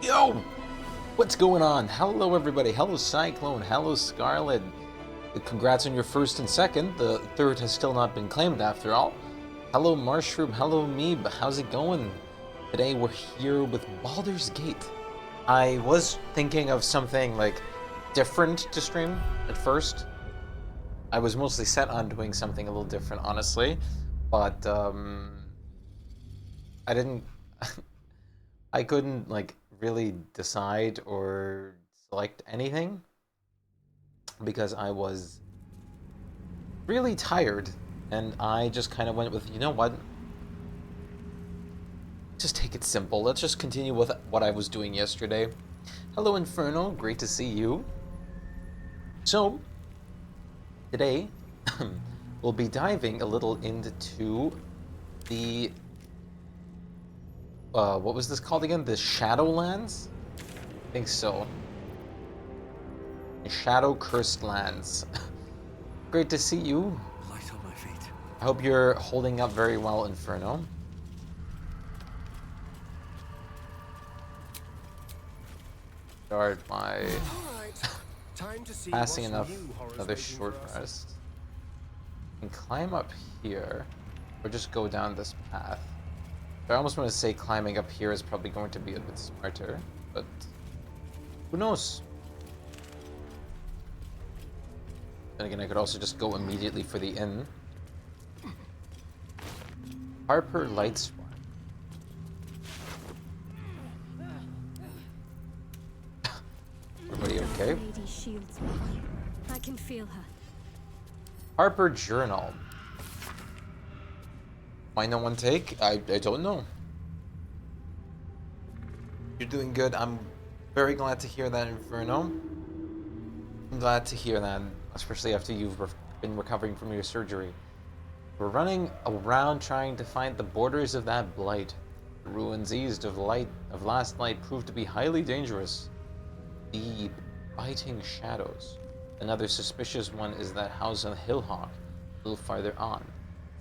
Yo! What's going on? Hello everybody, hello Cyclone, hello Scarlet. Congrats on your first and second. The third has still not been claimed after all. Hello Marshroom, hello Meeb, how's it going? Today we're here with Baldur's Gate. I was thinking of something like different to stream at first. I was mostly set on doing something a little different, honestly. But I didn't I couldn't like really decide or select anything because I was really tired, and I just kind of went with, you know what? Just take it simple. Let's just continue with what I was doing yesterday. Hello Inferno, great to see you. So, today we'll be diving a little into the what was this called again? The Shadowlands? I think so. Shadow Cursed Lands. Great to see you. Light on my feet. I hope you're holding up very well, Inferno. Start by passing enough another short rest. And climb up here, or just go down this path. I almost want to say climbing up here is probably going to be a bit smarter, but who knows? Then again, I could also just go immediately for the inn. Harper Lightspark. Everybody okay? Lady shields me. I can feel her. Harper Journal. Why no one take? I don't know. You're doing good. I'm very glad to hear that, Inferno. I'm glad to hear that, especially after you've been recovering from your surgery. We're running around trying to find the borders of that blight. The ruins east of last light proved to be highly dangerous. The biting shadows. Another suspicious one is that house on Hillhawk, a little farther on.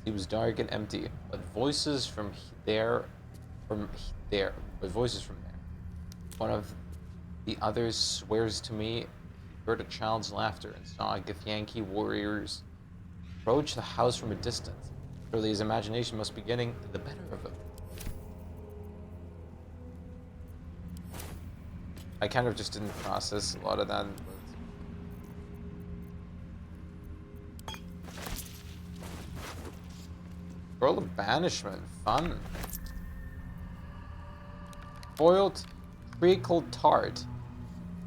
It was dark and empty, but voices from there. One of the others swears to me he heard a child's laughter and saw Githyanki warriors approach the house from a distance. Surely his imagination must be getting the better of him. I kind of just didn't process a lot of that. Scroll of Banishment, fun. Boiled treacle tart.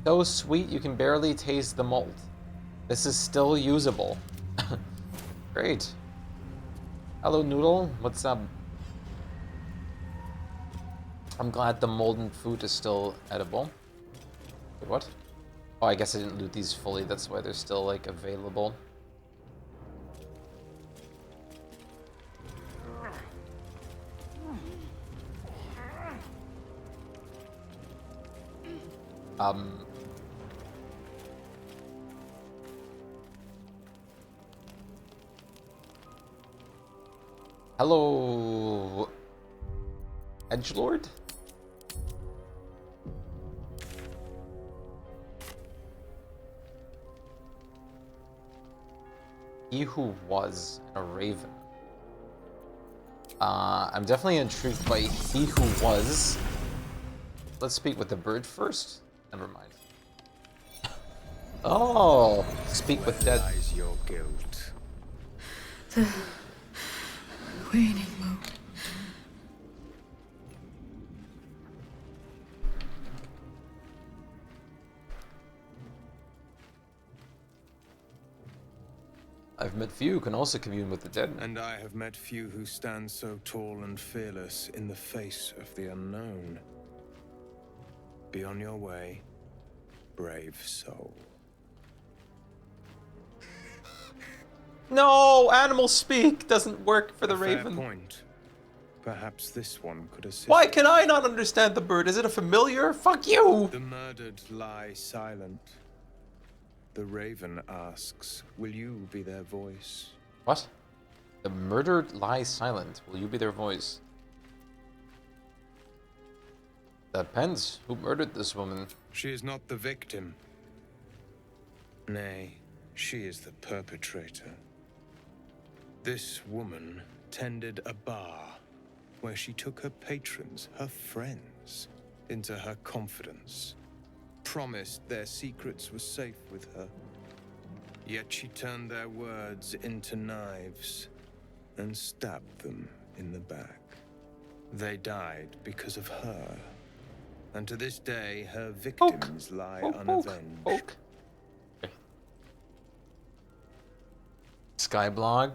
So sweet you can barely taste the malt. This is still usable. Great. Hello Noodle, what's up? I'm glad the molten food is still edible. Wait, what? Oh, I guess I didn't loot these fully, that's why they're still like available. Hello, Edgelord? He who was a raven. I'm definitely intrigued by he who was. Let's speak with the bird first. Never mind. Oh, speak with dead. Lies your guilt. The waning moon. I've met few who can also commune with the dead. And I have met few who stand so tall and fearless in the face of the unknown. Be on your way, brave soul. No, animal speak doesn't work for the Fair raven. point. Perhaps this one could assist. Why can I not understand the bird? Is it a familiar? Fuck you! The murdered lie silent. The raven asks, will you be their voice? What? The murdered lie silent. Will you be their voice? Depends. Who murdered this woman? She is not the victim. Nay, she is the perpetrator. This woman tended a bar where she took her patrons, her friends, into her confidence, promised their secrets were safe with her. Yet she turned their words into knives and stabbed them in the back. They died because of her, and to this day her victims lie unavenged. Skyblog.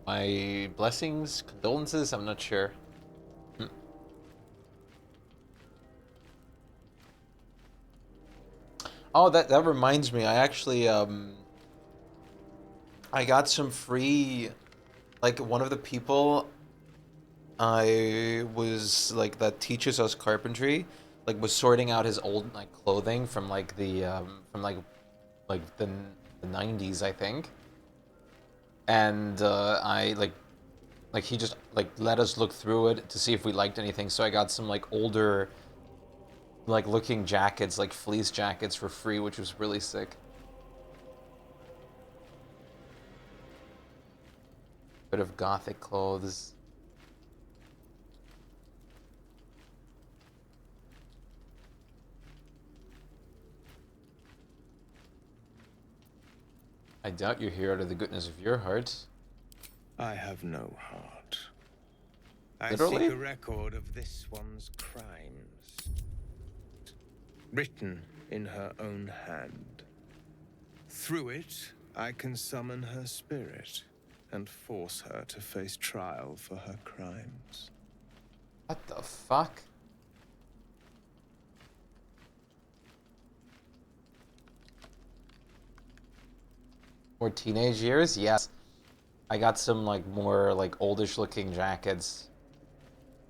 My blessings, condolences, I'm not sure. Oh, that reminds me. I actually I got some free, like, one of the people I was like that teaches us carpentry, like, was sorting out his old like clothing from like the from like the 90s, I think. And I like he just like let us look through it to see if we liked anything. So I got some like older like looking jackets, like fleece jackets for free, which was really sick. Bit of gothic clothes. I doubt you're here out of the goodness of your heart. I have no heart. I Literally? seek a record of this one's crimes, written in her own hand. Through it, I can summon her spirit and force her to face trial for her crimes. What the fuck? More teenage years? Yes. I got some like more like oldish looking jackets.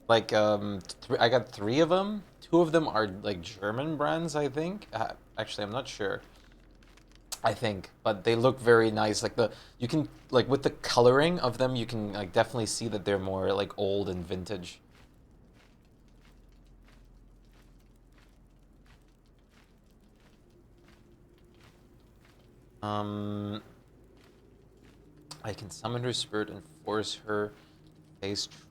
Like I got 3 of them. 2 of them are like German brands, I think. Actually, I'm not sure. I think, but they look very nice. Like you can like with the coloring of them, you can like definitely see that they're more like old and vintage. I can summon her spirit and force her to face trial.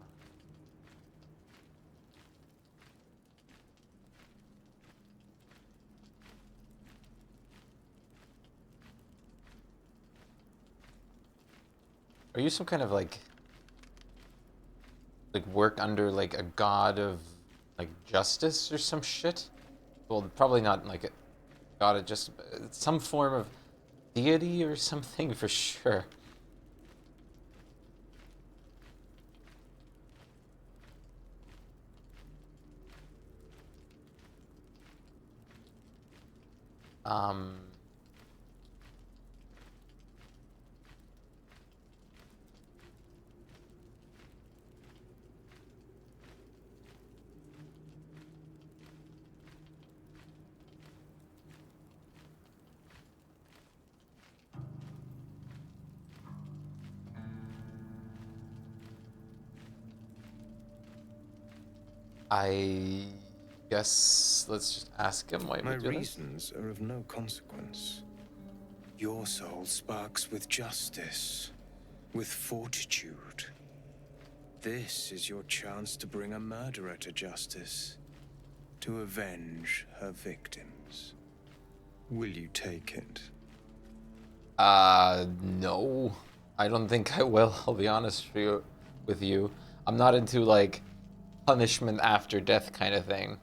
Are you some kind of like work under like a god of like justice or some shit? Well, probably not like a god of just some form of deity or something for sure. Um, I guess let's just ask him why My we do this. reasons are of no consequence. Your soul sparks with justice, with fortitude. This is your chance to bring a murderer to justice, to avenge her victims. Will you take it? No. I don't think I will, I'll be honest with you. I'm not into like punishment after death kind of thing.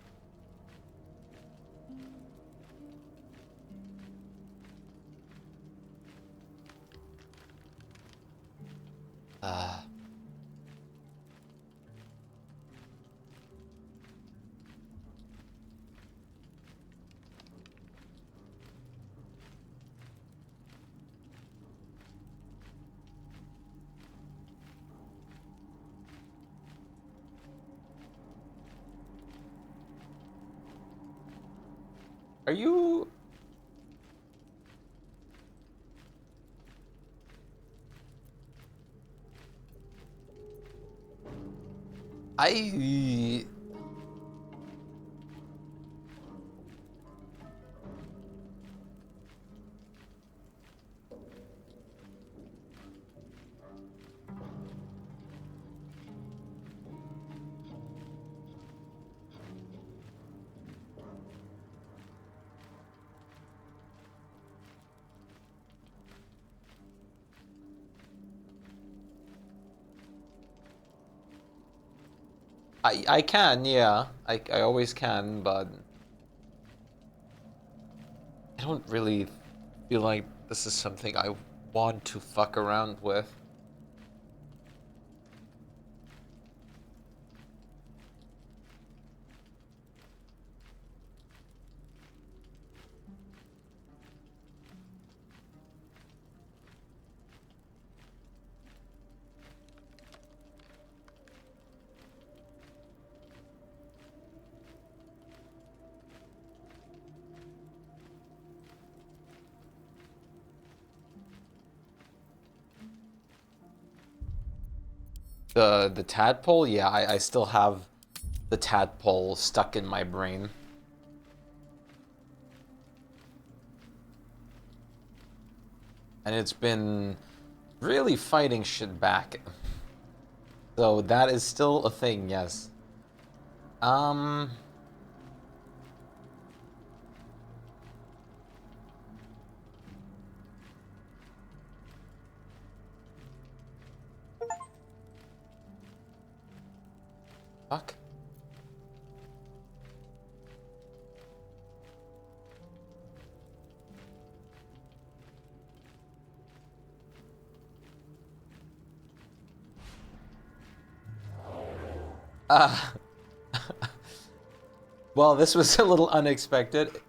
Are you... I can, yeah. I always can, but I don't really feel like this is something I want to fuck around with. The tadpole, yeah, I still have the tadpole stuck in my brain. And it's been really fighting shit back. So that is still a thing, yes. Fuck. Well, this was a little unexpected.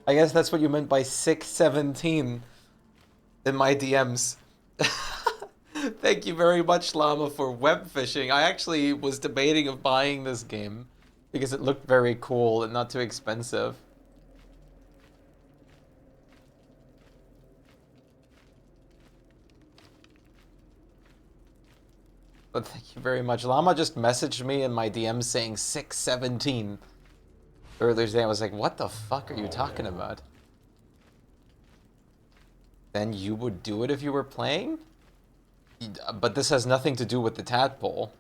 I guess that's what you meant by 617 in my DMs. Thank you very much, Llama, for web fishing. I actually was debating of buying this game because it looked very cool and not too expensive. But thank you very much. Llama just messaged me in my DMs saying 617 earlier today. I was like, what the fuck are you talking about? Then you would do it if you were playing? But this has nothing to do with the tadpole.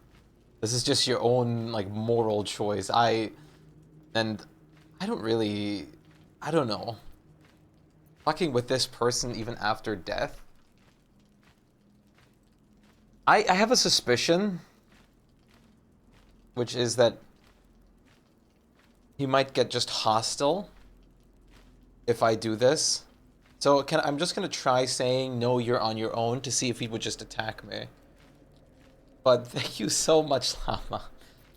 This is just your own, like, moral choice. I don't know. Fucking with this person even after death? I have a suspicion, which is that he might get just hostile if I do this. So I'm just gonna try saying, no, you're on your own, to see if he would just attack me. But thank you so much, Llama.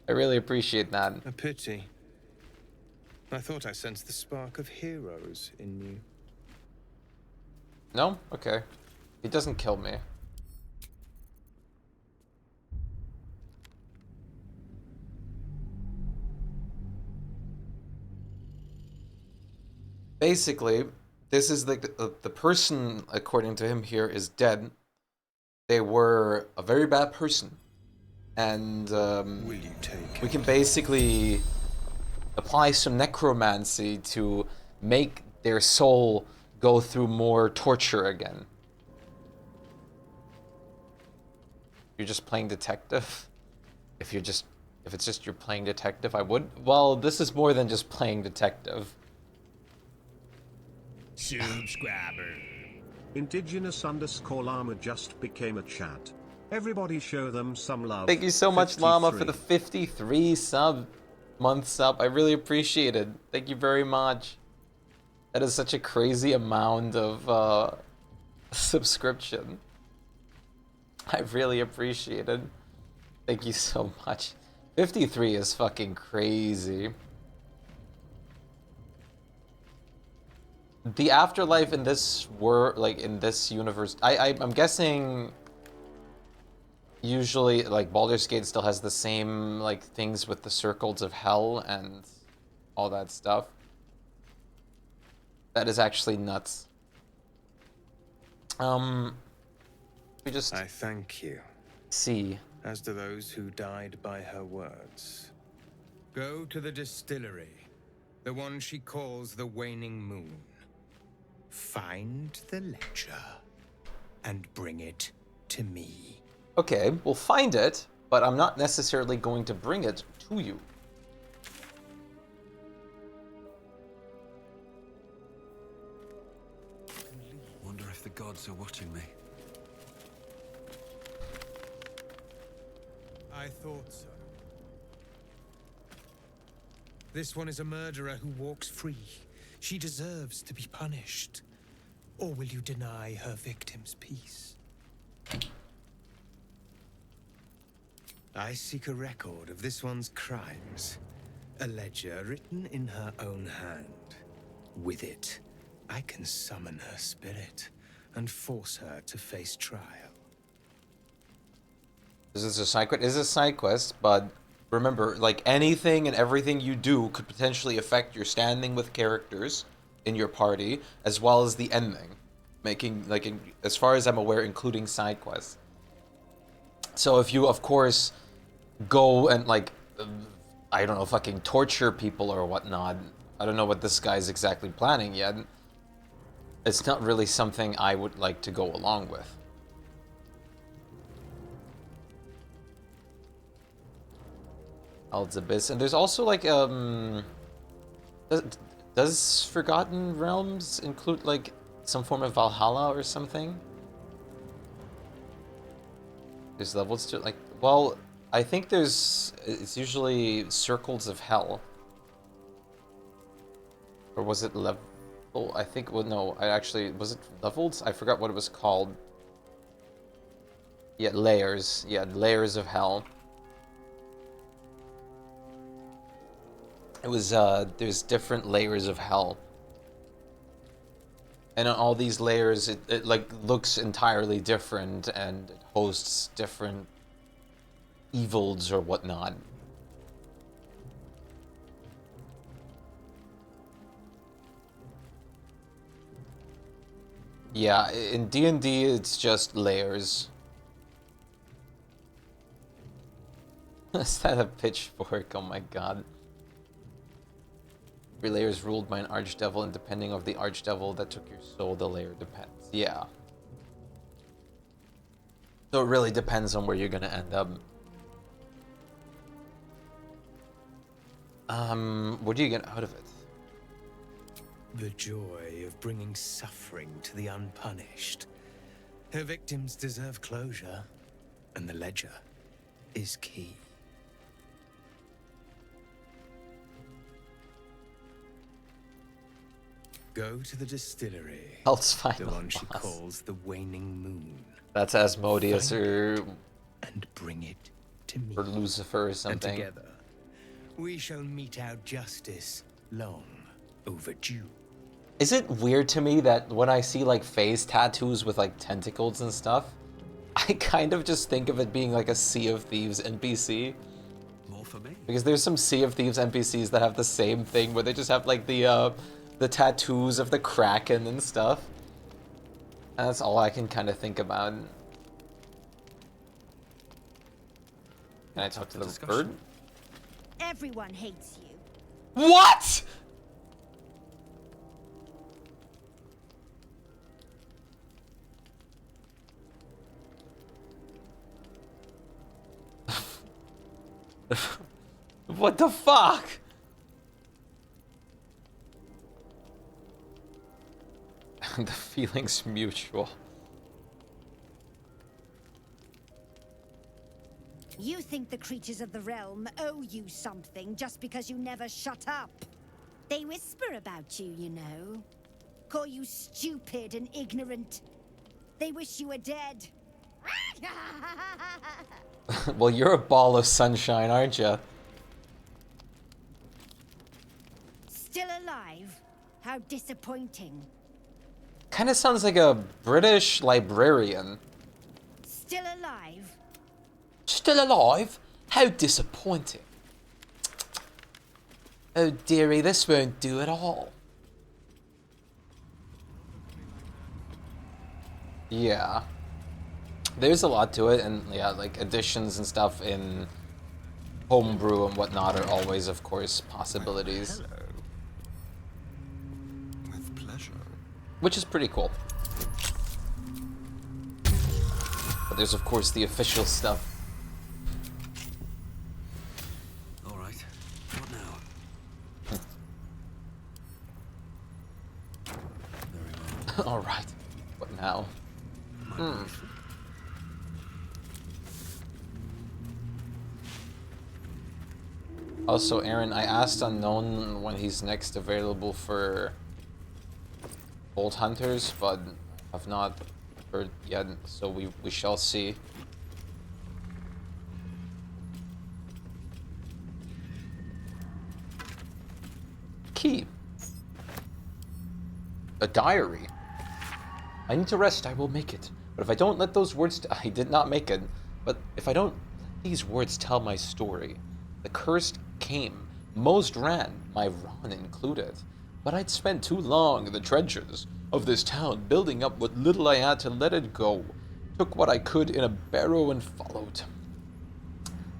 I really appreciate that. A pity. I thought I sensed the spark of heroes in you. No? Okay. He doesn't kill me. Basically, this is like the person, according to him here, is dead. They were a very bad person. And Will you take we can basically apply some necromancy to make their soul go through more torture again. You're just playing detective? If it's just you're playing detective, I would. Well, this is more than just playing detective. Subscriber. Indigenous_llama just became a chat. Everybody show them some love. Thank you so much, Llama, for the 53. 53 month sub. I really appreciate it. Thank you very much. That is such a crazy amount of subscription. I really appreciate it. Thank you so much. 53 is fucking crazy. The afterlife in this in this universe, I'm guessing usually like Baldur's Gate still has the same like things with the circles of hell and all that stuff. That is actually nuts. We just I thank you, see. as do those who died by her words. Go to the distillery, the one she calls the Waning Moon. Find the ledger and bring it to me. Okay, we'll find it, but I'm not necessarily going to bring it to you. Wonder if the gods are watching me. I thought so. This one is a murderer who walks free. She deserves to be punished. Or will you deny her victims peace? I seek a record of this one's crimes. A ledger written in her own hand. With it, I can summon her spirit and force her to face trial. This is a side quest. It is a side quest, but remember, like, anything and everything you do could potentially affect your standing with characters in your party, as well as the ending. Making, like, as far as I'm aware, including side quests. So if you, of course, go and, like, I don't know, fucking torture people or whatnot, I don't know what this guy's exactly planning yet. It's not really something I would like to go along with. Ald's Abyss. And there's also, like, does Forgotten Realms include, like, some form of Valhalla or something? There's levels to, like, well, I think it's usually Circles of Hell. Or was it level? I think, well, no, was it levels? I forgot what it was called. Yeah, layers. Yeah, layers of hell. It was, there's different layers of hell. And on all these layers, it like, looks entirely different, and it hosts different evils or whatnot. Yeah, in D&D, it's just layers. Is that a pitchfork? Oh my god. Every layer is ruled by an archdevil, and depending on the archdevil that took your soul, the layer depends. Yeah. So it really depends on where you're gonna end up. What do you get out of it? The joy of bringing suffering to the unpunished. Her victims deserve closure, and the ledger is key. Go to the distillery. Hell's final the one she boss. calls the Waning Moon. That's Asmodeus Find or and bring it to me. Lucifer or And something. together, we shall mete out justice long overdue. Is it weird to me that when I see, like, face tattoos with, like, tentacles and stuff, I kind of just think of it being like a Sea of Thieves NPC? More for me. Because there's some Sea of Thieves NPCs that have the same thing, where they just have, like, the tattoos of the Kraken and stuff. And that's all I can kind of think about. Can I talk to the bird? Everyone hates you. What?! What the fuck? The feeling's mutual. You think the creatures of the realm owe you something just because you never shut up. They whisper about you, you know. Call you stupid and ignorant. They wish you were dead. Well, you're a ball of sunshine, aren't you? Still alive? How disappointing. Kind of sounds like a British librarian. Still alive? Still alive? How disappointing. Oh dearie, this won't do at all. Yeah. There's a lot to it, and yeah, like, additions and stuff in homebrew and whatnot are always, of course, possibilities. Hello. With pleasure. Which is pretty cool. But there's, of course, the official stuff. All right. What now? Very well. Alright. What now? Also, Aaron, I asked Unknown when he's next available for Bolt Hunters, but I've not heard yet, so we shall see. Key. A diary. I need to rest, I will make it. But if I don't let those words... I did not make it. But if I don't let these words tell my story, the cursed came. Most ran, my Ron included. But I'd spent too long in the trenches of this town, building up what little I had to let it go. Took what I could in a barrow and followed.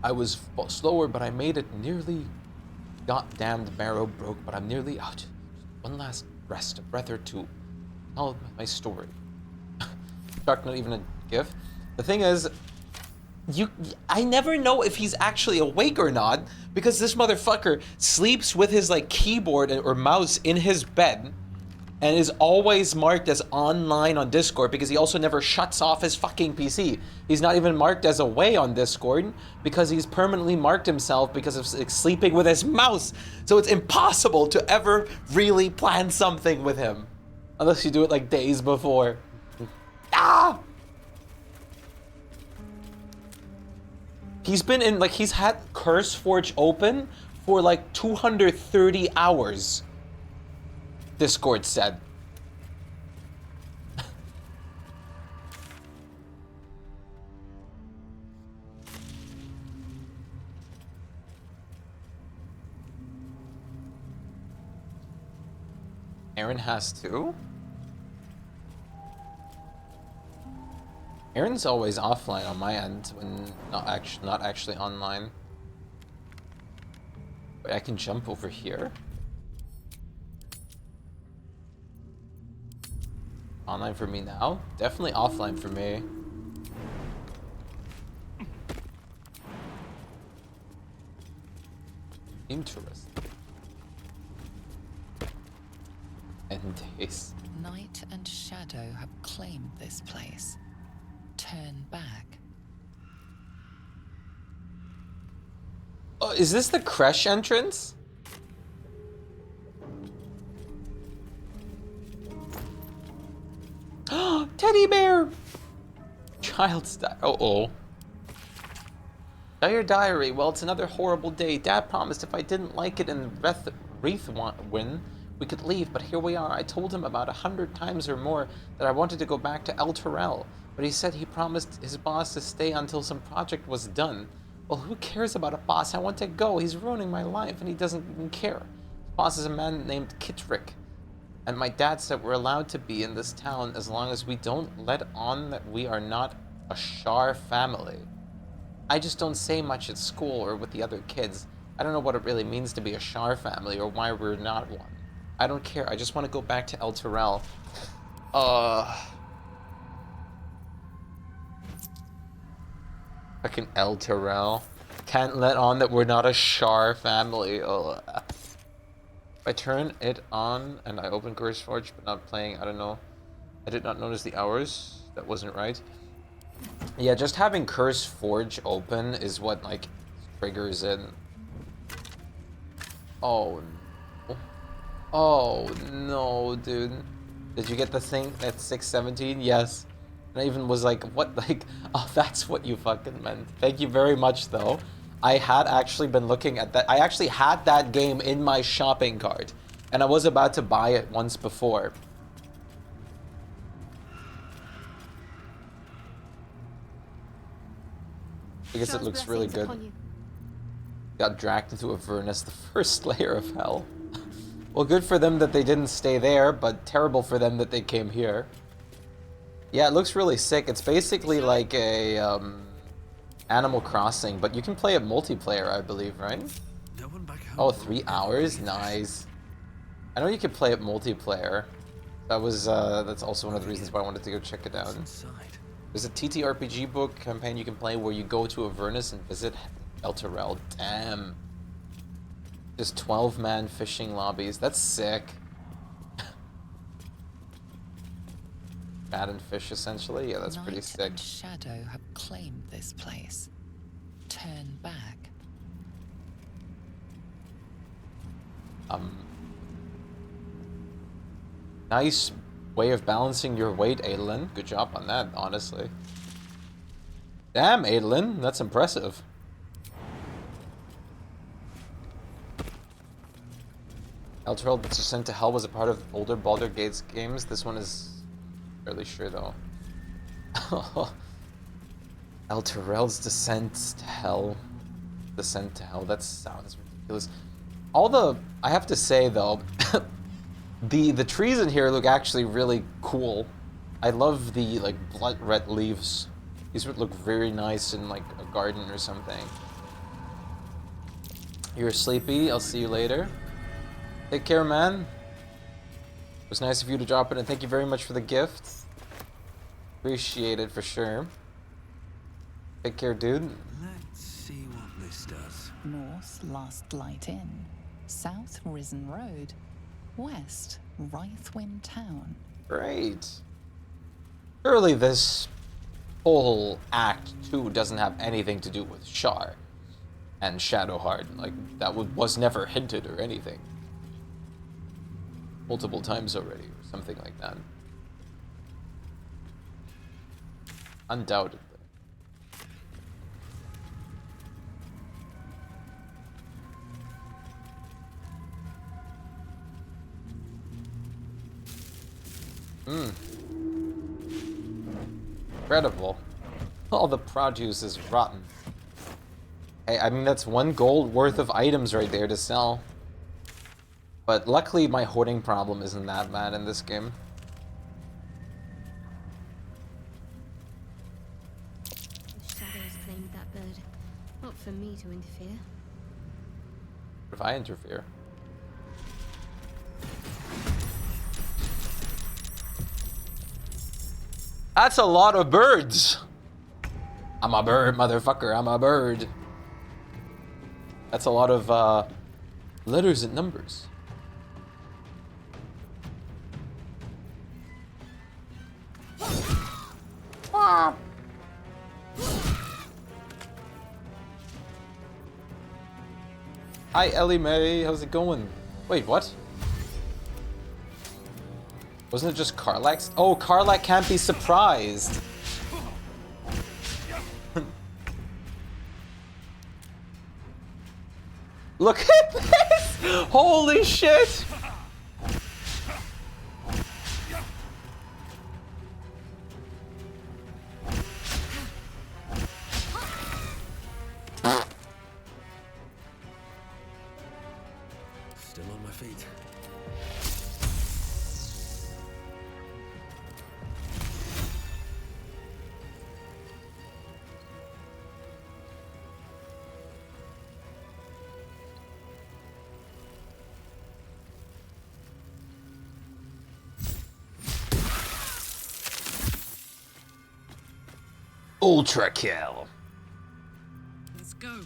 I was slower, but I made it nearly. Goddamned barrow broke, but I'm nearly out. One last rest, a breath or two. Tell my story. Shark, not even a gift. The thing is, I never know if he's actually awake or not, because this motherfucker sleeps with his like keyboard or mouse in his bed and is always marked as online on Discord because he also never shuts off his fucking PC. He's not even marked as away on Discord because he's permanently marked himself because of sleeping with his mouse. So it's impossible to ever really plan something with him unless you do it like days before. Ah! He's been in, like, he's had CurseForge open for like 230 hours. Discord said. Aaron has to. Aaron's always offline on my end when not actually online. Wait, I can jump over here. Online for me now? Definitely offline for me. Interesting. And days. Night and shadow have claimed this place. Turn back. Oh, is this the creche entrance? Teddy bear! Child's diary. Uh-oh. Your diary. Well, it's another horrible day. Dad promised if I didn't like it in Wreathwin, we could leave, but here we are. I told him about 100 times or more that I wanted to go back to El Terrell, but he said he promised his boss to stay until some project was done. Well, who cares about a boss? I want to go. He's ruining my life, and he doesn't even care. His boss is a man named Kitrick. And my dad said we're allowed to be in this town as long as we don't let on that we are not a Shar family. I just don't say much at school or with the other kids. I don't know what it really means to be a Shar family or why we're not one. I don't care. I just want to go back to El Terrell. Fucking El Terrell. Can't let on that we're not a Shar family. I turn it on and I open CurseForge, but not playing. I don't know. I did not notice the hours. That wasn't right. Yeah, just having CurseForge open is what like triggers it. Oh no. Oh no, dude. Did you get the thing at 6:17? Yes. And I even was like, what? Like, oh, that's what you fucking meant. Thank you very much, though. I had actually been looking at that. I actually had that game in my shopping cart, and I was about to buy it once before. Because it looks really good. Got dragged into Avernus, the first layer of hell. Well, good for them that they didn't stay there, but terrible for them that they came here. Yeah, it looks really sick. It's basically like a Animal Crossing, but you can play it multiplayer, I believe, right? No one back home. Oh, 3 hours? Nice. I know you can play it multiplayer. That was that's also one of the reasons why I wanted to go check it out. There's a TTRPG book campaign you can play where you go to Avernus and visit El Terrell. Damn. Just 12-man fishing lobbies. That's sick. Bat and fish, essentially. Yeah, that's pretty sick. Night and shadow have claimed this place. Turn back. Nice way of balancing your weight, Adolin. Good job on that, honestly. Damn, Adolin, that's impressive. Elturel Descent to Hell was a part of older Baldur Gates games. This one is fairly sure though. Elturel's Descent to Hell. Descent to Hell. That sounds ridiculous. I have to say though, the trees in here look actually really cool. I love the like blood red leaves. These would look very nice in like a garden or something. You're sleepy. I'll see you later. Take care, man. It was nice of you to drop in, and thank you very much for the gift. Appreciate it for sure. Take care, dude. Let's see what this does. North, Last Light Inn. South, Risen Road. West, Rythwin Town. Great. Surely this whole Act 2 doesn't have anything to do with Shar and Shadowheart. Like, that was never hinted or anything. Multiple times already, or something like that. Undoubtedly. Incredible. All the produce is rotten. Hey, I mean, that's 1 gold worth of items right there to sell. But luckily, my hoarding problem isn't that bad in this game. The shadows claimed that bird. Not for me to interfere. If I interfere. That's a lot of birds. I'm a bird, motherfucker. I'm a bird. That's a lot of letters and numbers. Hi, Ellie Mae. How's it going? Wait, what? Wasn't it just Karlak? Oh, Karlak can't be surprised. Look at this! Holy shit! Still on my feet. Ultra kill. Let's go.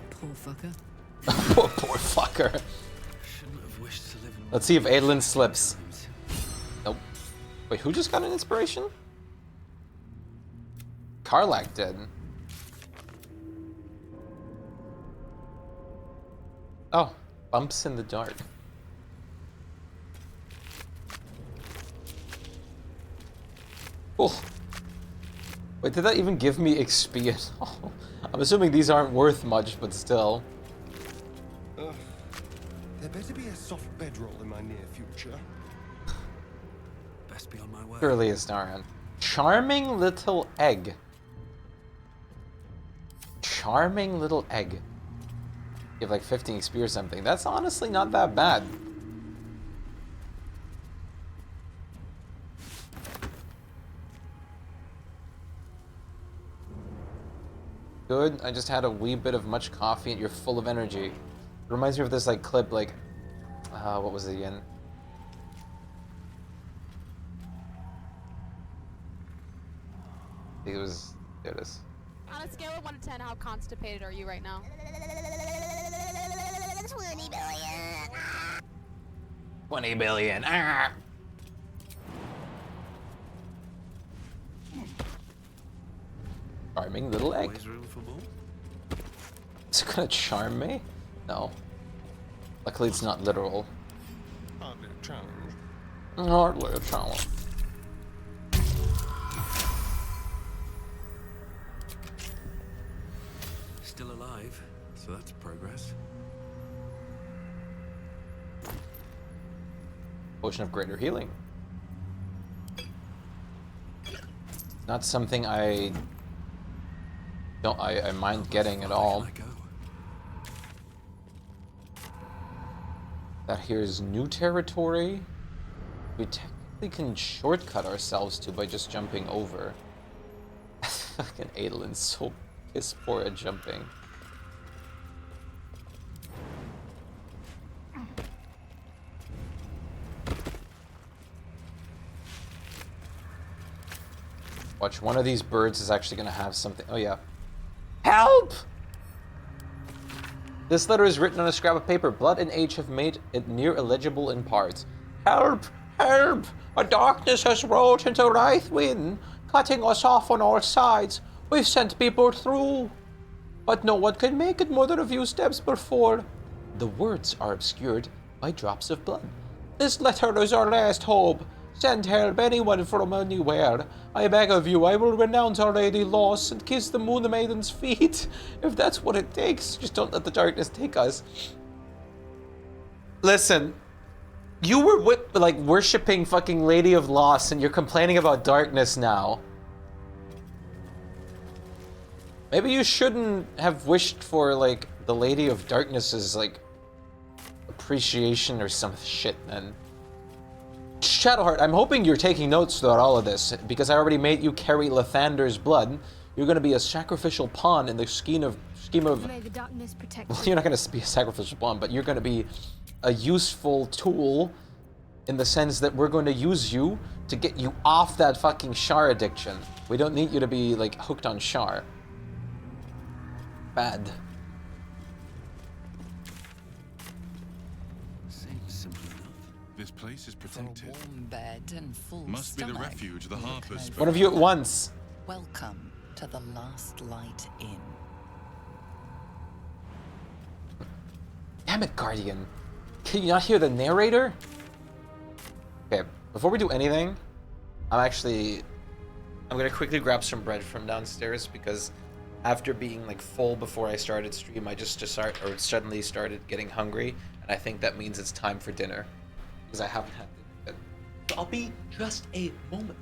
Poor fucker. Poor fucker. Shouldn't have wished to live in Let's see if Adolin slips. times. Nope. Wait, who just got an inspiration? Karlak did. Oh, bumps in the dark. Cool. Wait, did that even give me XP at all? I'm assuming these aren't worth much, but still. There better be a soft bedroll in my near future. Best be on my way. Surely it's Naran. Charming little egg. Charming little egg. You have like 15 XP or something. That's honestly not that bad. Good. I just had a wee bit of much coffee and you're full of energy. It reminds me of this like clip like, what was it again? It was, there it is. On a scale of 1 to 10, how constipated are you right now? 20 billion. 20 billion. Ah. Charming little egg. Always room for more. Is it gonna charm me? No. Luckily it's not literal. Hardly a challenge. Hardly a challenge. Still alive, so that's progress. Potion of greater healing. Not something I mind getting at all. That here is new territory. We technically can shortcut ourselves to by just jumping over. Fucking Adelin's so piss poor at jumping. Watch, one of these birds is actually gonna have something. Oh yeah. Help! This letter is written on a scrap of paper. Blood and age have made it near illegible in parts. Help! Help! A darkness has rolled into Rythwin, cutting us off on all sides. We've sent people through, but no one can make it more than a few steps before. The words are obscured by drops of blood. This letter is our last hope. Send help, anyone from anywhere. I beg of you, I will renounce Our Lady Loss and kiss the Moon Maiden's feet. If that's what it takes, just don't let the darkness take us. Listen, you were like worshipping fucking Lady of Loss and you're complaining about darkness now. Maybe you shouldn't have wished for like the Lady of Darkness's like appreciation or some shit then. Shadowheart, I'm hoping you're taking notes throughout all of this, because I already made you carry Lathander's blood. You're going to be a sacrificial pawn in the scheme of... May the darkness protect Well, you're not going to be a sacrificial pawn, but you're going to be a useful tool in the sense that we're going to use you to get you off that fucking Shar addiction. We don't need you to be, like, hooked on Shar. Bad. This place is protected. For a warm bed and full Must be the stomach, refuge the look Harpers. no One of you at once. Welcome to the Last Light Inn. Damn it, Guardian. Can you not hear the narrator? Okay, before we do anything, I'm gonna quickly grab some bread from downstairs because after being like full before I started stream, I just suddenly started getting hungry, and I think that means it's time for dinner because I haven't had dinner yet. So I'll be just a moment.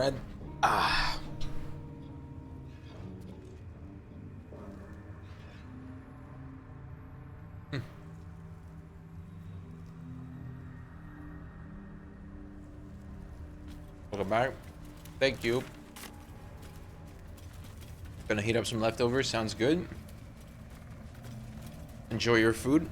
bread. Ah. Welcome back. Thank you. Gonna heat up some leftovers. Sounds good. Enjoy your food.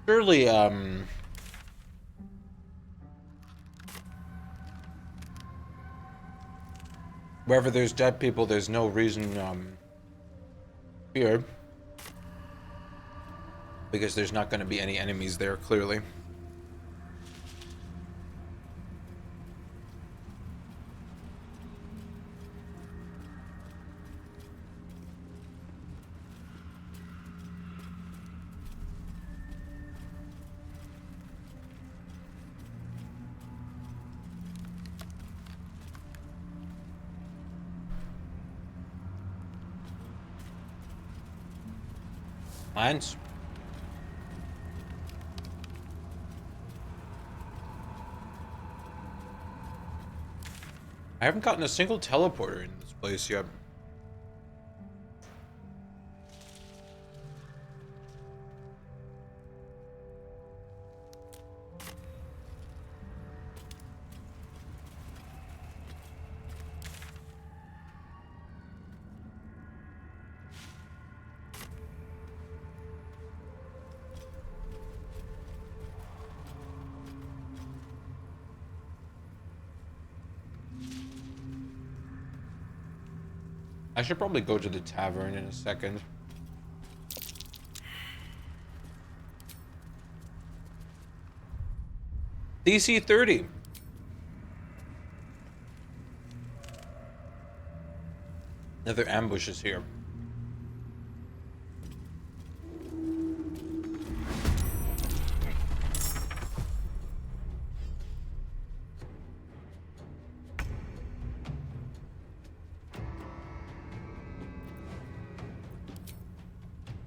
Surely, wherever there's dead people, there's no reason, fear. Because there's not going to be any enemies there, clearly. Mines? I haven't gotten a single teleporter in this place yet. I should probably go to the tavern in a second. DC 30. Another ambush is here.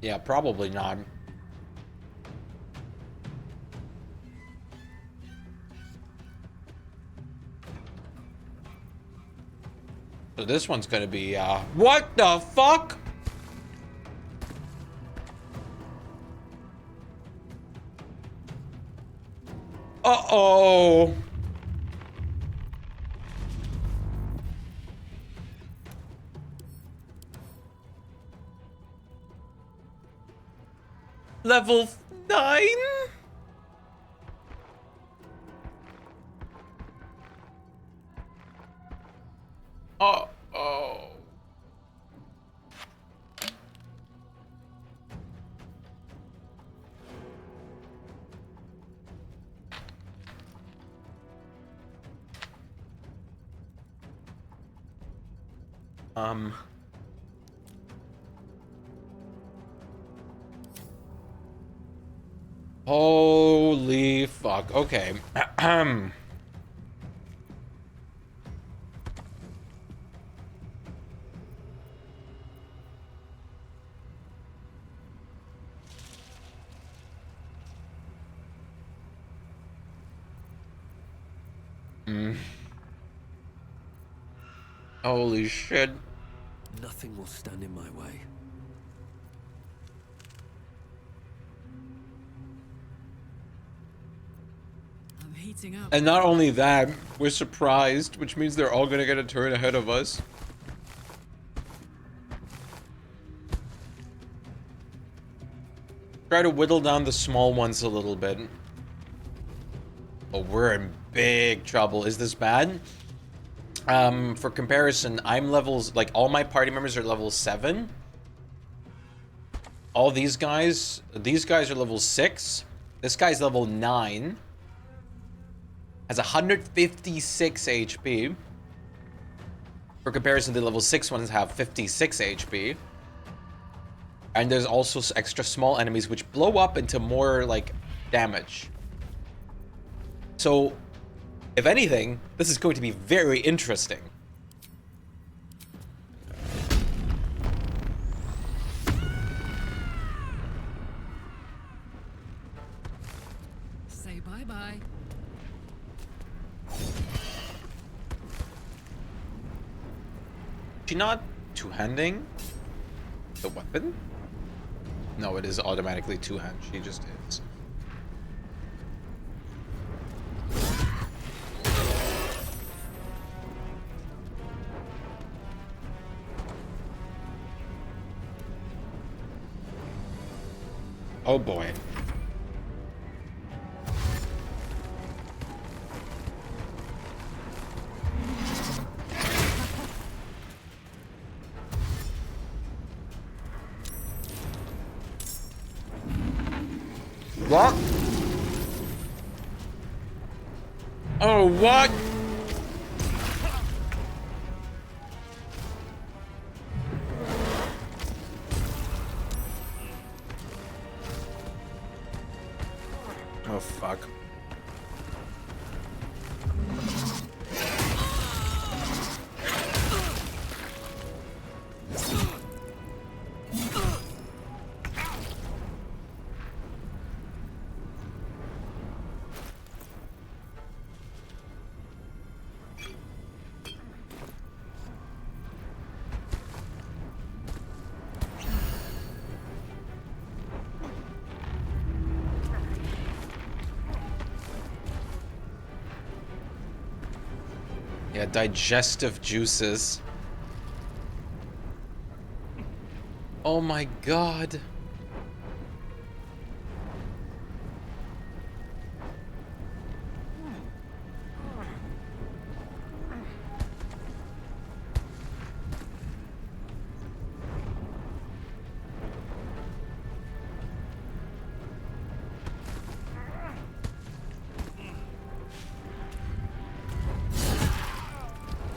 Yeah, probably not. So this one's gonna be, what the fuck? Uh-oh. Level 9? Uh-oh. Holy fuck. Okay. Holy shit. Nothing will stand in my way. I'm heating up. And not only that, we're surprised, which means they're all gonna get a turn ahead of us. Try to whittle down the small ones a little bit. Oh, we're in big trouble. Is this bad? For comparison, I'm levels, like, all my party members are level 7. All these guys are level 6. This guy's level 9. Has 156 HP. For comparison, the level 6 ones have 56 HP. And there's also extra small enemies which blow up into more, like, damage. So, if anything, this is going to be very interesting. Say bye-bye. She not two-handing the weapon? No, it is automatically two-hand. She just is. Oh boy. What? Oh, what? Oh, fuck. Yeah, digestive juices. Oh my god.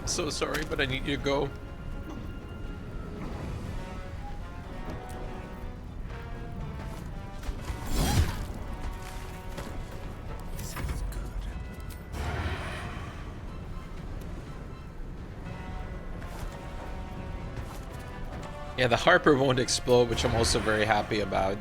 So sorry, but I need you to go. This feels good. Yeah, the Harper won't explode, which I'm also very happy about.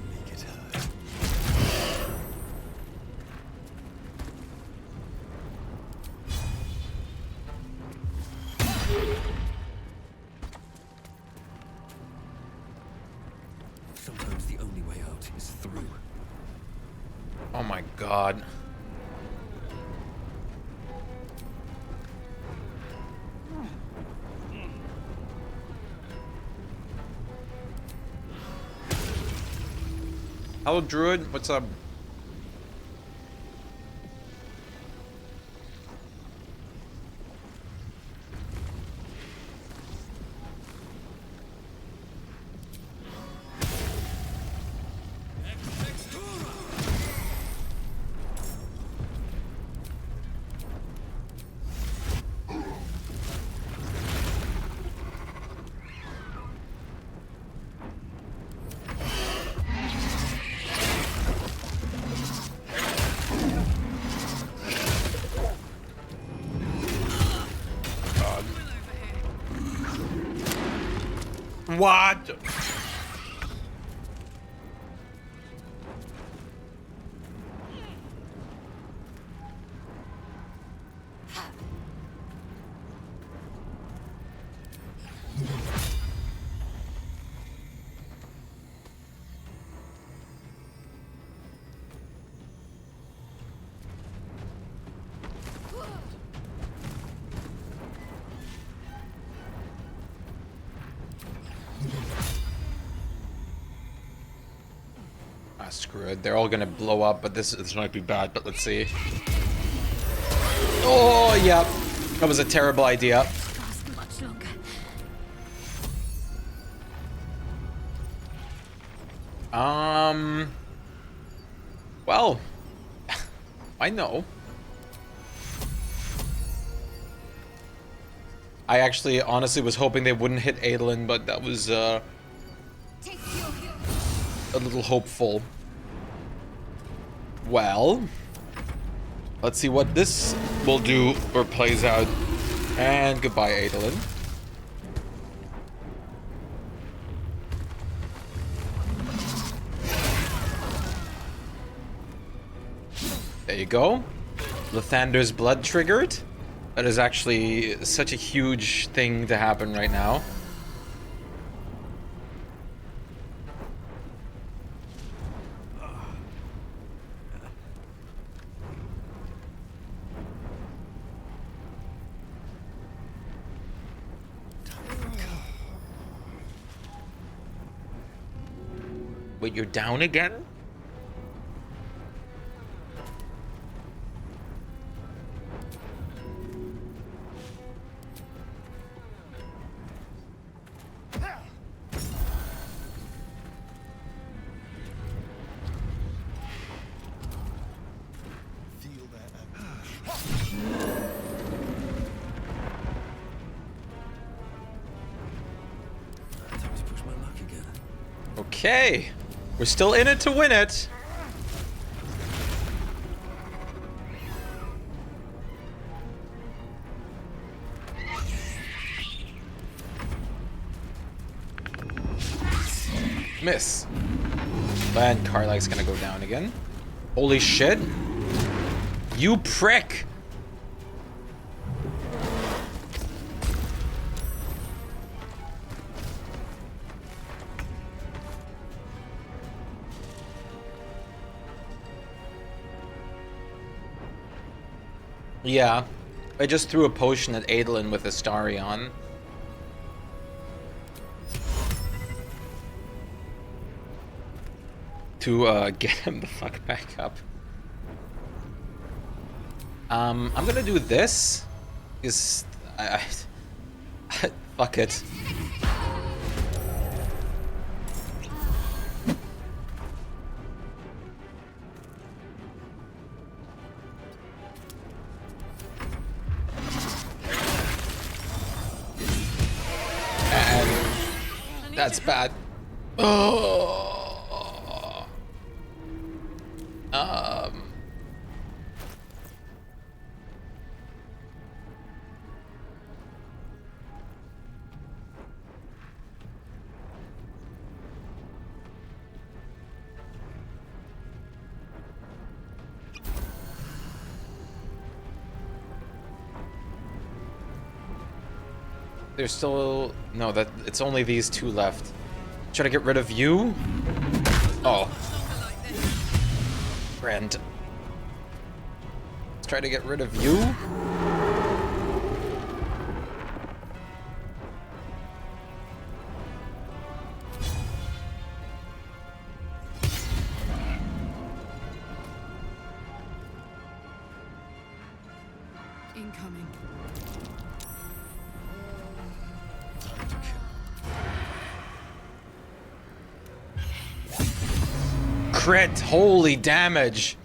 Make it hurt. Sometimes the only way out is through. Oh my god. Hello, Druid. What's up? What? Screw it. They're all gonna blow up, but this might be bad, but let's see. Oh, yep. That was a terrible idea. Well, I know. I actually honestly was hoping they wouldn't hit Adolin, but that was a little hopeful. Well, let's see what this will do or plays out. And goodbye, Adolin. There you go. Lathander's blood triggered. That is actually such a huge thing to happen right now. Wait, you're down again? Okay, we're still in it to win it. Miss. And Karlach's gonna go down again. Holy shit. You prick. Yeah, I just threw a potion at Adolin with Astarion. To get him the fuck back up. I'm gonna do this. Fuck it. That's bad. Oh. There's still no, that it's only these two left. Try to get rid of you. Oh, friend. Let's try to get rid of you. Incoming. Crit, holy damage.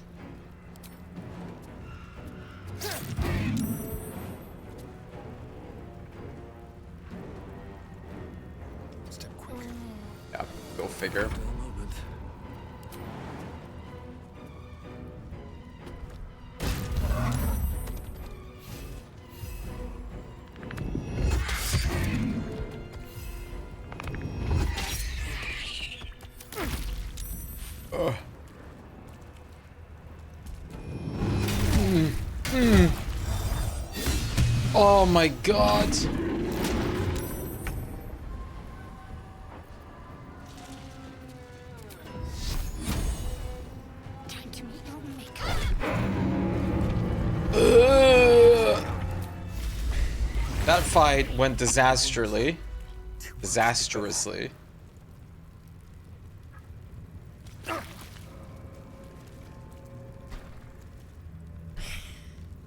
Step quick. Yeah, go figure. Oh my god. Time to meet your maker. That fight went disastrously. Disastrously.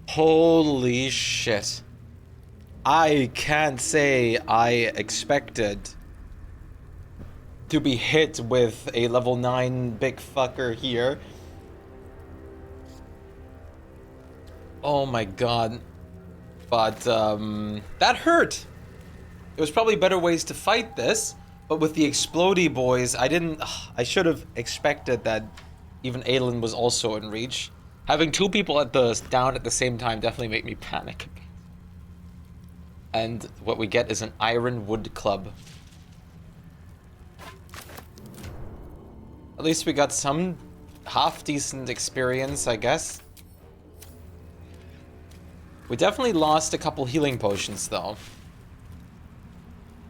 Holy shit. I can't say I expected to be hit with a level 9 big fucker here. Oh my god. But, that hurt! There was probably better ways to fight this, but with the explodey boys, I should have expected that even Aelin was also in reach. Having two people down at the same time definitely made me panic. And what we get is an iron wood club. At least we got some half-decent experience, I guess. We definitely lost a couple healing potions, though.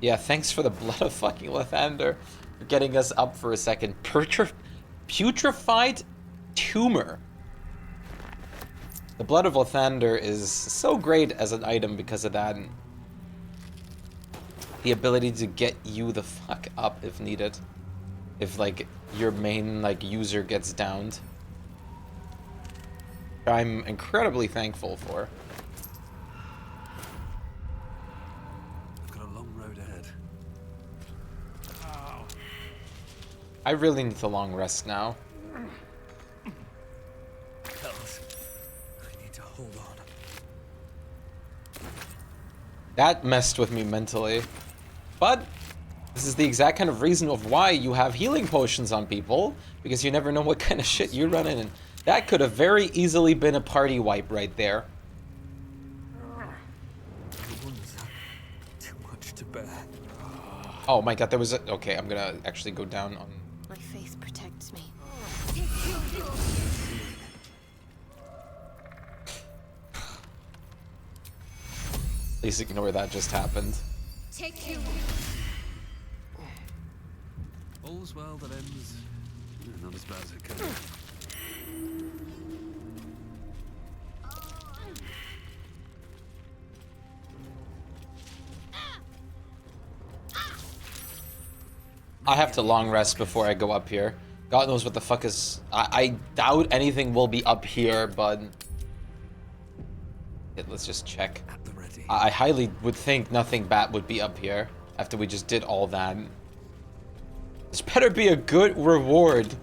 Yeah, thanks for the blood of fucking Lathander for getting us up for a second. Putrefied tumor. The blood of Lathander is so great as an item because of that. And the ability to get you the fuck up if needed. If, like, your main, like, user gets downed. I'm incredibly thankful for. I've got a long road ahead. I really need the long rest now. Hells. I need to hold on. That messed with me mentally. But this is the exact kind of reason of why you have healing potions on people, because you never know what kind of shit you run in. And that could have very easily been a party wipe right there. Too much to bear. Oh my god, there was a... Okay, I'm gonna actually go down on... My faith protects me. Please ignore that just happened. Take you. All's well that ends not as bad as it could. I have to long rest before I go up here. God knows what the fuck is... I doubt anything will be up here, but... Yeah, let's just check. At the ready. I highly would think nothing bad would be up here after we just did all that. This better be a good reward.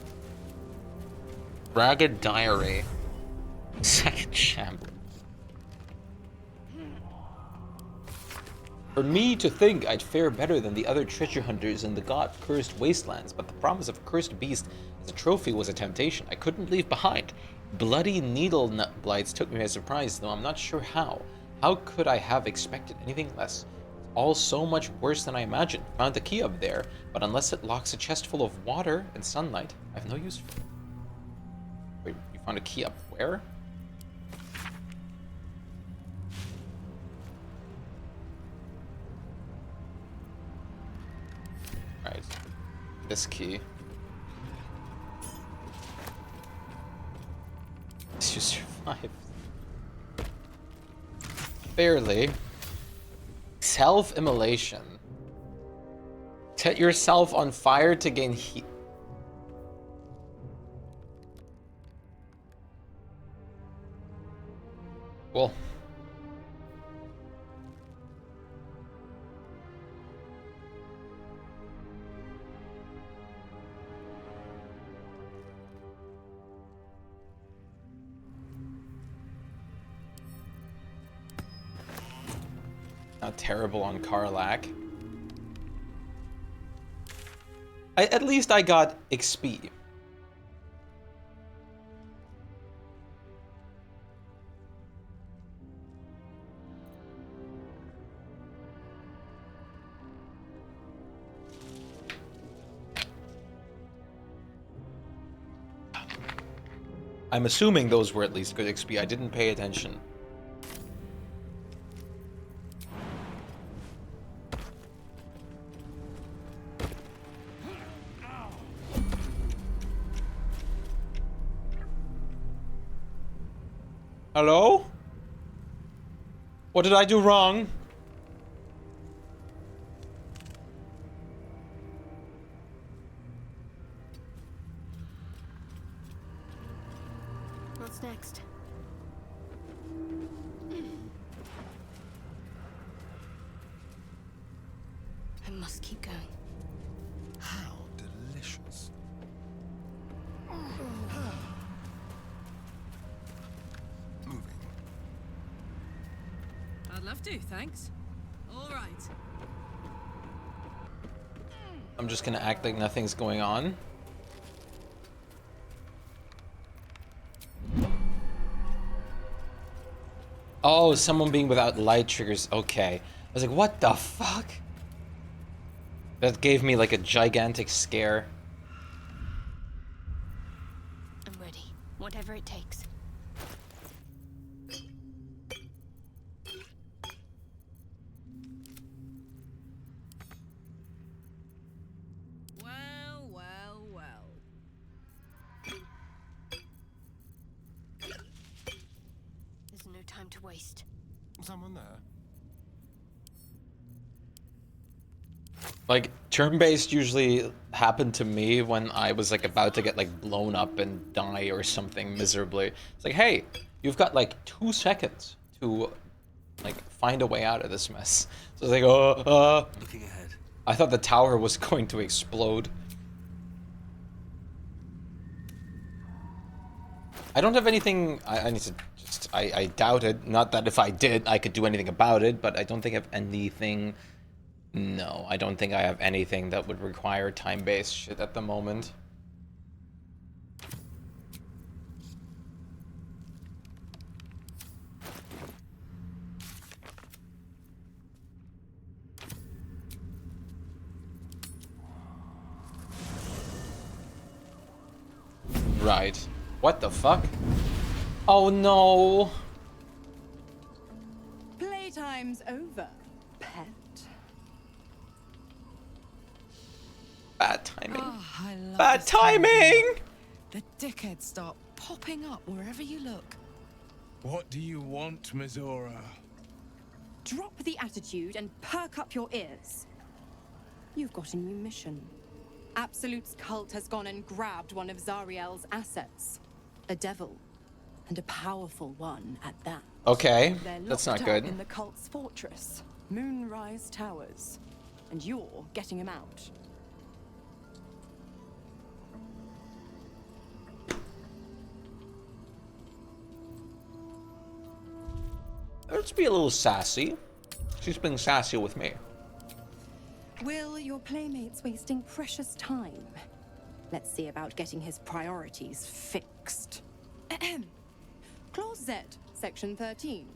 Ragged Diary. Second Chamber. For me to think I'd fare better than the other treasure hunters in the god-cursed wastelands, but the promise of a cursed beast as a trophy was a temptation I couldn't leave behind. Bloody needle nut blights took me by surprise, though I'm not sure how. How could I have expected anything less? All so much worse than I imagined. Found the key up there, but unless it locks a chest full of water and sunlight, I have no use for it. Wait, you found a key up where? Right. This key. You survived. Barely. Self-immolation. Set yourself on fire to gain heat. Well. Not terrible on Karlak. At least I got XP. I'm assuming those were at least good XP. I didn't pay attention. Hello? What did I do wrong? What's next? I must keep going. How? I'd love to, thanks. All right. I'm just gonna act like nothing's going on. Oh, someone being without light triggers. Okay. I was like, what the fuck? That gave me like a gigantic scare. I'm ready. Whatever it takes. Well, well, well. There's no time to waste. Someone there? Like, turn-based usually happened to me when I was like about to get like blown up and die or something miserably. It's like, hey, you've got like 2 seconds to like find a way out of this mess. So it's like, Looking ahead. I thought the tower was going to explode. I don't have anything. I need to just. I doubt it. Not that if I did, I could do anything about it, but I don't think I have anything. No, I don't think I have anything that would require time-based shit at the moment. Right. What the fuck? Oh no! Playtime's over, pet. Bad timing. Oh, I love Bad this kind of timing! thing. The dickheads start popping up wherever you look. What do you want, Mizora? Drop the attitude and perk up your ears. You've got a new mission. Absolute's cult has gone and grabbed one of Zariel's assets. A devil. And a powerful one at that. Okay, They're that's not locked up good. in the cult's fortress, Moonrise Towers. And you're getting him out. Let's be a little sassy. She's being sassy with me. Will, your playmate's wasting precious time. Let's see about getting his priorities fixed. Clause Z, Section 13.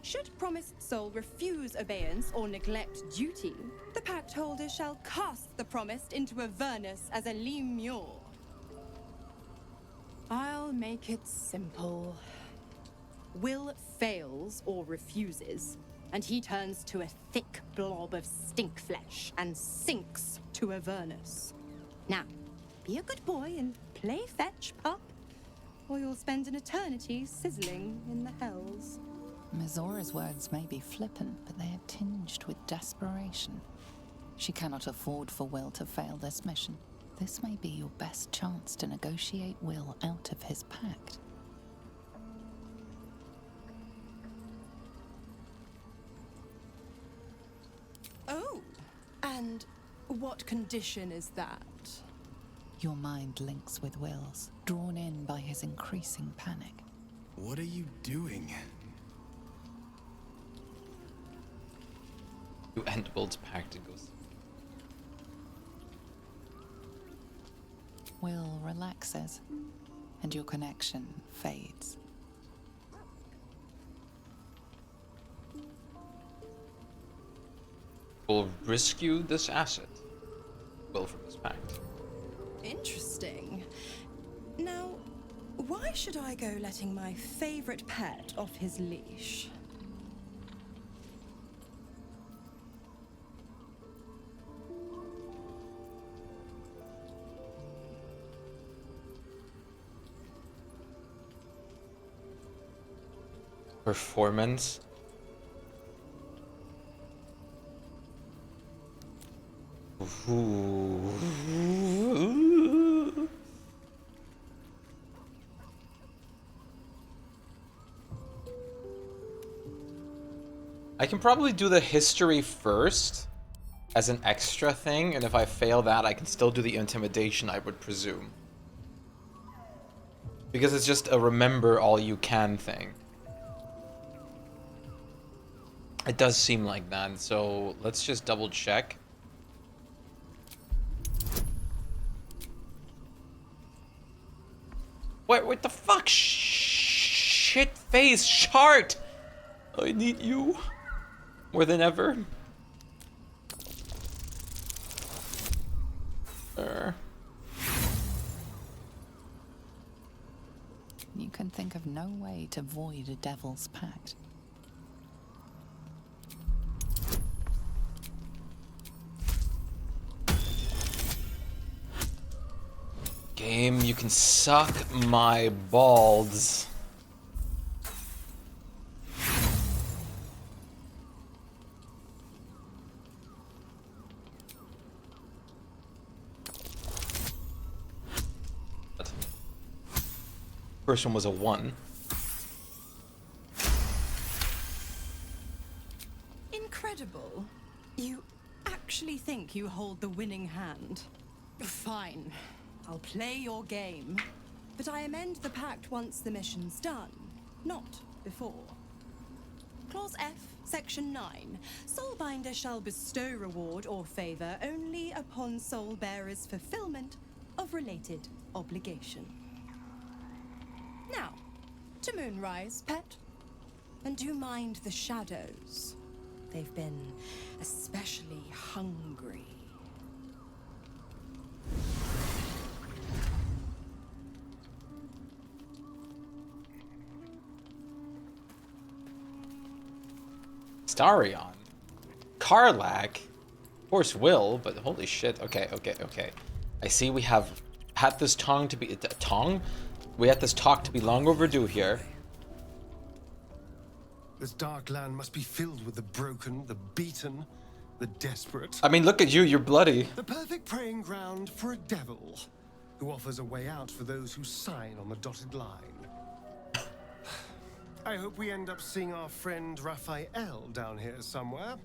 Should promised soul refuse obeyance or neglect duty, the pact holder shall cast the promised into Avernus as a lemure. I'll make it simple. Will fails or refuses, and he turns to a thick blob of stink flesh and sinks to Avernus. Now, be a good boy and play fetch, pup, or you'll spend an eternity sizzling in the hells. Mizora's words may be flippant, but they are tinged with desperation. She cannot afford for Will to fail this mission. This may be your best chance to negotiate Will out of his pact. Oh, and what condition is that? Your mind links with Will's, drawn in by his increasing panic. What are you doing? You end Will's pact and goes. Will relaxes, and your connection fades. Will rescue this asset. Will from this pact. Interesting. Now, why should I go letting my favorite pet off his leash? Performance. Ooh. I can probably do the history first as an extra thing, and if I fail that, I can still do the intimidation, I would presume. Because it's just a remember all you can thing. It does seem like that, so let's just double check. What the fuck? Shit face shart! I need you more than ever. You can think of no way to void a devil's pact. Game, you can suck my balls. First one was a 1. Incredible. You actually think you hold the winning hand? Fine. I'll play your game. But I amend the pact once the mission's done, not before. Clause F, Section 9. Soulbinder shall bestow reward or favor only upon soul bearer's fulfillment of related obligation. Now, to Moonrise, pet. And do mind the shadows. They've been especially hungry. Starion. Karlak. Of course will, but holy shit. Okay. I see we have had this tongue to be... Tongue? We had this talk to be long overdue here. This dark land must be filled with the broken, the beaten, the desperate. I mean, look at you, you're bloody. The perfect preying ground for a devil who offers a way out for those who sign on the dotted line. I hope we end up seeing our friend Raphael down here somewhere.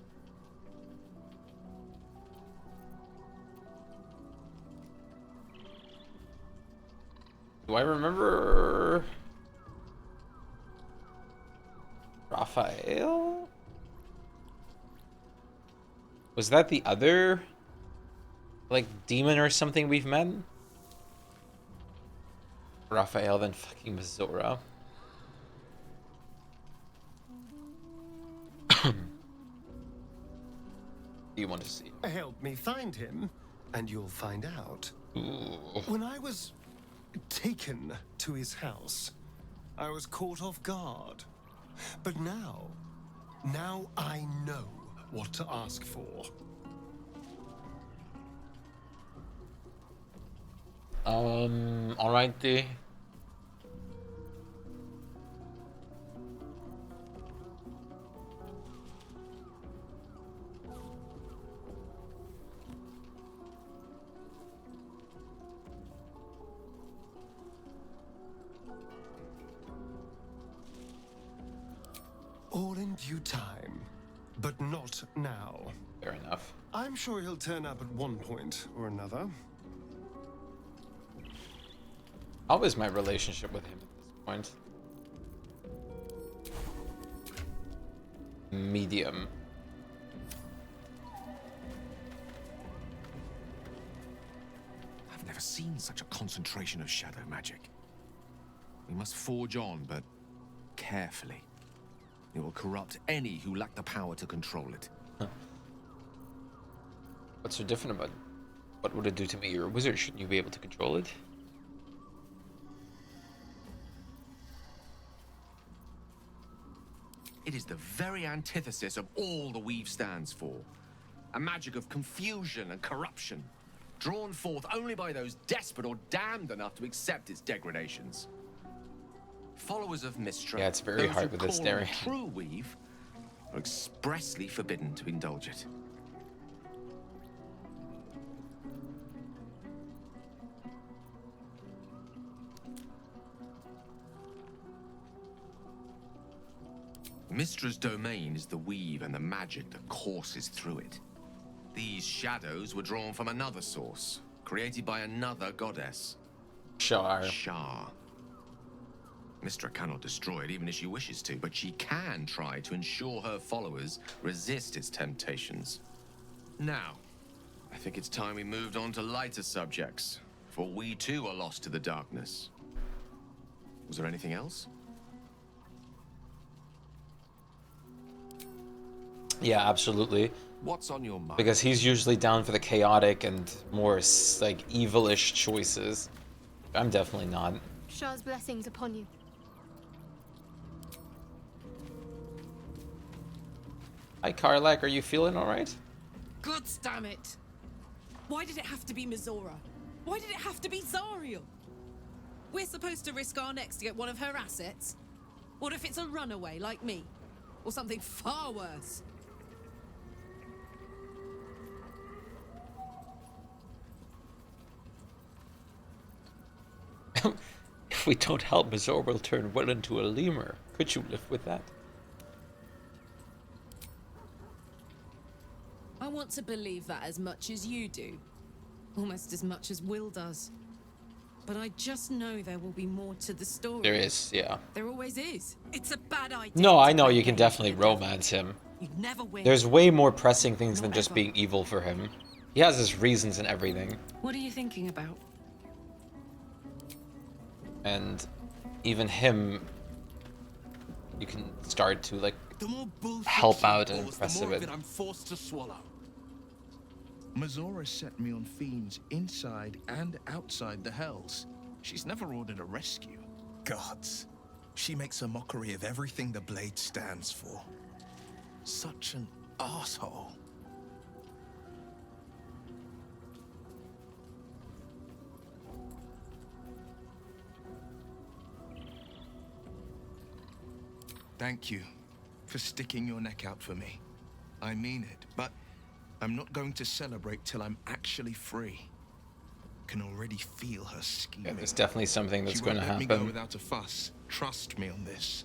Do I remember Raphael? Was that the other, like, demon or something we've met? Raphael, then fucking Mazora. You want to see? Help me find him, and you'll find out. Ooh. When I was taken to his house, I was caught off guard. But now I know what to ask for. Alrighty. All in due time, but not now. Fair enough. I'm sure he'll turn up at one point or another. How is my relationship with him at this point? Medium. I've never seen such a concentration of shadow magic. We must forge on, but carefully. It will corrupt any who lack the power to control it. Huh. What's so different about it? What would it do to me? You're a wizard. Shouldn't you be able to control it? It is the very antithesis of all the Weave stands for. A magic of confusion and corruption, drawn forth only by those desperate or damned enough to accept its degradations. Followers of Mystra, yeah, it's very hard with this dairy. True Weave, are expressly forbidden to indulge it. Mystra's domain is the weave and the magic that courses through it. These shadows were drawn from another source, created by another goddess. Shar. Shar. Mystra cannot destroy it even if she wishes to, but she can try to ensure her followers resist its temptations. Now, I think it's time we moved on to lighter subjects, for we too are lost to the darkness. Was there anything else? Yeah, absolutely. What's on your mind? Because he's usually down for the chaotic and more like evilish choices. I'm definitely not. Shah's blessings upon you. Hi, Karlak. Are you feeling all right? God damn it! Why did it have to be Mizora? Why did it have to be Zariel? We're supposed to risk our necks to get one of her assets? What if it's a runaway like me? Or something far worse? If we don't help, Mizora will turn well into a lemur. Could you live with that? I want to believe that as much as you do. Almost as much as Will does. But I just know there will be more to the story. There is, yeah. There always is. It's a bad idea. No, I know you can definitely romance him. You'd never win. There's way more pressing things than just being evil for him. He has his reasons and everything. What are you thinking about? And even him, you can start to like help out and impress a bit. I'm forced to swallow. Mizora set me on fiends inside and outside the Hells. She's never ordered a rescue. Gods. She makes a mockery of everything the Blade stands for. Such an asshole. Thank you for sticking your neck out for me. I mean it, but I'm not going to celebrate till I'm actually free. Can already feel her scheming. Yeah, there's definitely something that's going to happen. She won't let me go without a fuss. Trust me on this.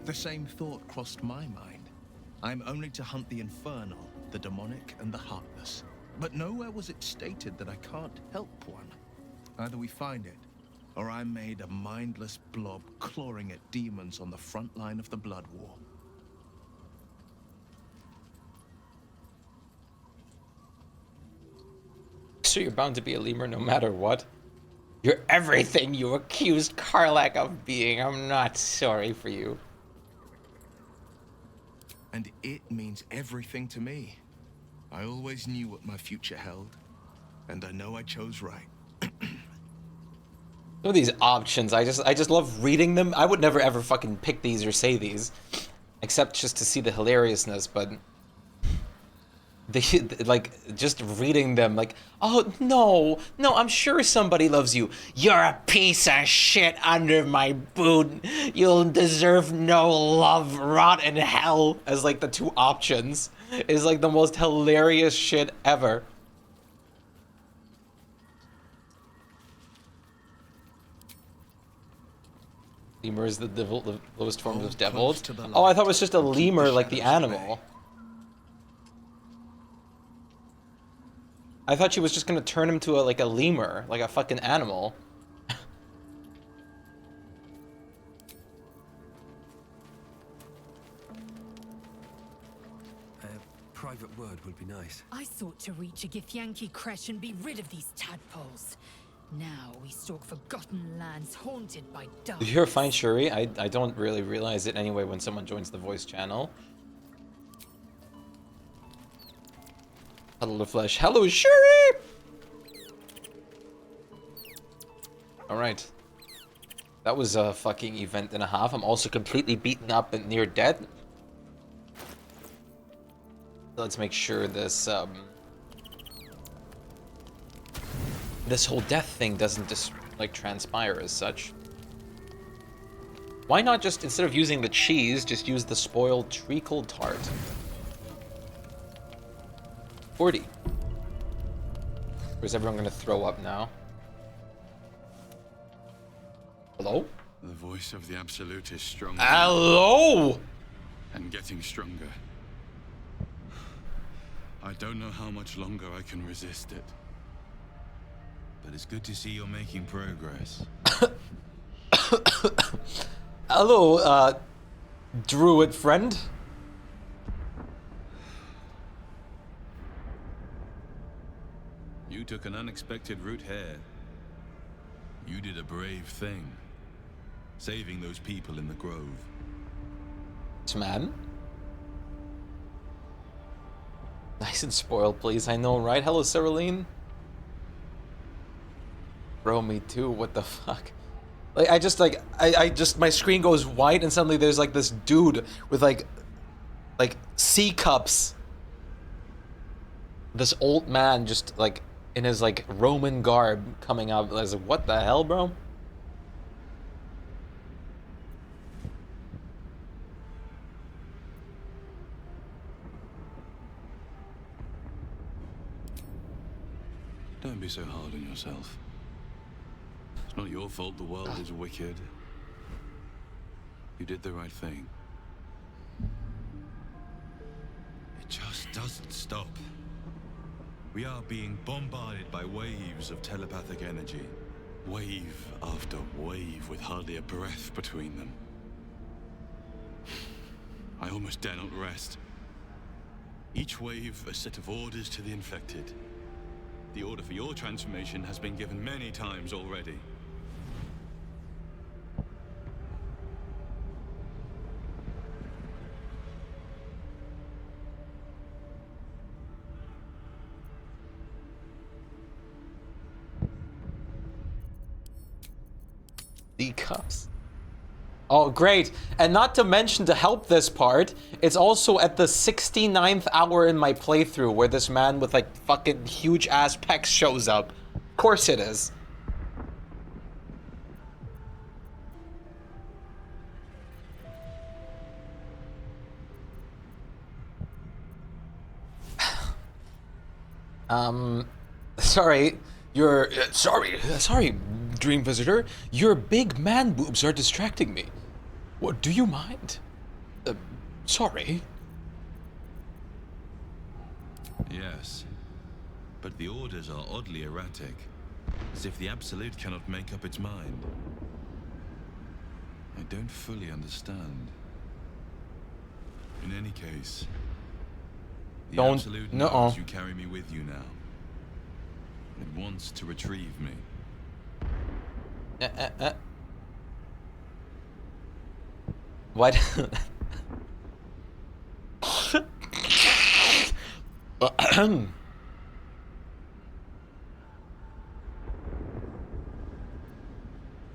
The same thought crossed my mind. I'm only to hunt the infernal, the demonic, and the heartless. But nowhere was it stated that I can't help one. Either we find it, or I'm made a mindless blob clawing at demons on the front line of the Blood War. So you're bound to be a lemur no matter what? You're everything you accused Karlak of being. I'm not sorry for you. And it means everything to me. I always knew what my future held, and I know I chose right. Some of these options, I just love reading them. I would never ever fucking pick these or say these, except just to see the hilariousness. But they like just reading them, like, oh no, I'm sure somebody loves you. You're a piece of shit under my boot. You'll deserve no love. Rot in hell. As like the two options is like the most hilarious shit ever. Lemur is the devil, the lowest form of devils. Oh, I thought it was just a lemur, like the animal. I thought she was just gonna turn him to like a lemur, like a fucking animal. A private word would be nice. I sought to reach a Githyanki creche and be rid of these tadpoles. Now we stalk forgotten lands haunted by dark. Did you hear Fine Shuri? I don't really realize it anyway when someone joins the voice channel. Hello, Flesh. Hello, Shuri! Alright. That was a fucking event and a half. I'm also completely beaten up and near dead. Let's make sure this, this whole death thing doesn't just, like, transpire as such. Why not just, instead of using the cheese, just use the spoiled treacle tart? 40. Or is everyone gonna throw up now? Hello? The voice of the Absolute is strong. Hello? And getting stronger. I don't know how much longer I can resist it. but it's good to see you're making progress. Hello, druid friend. You took an unexpected route here. You did a brave thing, saving those people in the grove. Man. Nice and spoiled, please. I know, right? Hello, Cyrilline. Bro, me too. What the fuck? Like, I just, my screen goes white and suddenly there's like this dude with like C cups. This old man just like in his like Roman garb coming up. I was like, what the hell, bro? Don't be so hard on yourself. It's not your fault the world is wicked. You did the right thing. It just doesn't stop. We are being bombarded by waves of telepathic energy. Wave after wave with hardly a breath between them. I almost dare not rest. Each wave a set of orders to the infected. The order for your transformation has been given many times already. D cups. Oh, great. And not to mention, to help this part, it's also at the 69th hour in my playthrough where this man with like fucking huge ass pecs shows up. Of course it is. Sorry, sorry, Dream Visitor. Your big man boobs are distracting me. What, do you mind? Sorry. Yes, but the orders are oddly erratic, as if the Absolute cannot make up its mind. I don't fully understand. In any case, the Absolute knows you carry me with you now. It wants to retrieve me. What?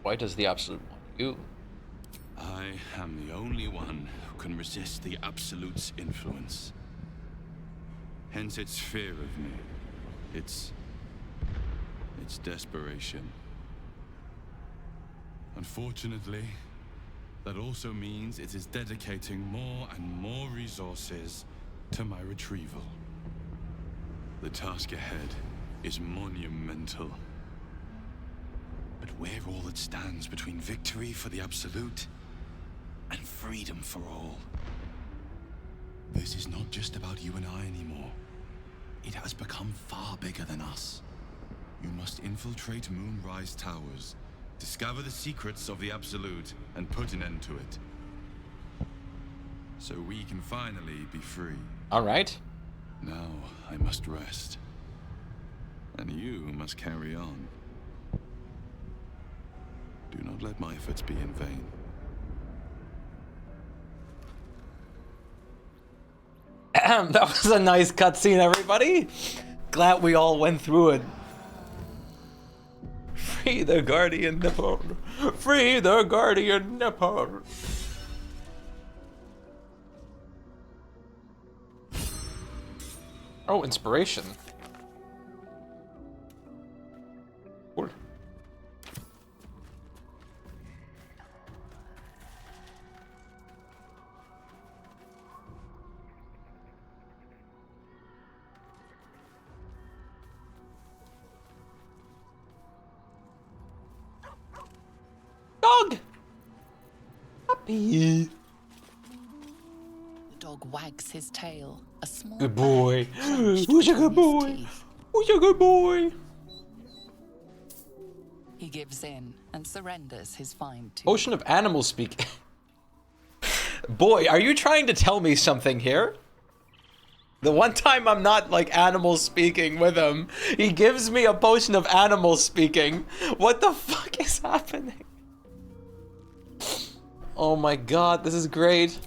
Why does the Absolute want you? I am the only one who can resist the Absolute's influence. Hence its fear of me. Its desperation. Unfortunately, that also means it is dedicating more and more resources to my retrieval. The task ahead is monumental. But we're all that stands between victory for the Absolute and freedom for all. This is not just about you and I anymore. It has become far bigger than us. You must infiltrate Moonrise Towers, discover the secrets of the Absolute, and put an end to it. So we can finally be free. All right. Now I must rest. And you must carry on. Do not let my efforts be in vain. That was a nice cutscene, everybody. Glad we all went through it. Free the Guardian Nipple. Free the Guardian Nipple. Oh, inspiration. Cool. Dog! Puppy! The dog wags his tail. A small Good boy. bag clenched Who's a between good his boy? teeth. Who's a good boy? He gives in and surrenders his find to Potion of animal speak. Boy, are you trying to tell me something here? The one time I'm not like animal speaking with him, he gives me a potion of animal speaking. What the fuck is happening? Oh my god, this is great.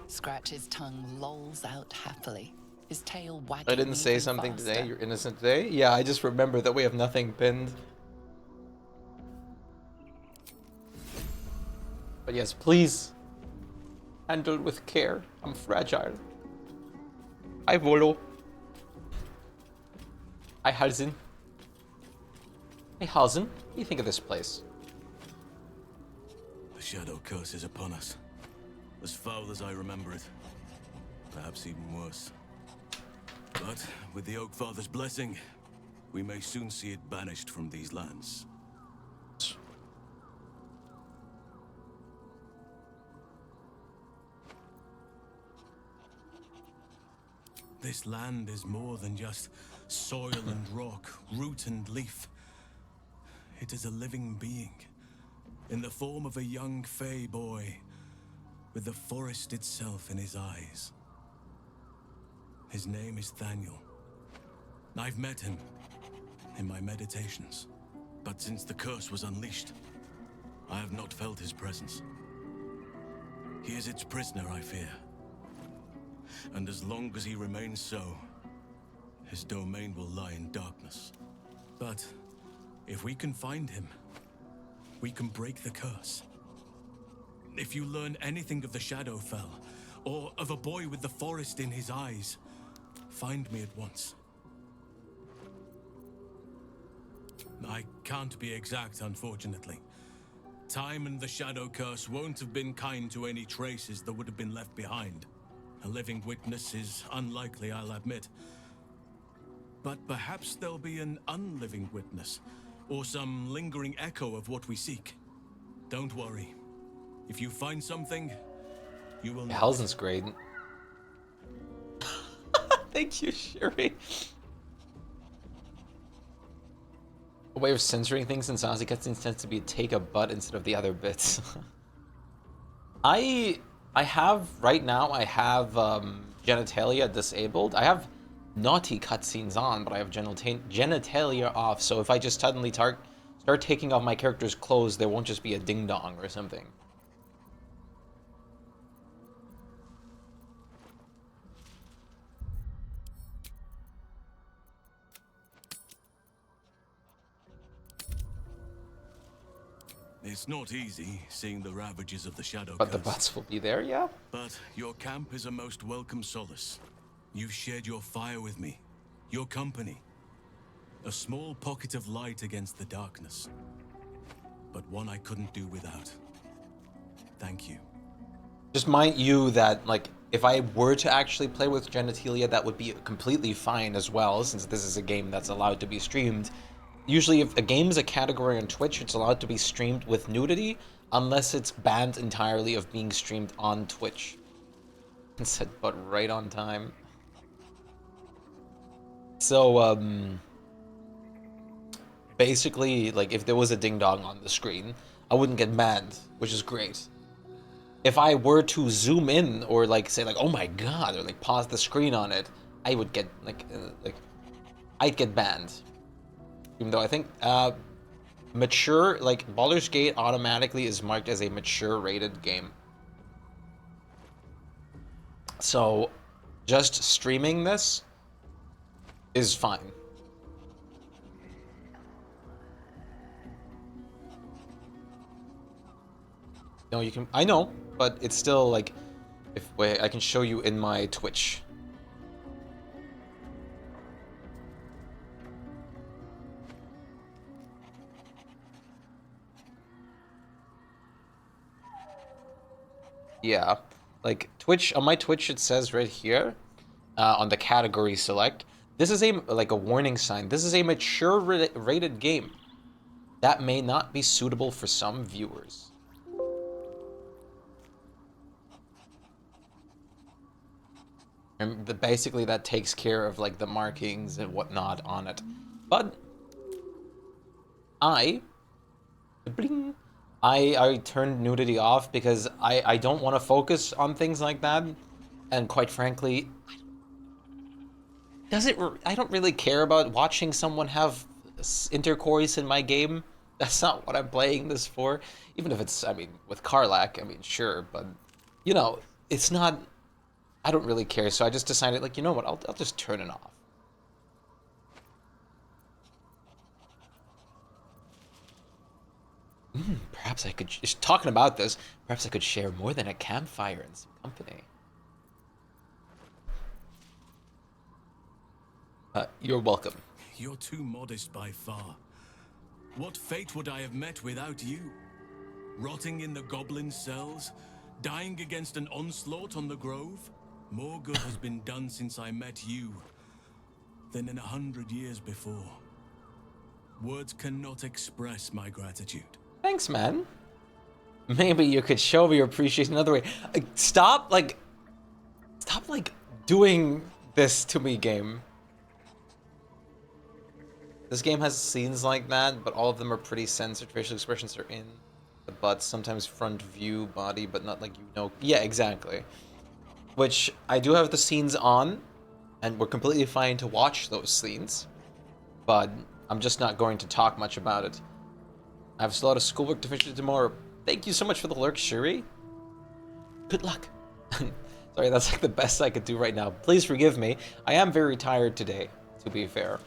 Scratch's tongue lolls out happily, his tail wagging. I didn't say even something faster. today. You're innocent today? Yeah, I just remember that we have nothing pinned. But yes, please. Handle with care. I'm fragile. Hi, Volo. Hi, Halsin. Hey, Halsin. What do you think of this place? The shadow curse is upon us. As foul as I remember it. Perhaps even worse. But with the Oak Father's blessing, we may soon see it banished from these lands. This land is more than just soil and rock, root and leaf. It is a living being, in the form of a young fey boy, with the forest itself in his eyes. His name is Thaniel. I've met him in my meditations, but since the curse was unleashed, I have not felt his presence. He is its prisoner, I fear. And as long as he remains so, his domain will lie in darkness. But if we can find him, we can break the curse. If you learn anything of the Shadowfell, or of a boy with the forest in his eyes, find me at once. I can't be exact, unfortunately. Time and the Shadow Curse won't have been kind to any traces that would have been left behind. A living witness is unlikely, I'll admit. But perhaps there'll be an unliving witness, or some lingering echo of what we seek. Don't worry. If you find something, you will know. Halsin's great. Thank you, Shuri. A way of censoring things in Zazie cutscenes tends to be take a butt instead of the other bits. I have, right now, I have genitalia disabled. I have naughty cutscenes on, but I have genitalia off, so if I just suddenly start taking off my character's clothes, there won't just be a ding-dong or something. It's not easy seeing the ravages of the Shadow But the Curse. butts will be there, yeah? But your camp is a most welcome solace. You've shared your fire with me, your company. A small pocket of light against the darkness. But one I couldn't do without. Thank you. Just mind you that, like, if I were to actually play with genitalia, that would be completely fine as well, since this is a game that's allowed to be streamed. Usually, if a game is a category on Twitch, it's allowed to be streamed with nudity, unless it's banned entirely of being streamed on Twitch. And said, but right on time. So, basically, like, if there was a ding-dong on the screen, I wouldn't get banned, which is great. If I were to zoom in, or, like, say, like, oh my god, or, like, pause the screen on it, I would get, I'd get banned. Even though I think, mature, like, Baldur's Gate automatically is marked as a mature rated game. So, just streaming this is fine. No, you can, I know, but it's still, like, if, wait, I can show you in my Twitch. Yeah, like Twitch, on my Twitch it says right here on the category select, this is a warning sign. This is a mature rated game that may not be suitable for some viewers. And basically that takes care of like the markings and whatnot on it. But I turned nudity off because I don't want to focus on things like that. And quite frankly, I don't really care about watching someone have intercourse in my game. That's not what I'm playing this for. Even if it's, I mean, with Karlach, I mean, sure, but you know, it's not. I don't really care, so I just decided, like, you know what, I'll just turn it off. Perhaps I could, just talking about this, perhaps I could share more than a campfire and some company. You're welcome. You're too modest by far. What fate would I have met without you? Rotting in the goblin cells? Dying against an onslaught on the grove? More good has been done since I met you than in 100 years before. Words cannot express my gratitude. Thanks, man. Maybe you could show me your appreciation another way. Stop doing this to me, game. This game has scenes like that, but all of them are pretty censored. Facial expressions are in the butt, sometimes front view, body, but not like, you know. Yeah, exactly. Which, I do have the scenes on, and we're completely fine to watch those scenes, but I'm just not going to talk much about it. I have a lot of schoolwork to finish tomorrow. Thank you so much for the lurk, Shuri. Good luck. Sorry, that's like the best I could do right now. Please forgive me. I am very tired today, to be fair.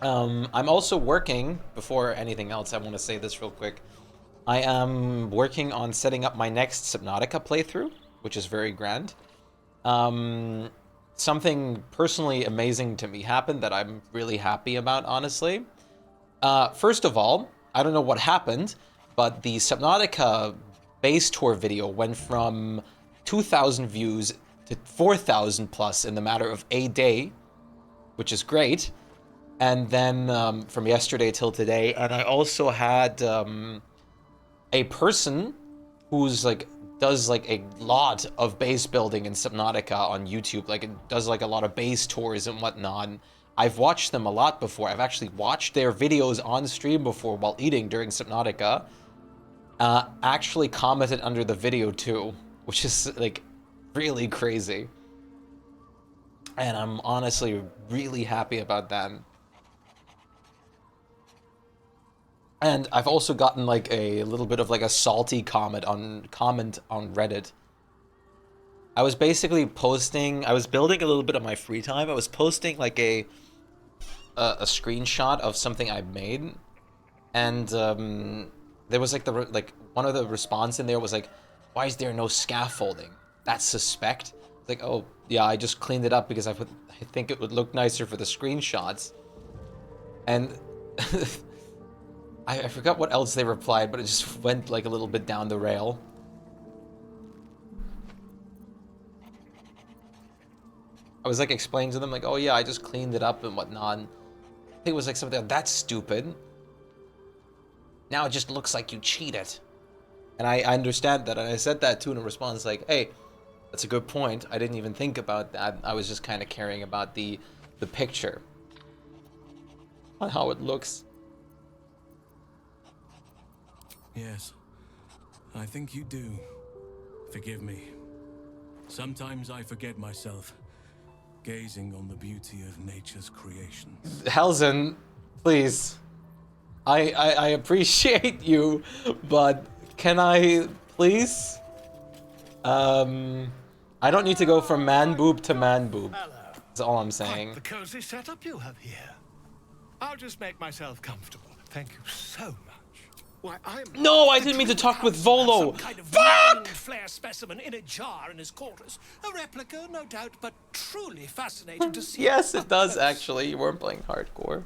I'm also working, before anything else, I want to say this real quick. I am working on setting up my next Subnautica playthrough, which is very grand. Something personally amazing to me happened that I'm really happy about, honestly. First of all, I don't know what happened, but the Subnautica base tour video went from 2,000 views to 4,000 plus in the matter of a day, which is great. And then from yesterday till today, and I also had a person who's like does like a lot of base building in Subnautica on YouTube, like it does like a lot of base tours and whatnot. I've watched them a lot before. I've actually watched their videos on stream before while eating during Subnautica. Actually commented under the video too, which is like really crazy. And I'm honestly really happy about that. And I've also gotten like a little bit of like a salty comment on Reddit. I was basically posting, I was building a little bit of my free time. I was posting like a screenshot of something I made, and there was like one of the response in there was like, "Why is there no scaffolding? That's suspect." It's like, oh yeah, I just cleaned it up because I think it would look nicer for the screenshots, and. I forgot what else they replied, but it just went like a little bit down the rail. I was like explaining to them like, oh yeah, I just cleaned it up and whatnot. I think it was like something like, that's stupid. Now it just looks like you cheated. And I understand that, and I said that too in a response like, hey, that's a good point. I didn't even think about that. I was just kind of caring about the picture. On how it looks. Yes, I think you do. Forgive me. Sometimes I forget myself, gazing on the beauty of nature's creations. Helzen, please. I appreciate you, but can I please? I don't need to go from man boob to man boob. That's all I'm saying. The cozy setup you have here. I'll just make myself comfortable. Thank you so much. Why, No, I didn't mean to talk with Volo. Fuck! Flare specimen in a jar in his quarters. A replica, no doubt, but truly fascinating to see. Yes, it does actually. You weren't playing hardcore.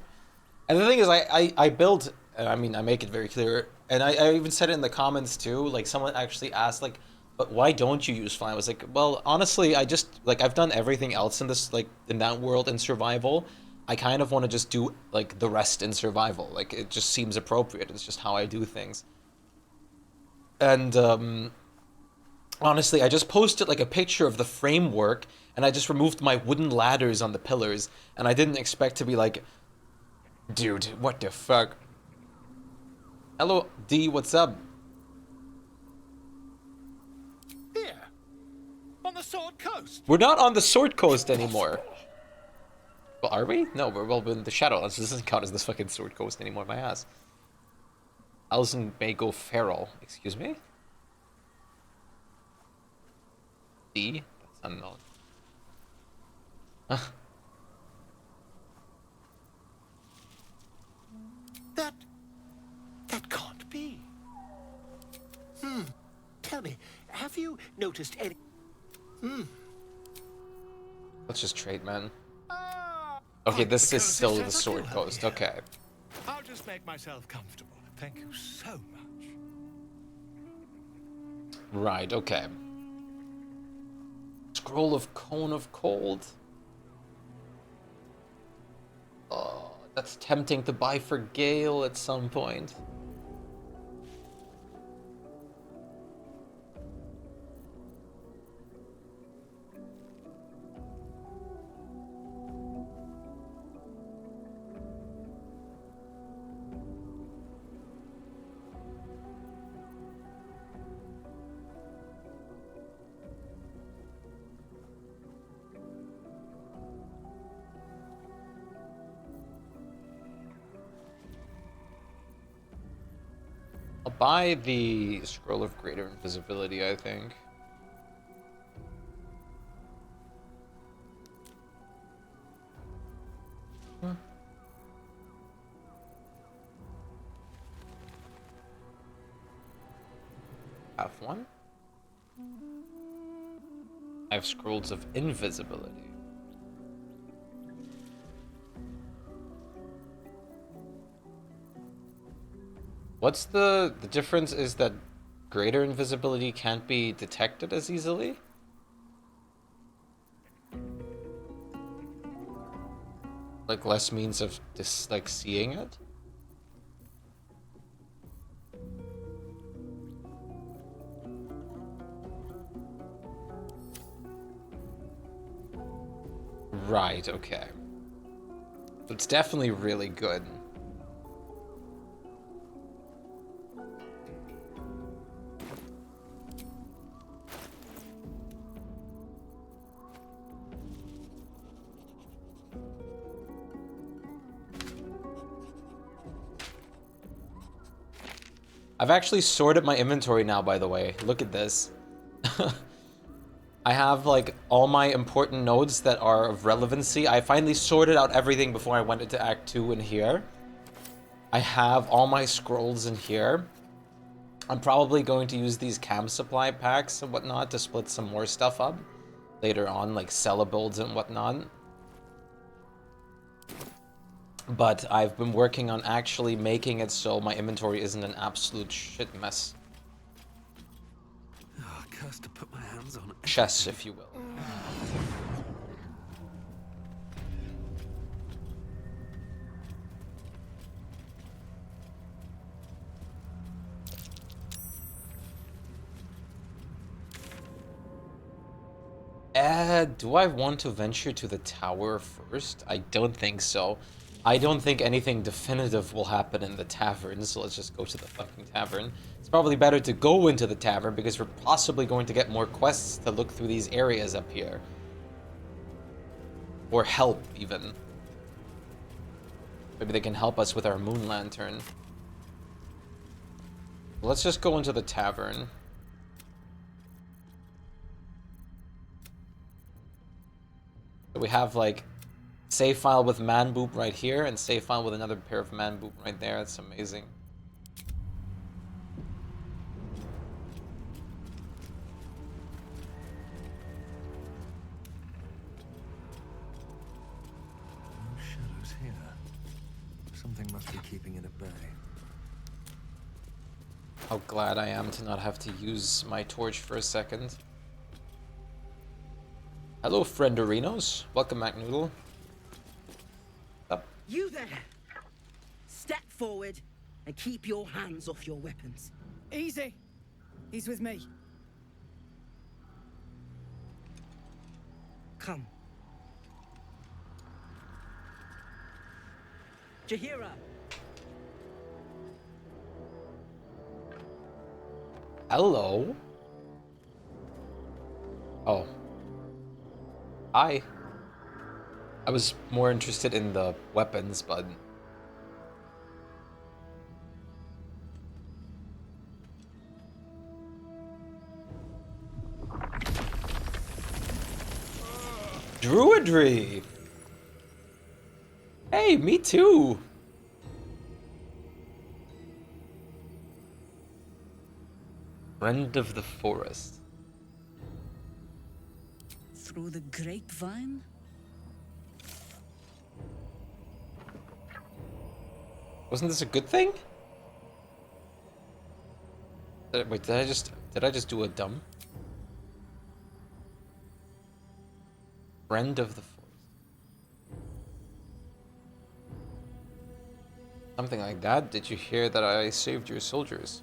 And the thing is, I built. I mean, I make it very clear, and I even said it in the comments too. Like someone actually asked, like, but why don't you use flying? I was like, well, honestly, I just like I've done everything else in this, like in that world in survival. I kind of want to just do like the rest in survival. Like it just seems appropriate. It's just how I do things. And Honestly, I just posted like a picture of the framework and I just removed my wooden ladders on the pillars and I didn't expect to be like, dude, what the fuck? Hello, D, what's up? Here, on the Sword Coast. We're not on the Sword Coast anymore. Well, are we? No, we're in the Shadowlands. This doesn't count as the fucking Sword Coast anymore, my ass. Alison may go feral. Excuse me? D? That's unknown. That can't be. Tell me, have you noticed any... Let's just trade, man. Okay, this is still the Sword Coast. Okay. I'll just make myself comfortable. Thank you so much. Right, okay. Scroll of Cone of Cold. Oh, that's tempting to buy for Gale at some point. I'll buy the Scroll of Greater Invisibility, I think. Have one. I have Scrolls of Invisibility. What's the difference is that greater invisibility can't be detected as easily? Like less means of just like seeing it? Right, okay. It's definitely really good. I've actually sorted my inventory now, by the way. Look at this. I have like all my important nodes that are of relevancy. I finally sorted out everything before I went into Act 2 in here. I have all my scrolls in here. I'm probably going to use these cam supply packs and whatnot to split some more stuff up later on, like cellar builds and whatnot. But I've been working on actually making it so my inventory isn't an absolute shit mess. Oh, cursed to put my hands on it. Chess, if you will. Do I want to venture to the tower first? I don't think so. I don't think anything definitive will happen in the tavern, so let's just go to the fucking tavern. It's probably better to go into the tavern because we're possibly going to get more quests to look through these areas up here. Or help, even. Maybe they can help us with our moon lantern. Let's just go into the tavern. We have like save file with man boop right here and save file with another pair of man boop right there. That's amazing. No shadows here. Something must be keeping it at bay. How glad I am to not have to use my torch for a second. Hello, frienderinos. Welcome, MacNoodle. Up. You there! Step forward and keep your hands off your weapons. Easy. He's with me. Come. Jahira! Hello. Oh. Hi. I was more interested in the weapons, but... Druidry! Hey, me too! Friend of the forest. Through the grapevine? Wasn't this a good thing? Wait, did I just do a dumb? Friend of the forest. Something like that. Did you hear that I saved your soldiers?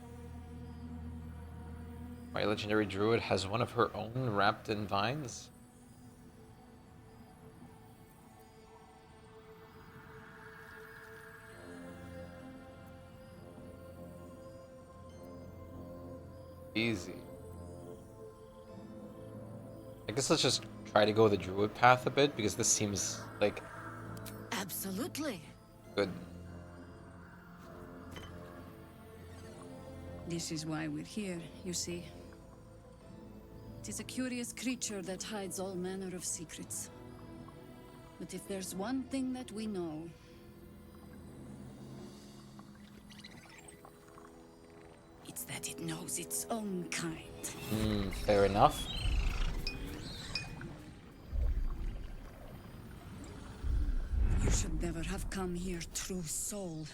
My legendary druid has one of her own wrapped in vines. Easy. I guess let's just try to go the druid path a bit, because this seems like Absolutely. good. This is why we're here, you see. It is a curious creature that hides all manner of secrets. But if there's one thing that we know, it's that it knows its own kind. Fair enough. You should never have come here, true soul.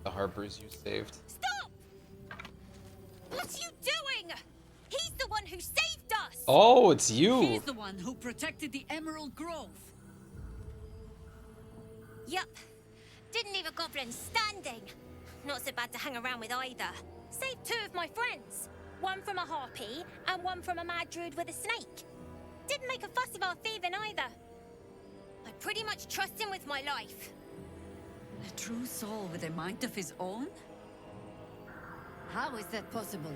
The harbors you saved. Stop! What are you doing? He's the one who saved us! Oh, it's you! He's the one who protected the Emerald Grove. Yup. Didn't leave a goblin standing. Not so bad to hang around with either. Saved two of my friends. One from a harpy, and one from a mad druid with a snake. Didn't make a fuss of our thieving either. I pretty much trust him with my life. A true soul with a mind of his own? How is that possible?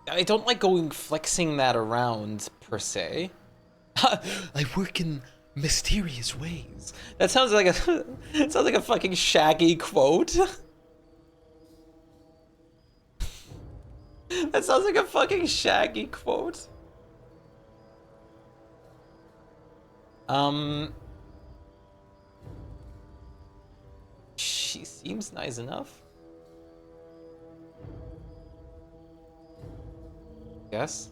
I don't like going flexing that around per se. I work in mysterious ways. That sounds like a it sounds like a fucking Shaggy quote. That sounds like a fucking Shaggy quote. She seems nice enough. Yes.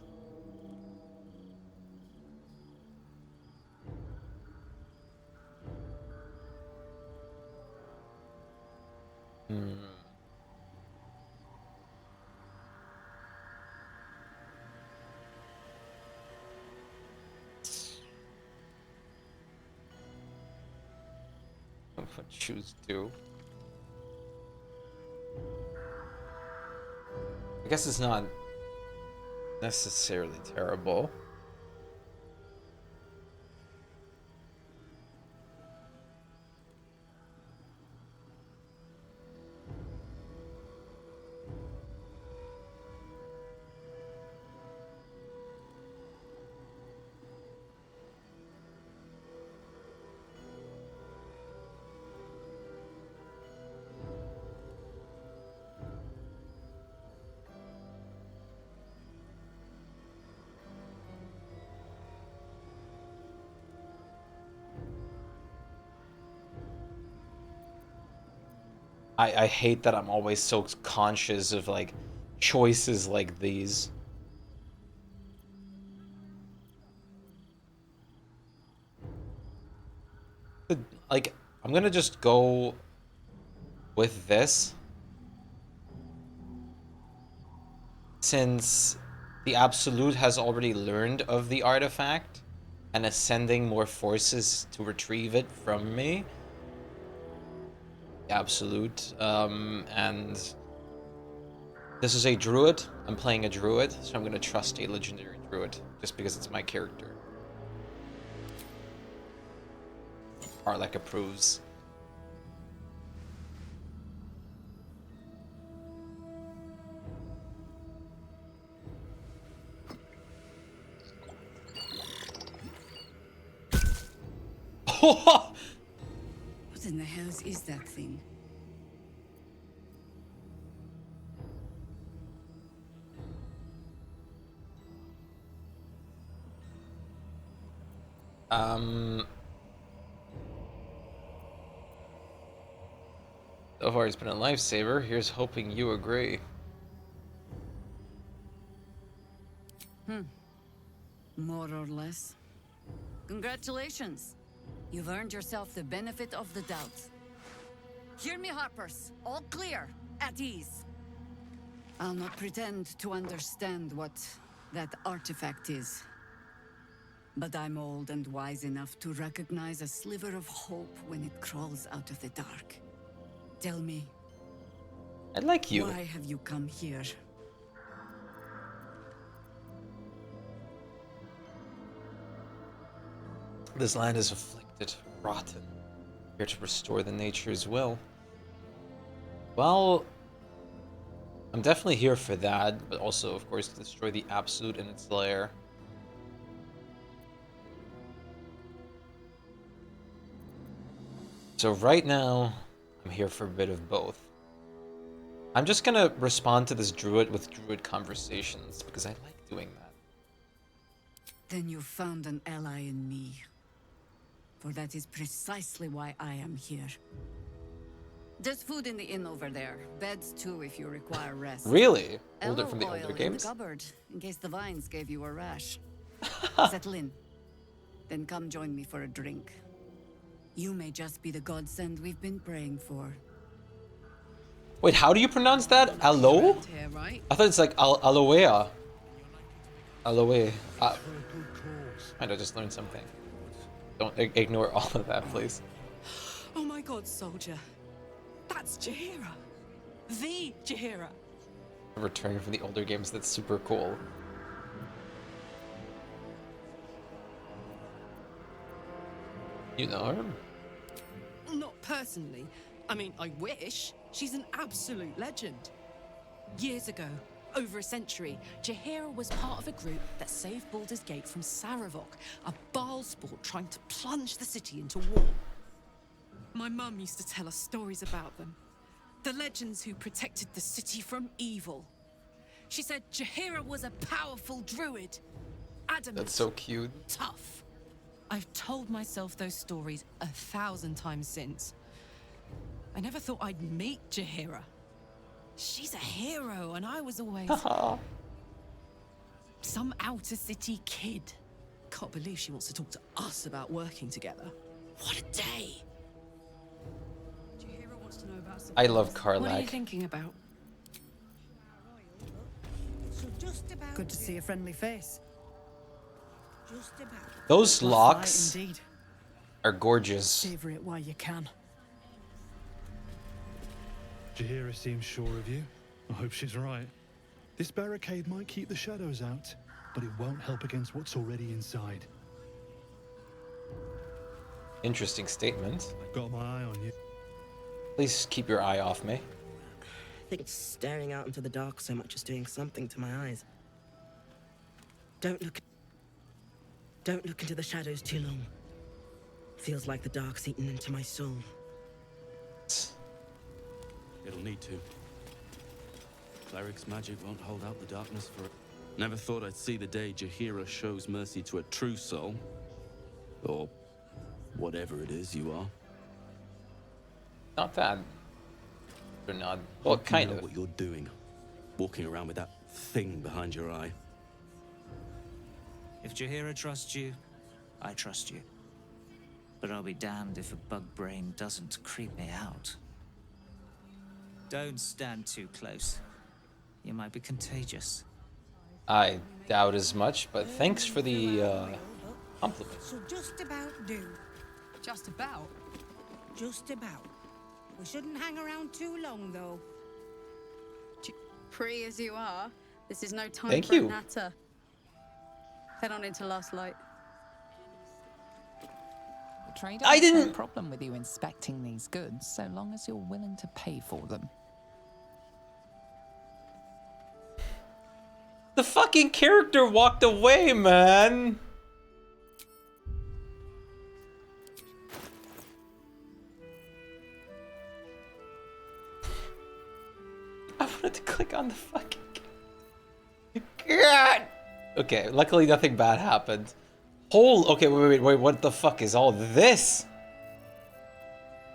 What choose do? I guess it's not necessarily terrible. I hate that I'm always so conscious of like choices like these. Like I'm gonna just go with this, since the Absolute has already learned of the artifact and is sending more forces to retrieve it from me. The Absolute, and this is a druid. I'm playing a druid, so I'm gonna trust a legendary druid just because it's my character. Arlek approves. What in the hell is that thing? So far, it's been a lifesaver. Here's hoping you agree. More or less. Congratulations. You've earned yourself the benefit of the doubt. Hear me, Harpers. All clear. At ease. I'll not pretend to understand what that artifact is. But I'm old and wise enough to recognize a sliver of hope when it crawls out of the dark. Tell me. I like you. Why have you come here? This land is afflicted, rotten. Here to restore the nature's will. Well, I'm definitely here for that, but also, of course, to destroy the Absolute in its lair. So right now, I'm here for a bit of both. I'm just gonna respond to this druid with druid conversations, because I like doing that. Then you found an ally in me. For that is precisely why I am here. There's food in the inn over there. Beds too if you require rest. Really? Pulled Aloe it from the oil older in games? the cupboard, in case the vines gave you a rash. Settle in. Then come join me for a drink. You may just be the godsend we've been praying for. Wait, how do you pronounce that? Aloe? Here, right? I thought it's like aloea. Aloe. I just learned something. Don't ignore all of that, please. Oh my god, soldier. That's Jaheira. The Jaheira. Returning from the older games, that's super cool. You know her? Not personally. I mean, I wish. She's an absolute legend. Years ago, over a century, Jaheira was part of a group that saved Baldur's Gate from Saravok, a Baal sport trying to plunge the city into war. My mum used to tell us stories about them. The legends who protected the city from evil. She said Jaheira was a powerful druid. Adamant. That's so cute. Tough. I've told myself those stories 1,000 times since. I never thought I'd meet Jaheira. She's a hero, and I was always some outer city kid. Can't believe she wants to talk to us about working together. What a day! Jaheira wants to know about I love Karlak. What are you thinking about? Good to see a friendly face. Those locks Indeed. are gorgeous. Savor it while you can. Jaheira seems sure of you. I hope she's right. This barricade might keep the shadows out, but it won't help against what's already inside. Interesting statement. I've got my eye on you. Please keep your eye off me. I think staring out into the dark so much is doing something to my eyes. Don't look into the shadows too long. Feels like the dark's eaten into my soul. It'll need to. Cleric's magic won't hold out the darkness for it. Never thought I'd see the day Jaheira shows mercy to a true soul. Or whatever it is you are. Not that. Or not. Well, Hope kind you know of. what you're doing. Walking around with that thing behind your eye. If Jaheira trusts you, I trust you. but I'll be damned if a bug brain doesn't creep me out. Don't stand too close. You might be contagious. I doubt as much, but thanks for the compliment. So just about do. Just about? Just about. We shouldn't hang around too long, though. Pretty as you are, this is no time Thank for you. a natter. Head on into Last Light. The trader I has didn't- no problem with you inspecting these goods, so long as you're willing to pay for them. The fucking character walked away, man. I wanted to click on the fucking... God. Okay, luckily nothing bad happened. Okay, wait, what the fuck is all this?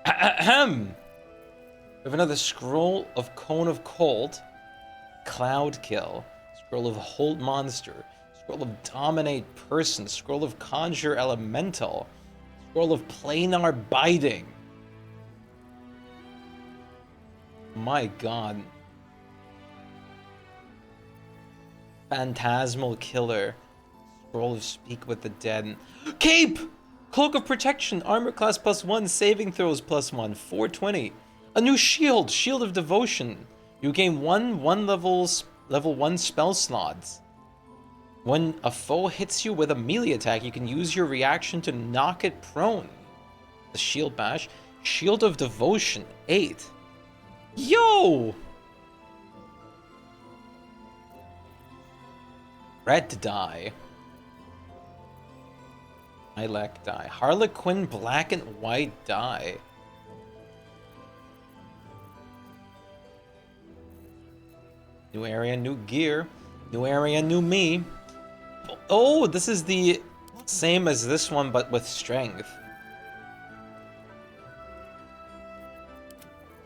Ahem. We have another scroll of Cone of Cold, Cloud Kill, scroll of Hold Monster, scroll of Dominate Person, scroll of Conjure Elemental, scroll of Planar Biting. My god. Phantasmal Killer, scroll of Speak with the Dead. Cape! Cloak of Protection, armor class +1, saving throws +1, 420. A new shield, Shield of Devotion. You gain one level 1 spell slots. When a foe hits you with a melee attack, you can use your reaction to knock it prone. The Shield Bash, Shield of Devotion, 8. Yo! Red dye. Lilac dye. Harlequin black and white dye. New area, new gear. New area, new me. Oh, this is the same as this one, but with strength.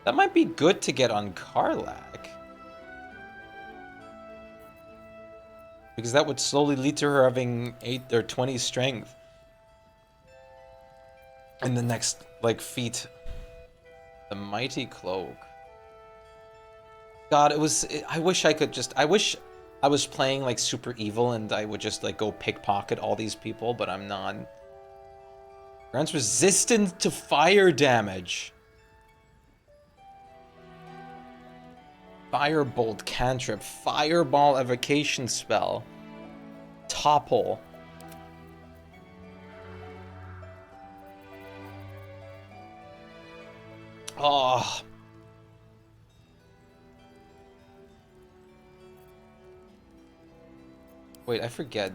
That might be good to get on Karlach. Because that would slowly lead to her having 8 or 20 strength. In the next, like, feat. The Mighty Cloak. God, I wish I could just, I wish I was playing, like, super evil and I would just, like, go pickpocket all these people, but I'm not. Grants resistance to fire damage. Firebolt cantrip, Fireball evocation spell, Topple. Oh. Wait, I forget.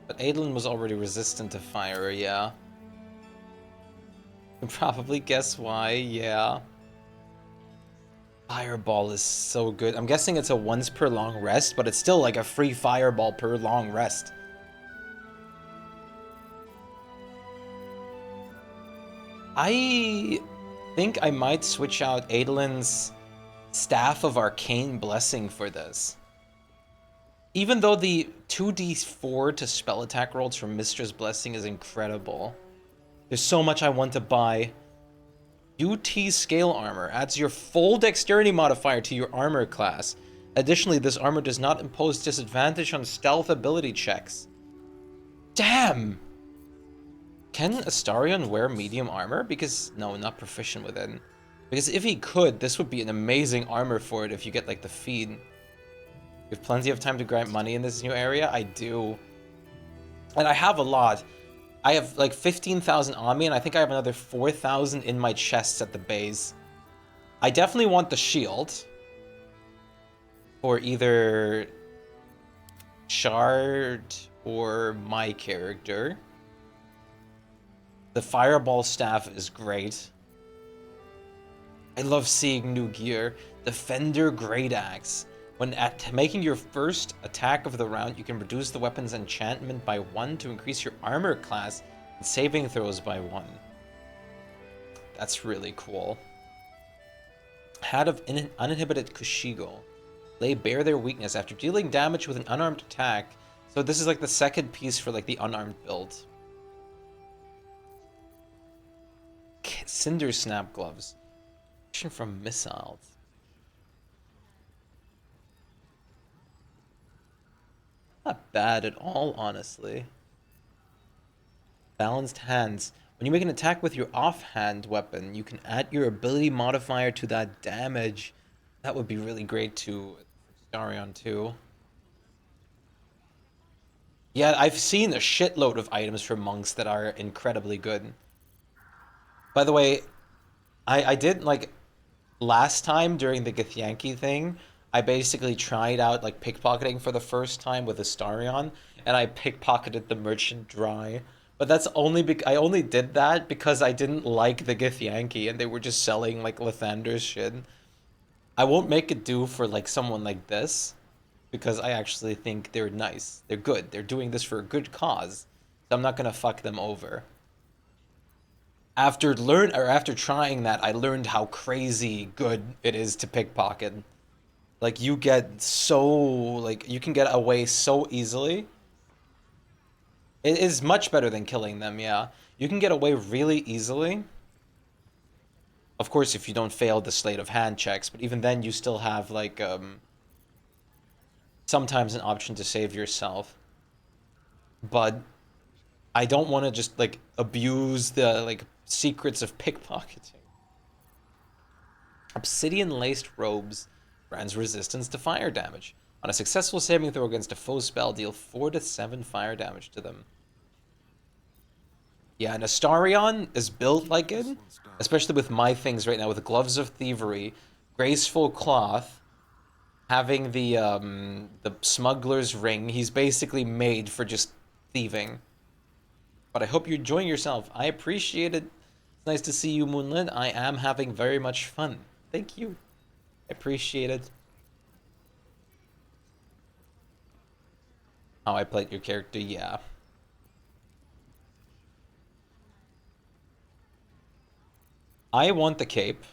But Adolin was already resistant to fire, yeah. You can probably guess why, yeah. Fireball is so good. I'm guessing it's a once per long rest, but it's still like a free fireball per long rest. I think I might switch out Adolin's Staff of Arcane Blessing for this. Even though the 2d4 to spell attack rolls from Mistress Blessing is incredible. There's so much I want to buy. UT Scale Armor adds your full dexterity modifier to your armor class. Additionally, this armor does not impose disadvantage on stealth ability checks. Damn! Can Astarion wear medium armor? Because, no, not proficient with it. Because if he could, this would be an amazing armor for it if you get, like, the feed. You have plenty of time to grind money in this new area? I do. And I have a lot. I have like 15,000 on me, and I think I have another 4,000 in my chests at the base. I definitely want the shield. For either Shard or my character. The Fireball Staff is great. I love seeing new gear. Defender Great Axe. When making your first attack of the round, you can reduce the weapon's enchantment by 1 to increase your armor class and saving throws by 1. That's really cool. Hat of Uninhibited Kushigo. Lay bare their weakness after dealing damage with an unarmed attack. So this is like the second piece for like the unarmed build. Cinder Snap Gloves. Protection from missiles. Not bad at all, honestly. Balanced hands. When you make an attack with your offhand weapon, you can add your ability modifier to that damage. That would be really great to Starion too. Yeah, I've seen a shitload of items for monks that are incredibly good. By the way, I did, like, last time during the Githyanki thing, I basically tried out, like, pickpocketing for the first time with Astarion, and I pickpocketed the merchant dry. But that's only I only did that because I didn't like the Githyanki, and they were just selling, like, Lathander's shit. I won't make it do for, like, someone like this, because I actually think they're nice. They're good. They're doing this for a good cause. So I'm not gonna fuck them over. After trying that, I learned how crazy good it is to pickpocket. Like, you get so, like, you can get away so easily. It is much better than killing them, yeah. You can get away really easily. Of course, if you don't fail the sleight of hand checks, but even then you still have, like, sometimes an option to save yourself. But I don't want to just, like, abuse the, like, secrets of pickpocketing. Obsidian-laced robes grants resistance to fire damage. On a successful saving throw against a foe spell, deal 4 to 7 fire damage to them. Yeah, and Astarion is built like it, especially with my things right now, with Gloves of Thievery, Graceful Cloth, having the Smuggler's Ring. He's basically made for just thieving. But I hope you're enjoying yourself. I appreciate it. It's nice to see you, Moonlit. I am having very much fun. Thank you. I appreciate it. How I played your character, yeah. I want the cape.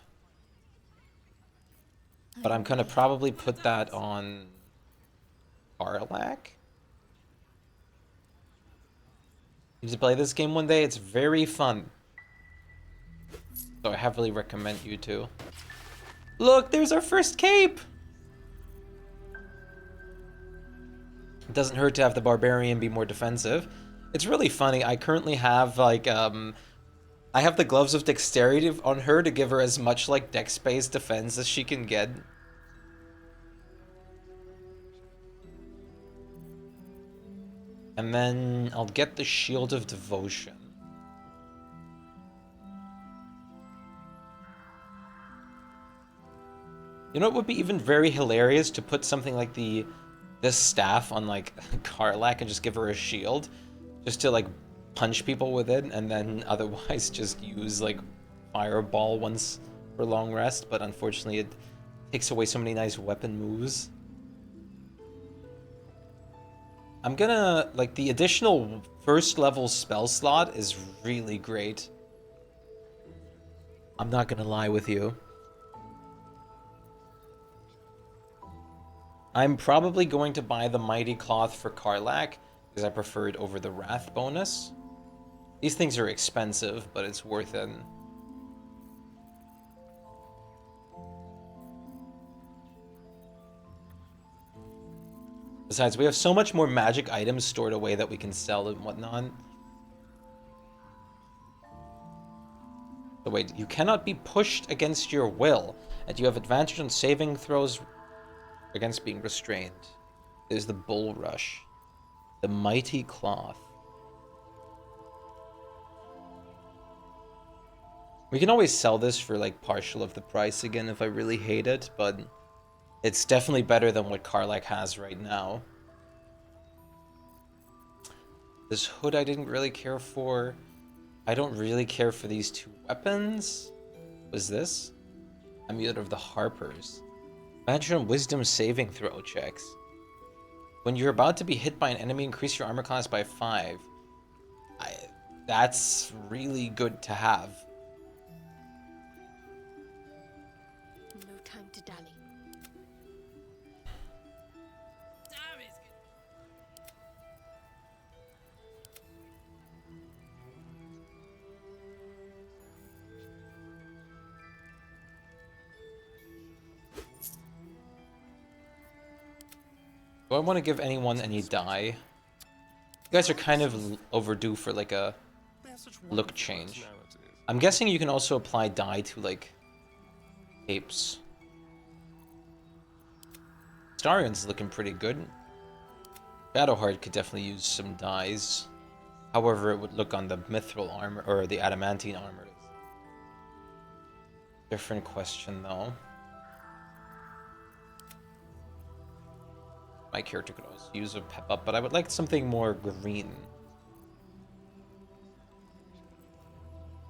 But I'm gonna probably put that on Karlach. You should play this game one day. It's very fun. So I heavily recommend you to. Look, there's our first cape! It doesn't hurt to have the barbarian be more defensive. It's really funny. I currently have, like, I have the Gloves of Dexterity on her to give her as much, like, dex-based defense as she can get. And then I'll get the Shield of Devotion. You know, it would be even very hilarious to put something like this staff on, like, Karlach and just give her a shield. Just to, like, punch people with it, and then otherwise just use, like, Fireball once for long rest. But unfortunately, it takes away so many nice weapon moves. I'm gonna, like, the additional first level spell slot is really great. I'm not gonna lie with you. I'm probably going to buy the Mighty Cloth for Karlach, because I prefer it over the Wrath bonus. These things are expensive, but it's worth it. Besides, we have so much more magic items stored away that we can sell and whatnot. So wait, you cannot be pushed against your will, and you have advantage on saving throws against being restrained. There's the Bull Rush. The Mighty Cloth. We can always sell this for, like, partial of the price again if I really hate it, but it's definitely better than what Karlach has right now. This hood I didn't really care for. I don't really care for these two weapons. Was this? Amulet of the Harpers. Imagine on Wisdom saving throw checks. When you're about to be hit by an enemy, increase your armor class by 5. That's really good to have. No time to dally. Do I want to give anyone any dye? You guys are kind of overdue for like a look change. I'm guessing you can also apply dye to like apes. Starion's looking pretty good. Shadowheart could definitely use some dyes. However, it would look on the mithril armor or the adamantine armor. Different question though. My character could also use a pep up, but I would like something more green.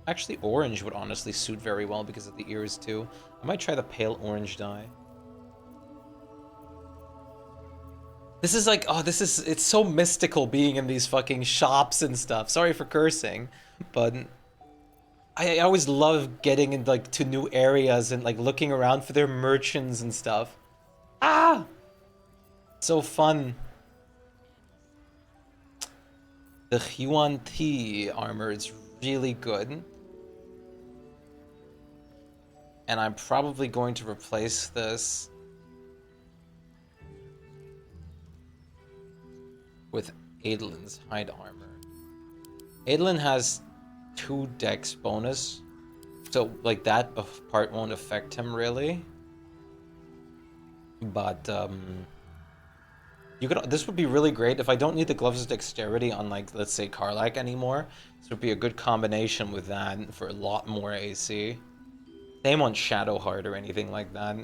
Actually, orange would honestly suit very well because of the ears too. I might try the pale orange dye. This is like, oh, it's so mystical being in these fucking shops and stuff. Sorry for cursing, but I always love getting in like to new areas and like looking around for their merchants and stuff. Ah! So fun. The Yuan Ti armor is really good. And I'm probably going to replace this with Adelin's hide armor. Adelin has 2 dex bonus, so like that part won't affect him really. But you could. This would be really great if I don't need the gloves of dexterity on like let's say Karlach anymore. This would be a good combination with that for a lot more AC. Same on Shadowheart or anything like that.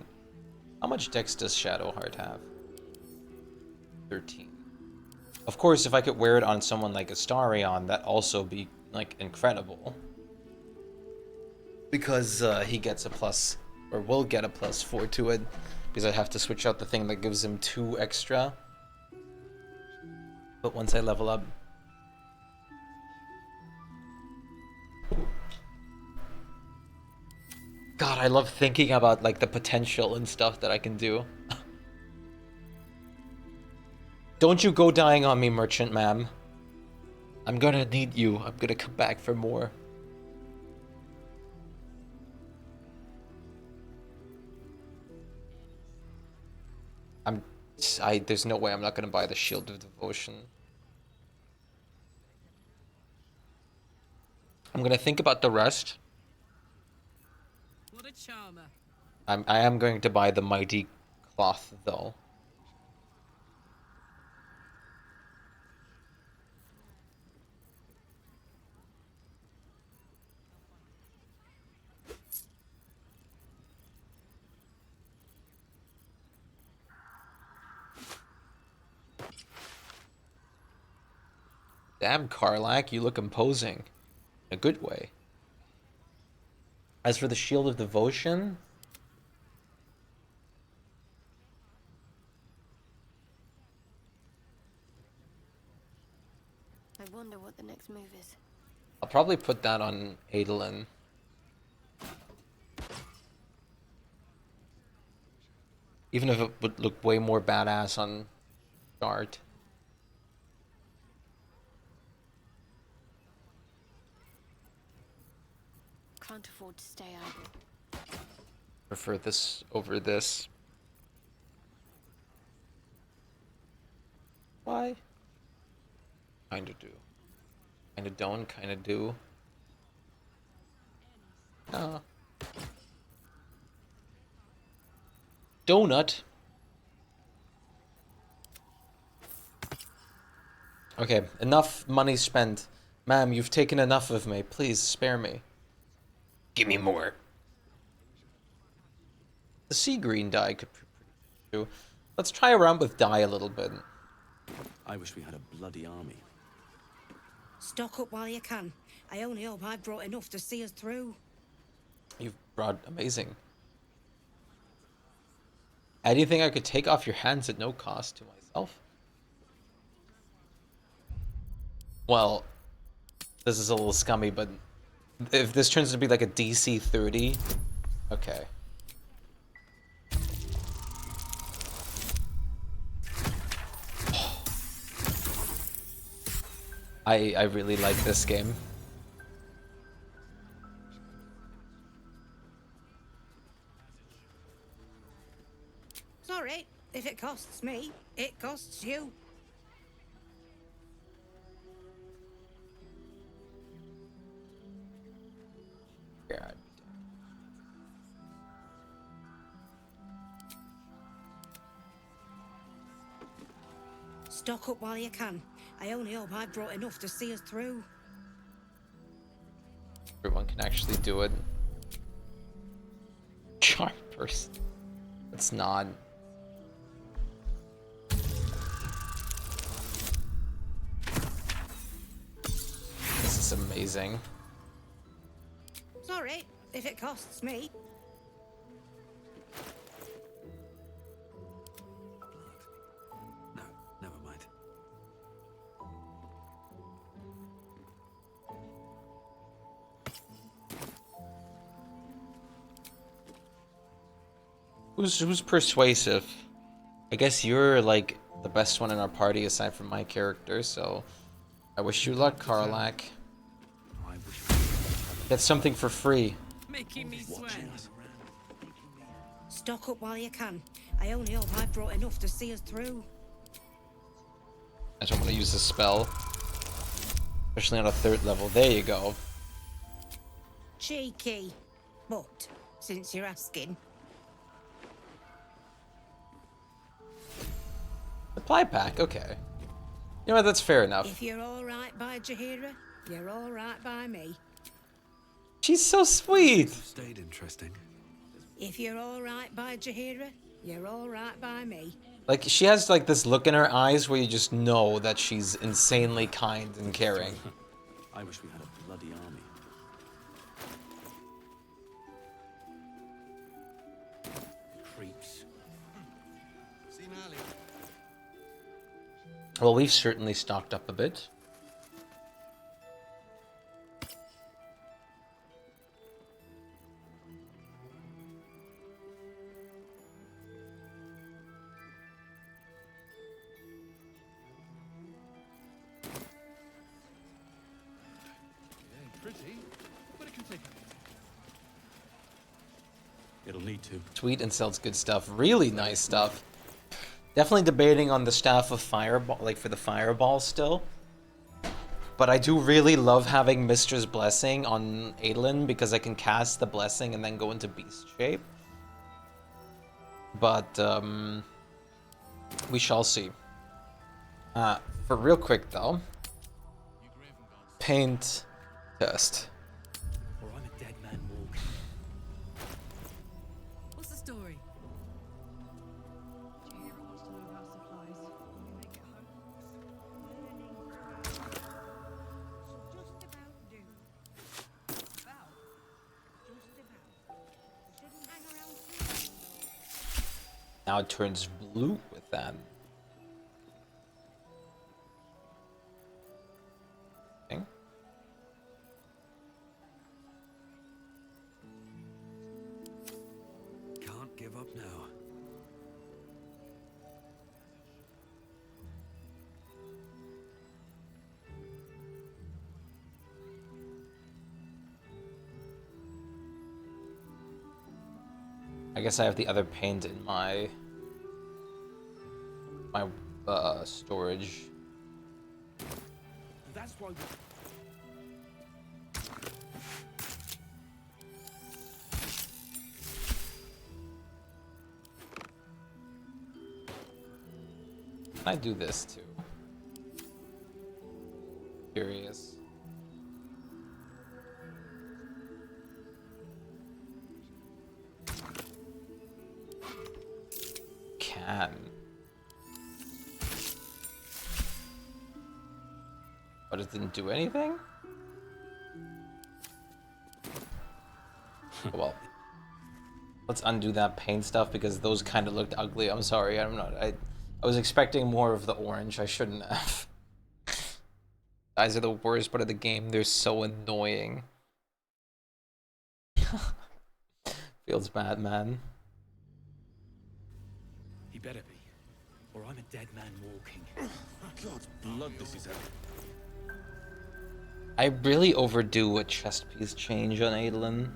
How much dex does Shadowheart have? 13. Of course, if I could wear it on someone like Astarion, that'd also be like incredible. Because he gets a plus, or will get a +4 to it. Because I have to switch out the thing that gives him 2 extra. But once I level up. God, I love thinking about like the potential and stuff that I can do. Don't you go dying on me, merchant ma'am. I'm gonna need you. I'm gonna come back for more. There's no way I'm not gonna buy the Shield of Devotion. I'm gonna think about the rest. What a charmer. I am going to buy the Mighty Cloth though. Damn, Karlach, you look imposing. In a good way. As for the Shield of Devotion... I wonder what the next move is. I'll probably put that on Adelin. Even if it would look way more badass on Dart. Can't afford to stay idle. Prefer this over this. Why? Kinda do. Kinda don't, kinda do. Donut. Okay, enough money spent. Ma'am, you've taken enough of me. Please spare me. Give me more. The sea green dye could be pretty true. Let's try around with dye a little bit. I wish we had a bloody army. Stock up while you can. I only hope I've brought enough to see us through. You've brought amazing. Anything I could take off your hands at no cost to myself? Well, this is a little scummy, but if this turns to be like a DC 30, okay. I really like this game. It's alright, if it costs. costs me, it costs you. God. Stock up while you can. I only hope I've brought enough to see us through. Everyone can actually do it. Charm person. It's not. This is amazing. Sorry, if it costs me. No, never mind. Who's persuasive? I guess you're like the best one in our party aside from my character, so I wish you luck, Karlak. Get something for free. Making me sweat. Stock up while you can. I only hope I've brought enough to see us through. I don't want to use this spell. Especially on a 3rd level. There you go. Cheeky. But, since you're asking. Supply pack, okay. You know what, that's fair enough. If you're alright by Jaheira, you're alright by me. She's so sweet. Stayed interesting. If you're alright by Jaheira, you're alright by me. Like, she has like this look in her eyes where you just know that she's insanely kind and caring. I wish we had a bloody army. Creeps. Well, we've certainly stocked up a bit. It'll need to. Sweet and sells good stuff. Really nice stuff. Definitely debating on the staff of fireball, like for the fireball still. But I do really love having Mistress Blessing on Adolin because I can cast the blessing and then go into beast shape. But we shall see. For real quick though, paint test. Or I'm a dead man walking. What's the story? Now it turns blue with that. Thing. Can't give up now. I guess I have the other paint in my storage. That's why. I do this too. Curious. Can. But it didn't do anything? Well, let's undo that paint stuff because those kind of looked ugly. I'm sorry, I was expecting more of the orange. I shouldn't have. Guys are the worst part of the game. They're so annoying. Feels bad, man. He better be, or I'm a dead man walking. God's blood, this is heavy. I really overdo a chest piece change on Adolin.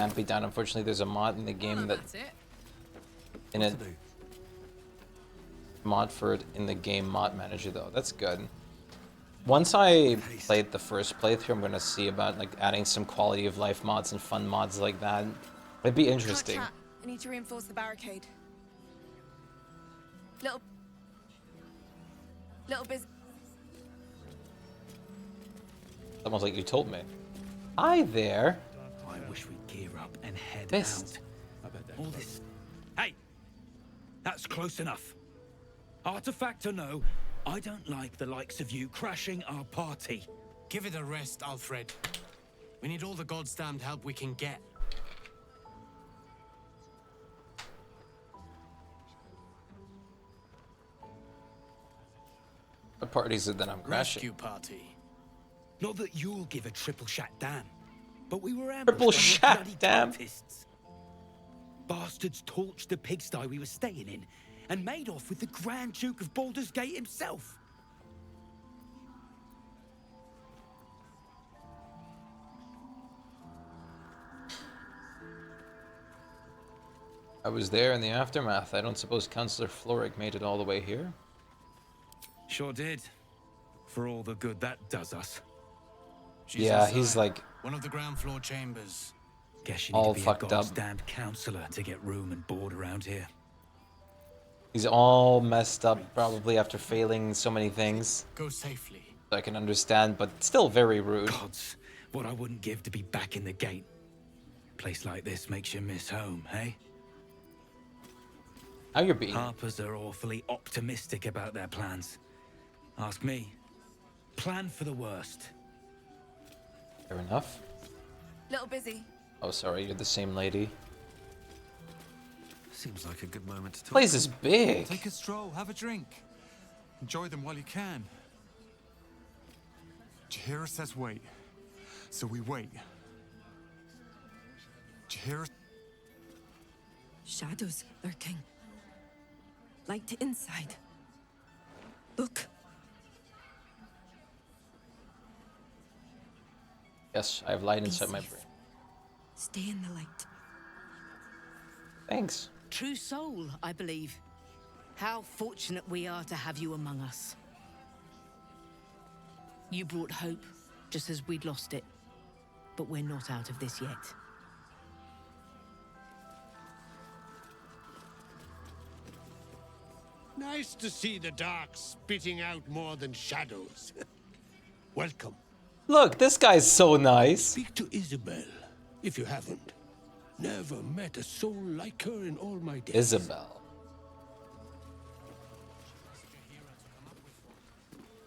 can't be done. Unfortunately, there's a mod in the game that mod for it in the game mod manager though. That's good. Once I played the first playthrough, I'm gonna see about like adding some quality of life mods and fun mods like that. It'd be interesting. Can't chat. I need to reinforce the barricade. Little busy. Almost like you told me. Hi there. I wish we'd gear up and head Best. out. All this. Hey, that's close enough. Artifact or no, I don't like the likes of you crashing our party. Give it a rest, Alfred. We need all the god's damned help we can get. What party is it that I'm crashing? Rescue party. Not that you'll give a triple shot damn, but we were ambushed Triple by shot bloody damn. cultists. Bastards torched the pigsty we were staying in and made off with the Grand Duke of Baldur's Gate himself. I was there in the aftermath. I don't suppose Councillor Floric made it all the way here? Sure did. For all the good that does us. She's Yeah, inside. he's like One of the ground floor chambers. Guess you need all to be fucked a up. goddamned counselor to get room and board around here. He's all messed up, probably after failing so many things. Go safely. I can understand, but still very rude. Gods, what I wouldn't give to be back in the gate. Place like this makes you miss home, hey? How you're being? Harpers are awfully optimistic about their plans. Ask me. Plan for the worst. Fair enough. Little busy. Oh, sorry, you're the same lady. Seems like a good moment to talk. Place is big. Take a stroll, have a drink. Enjoy them while you can. Jahira says wait. So we wait. Jahira... Shadows lurking. Light to inside. Look. Yes, I have light inside my brain. Stay in the light. Thanks. True soul, I believe. How fortunate we are to have you among us. You brought hope, just as we'd lost it. But we're not out of this yet. Nice to see the dark spitting out more than shadows. Welcome. Look, this guy's so nice. Speak to Isabel, if you haven't. Never met a soul like her in all my days. Isabel.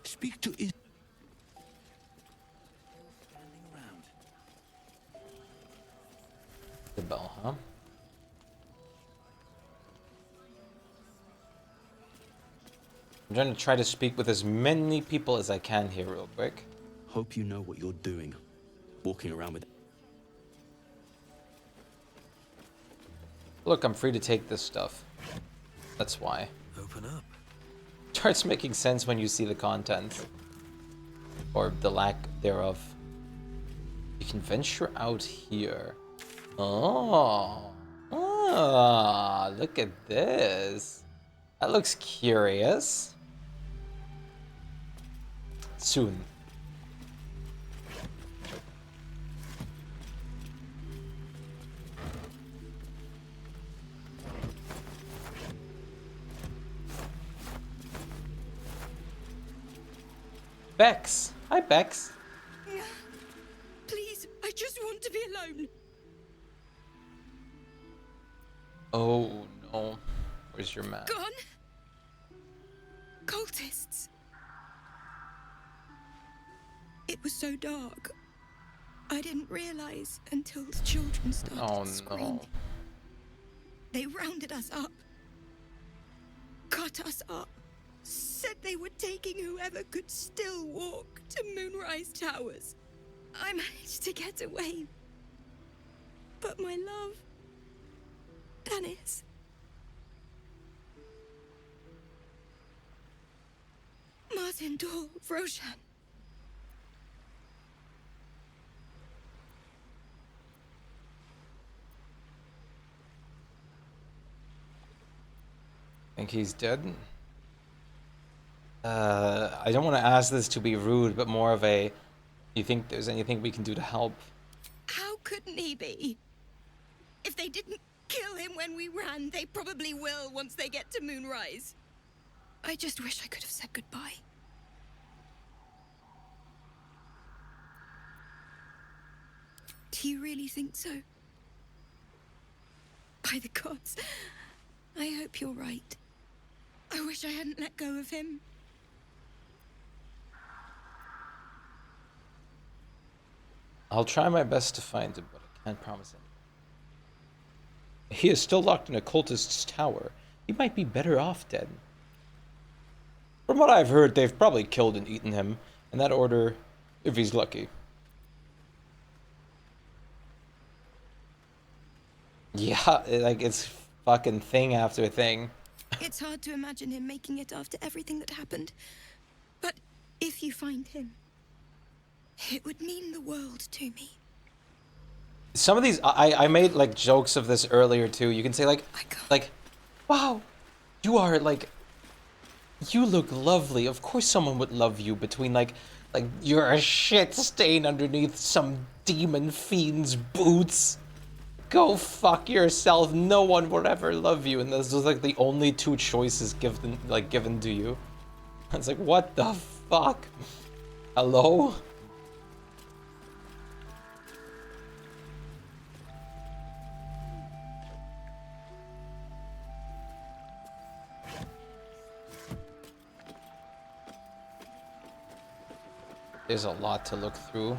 Speak to Isabel. Isabel, huh? I'm trying to try to speak with as many people as I can here real quick. Hope you know what you're doing. Walking around with... Look, I'm free to take this stuff. That's why. Open up. Starts making sense when you see the content. Or the lack thereof. You can venture out here. Oh. Ah, look at this. That looks curious. Soon. Bex. Hi, Bex. Yeah. Please, I just want to be alone. Oh, no. Where's your map? Gone? Cultists. It was so dark. I didn't realize until the children started screaming. They rounded us up. Cut us up. Said they were taking whoever could still walk to Moonrise Towers. I managed to get away. But my love... Dennis... Martin Dor, Roshan. Think he's dead? I don't want to ask this to be rude, but more of a, you think there's anything we can do to help? How couldn't he be? If they didn't kill him when we ran, they probably will once they get to Moonrise. I just wish I could have said goodbye. Do you really think so? By the gods, I hope you're right. I wish I hadn't let go of him. I'll try my best to find him, but I can't promise anything. He is still locked in a cultist's tower. He might be better off dead. From what I've heard, they've probably killed and eaten him. In that order, if he's lucky. Yeah, like, it's fucking thing after thing. It's hard to imagine him making it after everything that happened. But if you find him, it would mean the world to me. Some of these, I made, like, jokes of this earlier, too. You can say, like, wow, you are, like, you look lovely. Of course someone would love you between, like, you're a shit stain underneath some demon fiend's boots. Go fuck yourself. No one would ever love you. And those are, like, the only two choices given to you. It's like, what the fuck? Hello? There's a lot to look through.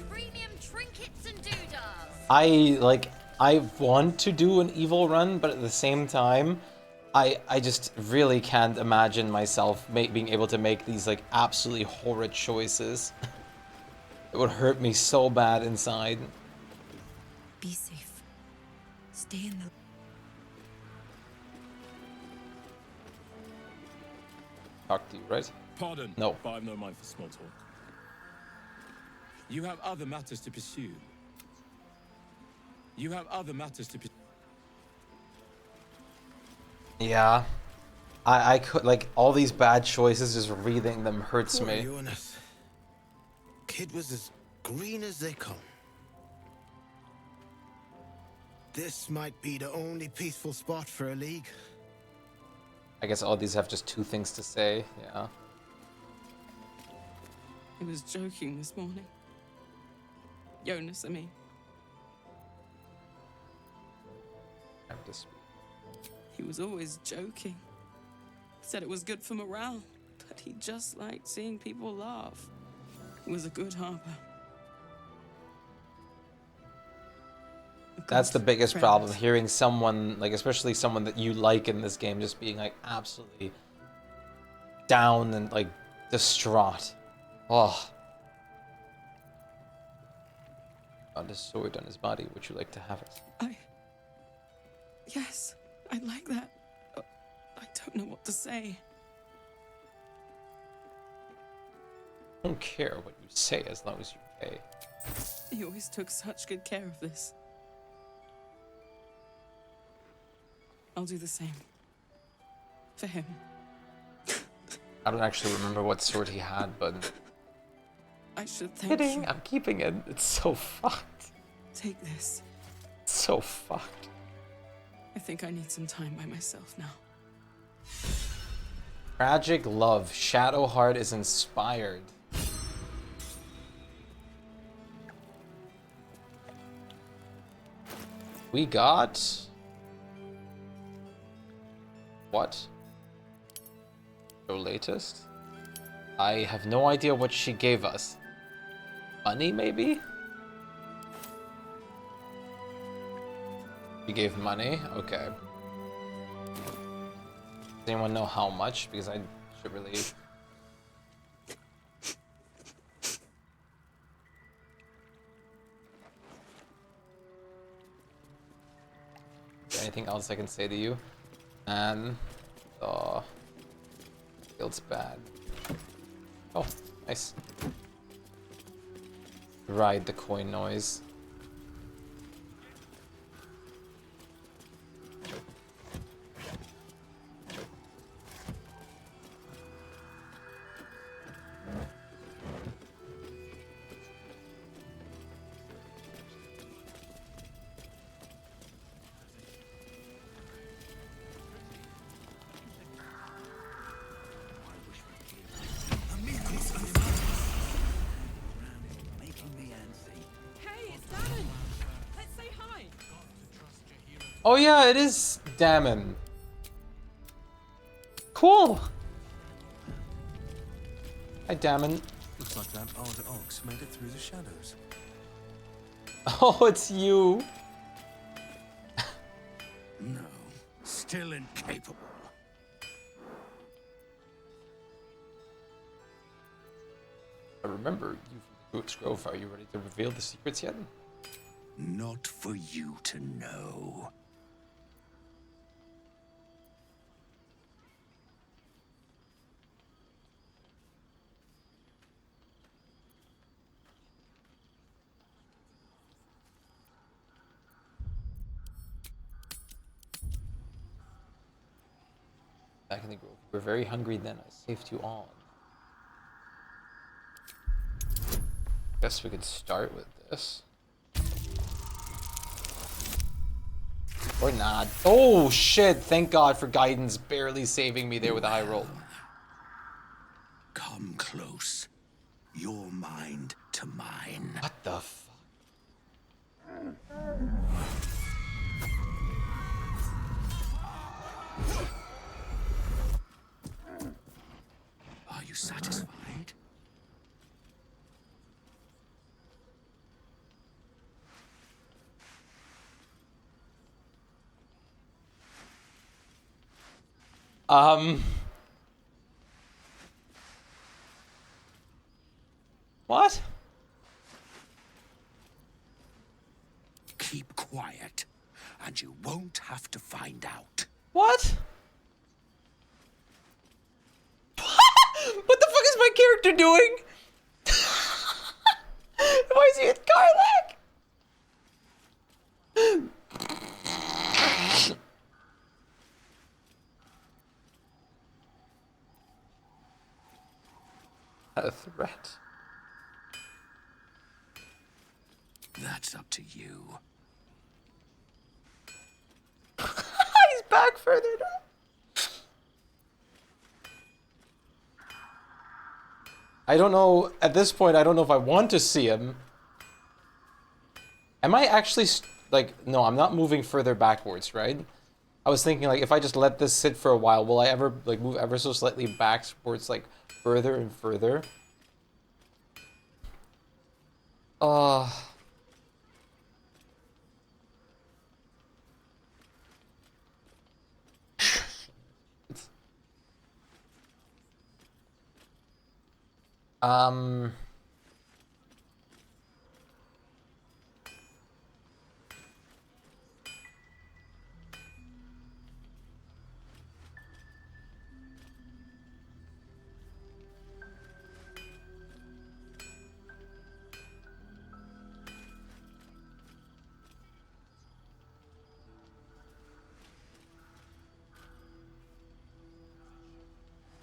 Premium trinkets and I doodahs. want to do an evil run, but at the same time, I just really can't imagine myself being able to make these, like, absolutely horrid choices. It would hurt me so bad inside. Be safe. Stay in the... Talk to you, right? Pardon. No. But I've no mind for small talk. You have other matters to pursue. You have other matters to pursue. Yeah. I could, like, all these bad choices, just reading them hurts Poor me. Jonas. Kid was as green as they come. This might be the only peaceful spot for a league. I guess all these have just two things to say, yeah. He was joking this morning. Jonas, I mean. Time to speak. He was always joking. Said it was good for morale, but he just liked seeing people laugh. He was a good harbor. That's the biggest problem, hearing someone, like, especially someone that you like in this game, just being, like, absolutely down and, like, distraught. Oh. Found a sword on his body. Would you like to have it? Yes, I'd like that. I don't know what to say. I don't care what you say as long as you pay. He always took such good care of this. I'll do the same. For him. I don't actually remember what sword he had, but... I should thank Kidding, you. I'm keeping it. It's so fucked. Take this. It's so fucked. I think I need some time by myself now. Tragic love. Shadowheart is inspired. We got... What? Your latest? I have no idea what she gave us. Money, maybe? She gave money? Okay. Does anyone know how much? Because I should really... anything else I can say to you. And oh, feels bad. Oh, nice. Ride the coin noise. Hey, it's Damon. Let's say hi. Oh yeah, it is Damon. Cool. Hi, Damon. Looks like that odd ox made it through the shadows. Oh, it's you. No, still incapable. I remember you from Boots Grove. Are you ready to reveal the secrets yet? Not for you to know. Back in the grove. We were very hungry then. I saved you all. Guess we could start with this. Or not. Oh shit! Thank God for guidance barely saving me there with a high roll. Come close. Your mind to mine. What the fuck? Are you satisfied? What? Keep quiet, and you won't have to find out. What? What the fuck is my character doing? Why is he at Karlak? A threat. That's up to you. He's back further now. I don't know, at this point, I don't know if I want to see him. Am I actually, like, no, I'm not moving further backwards, right? I was thinking, like, if I just let this sit for a while, will I ever, like, move ever so slightly backwards, like, further and further?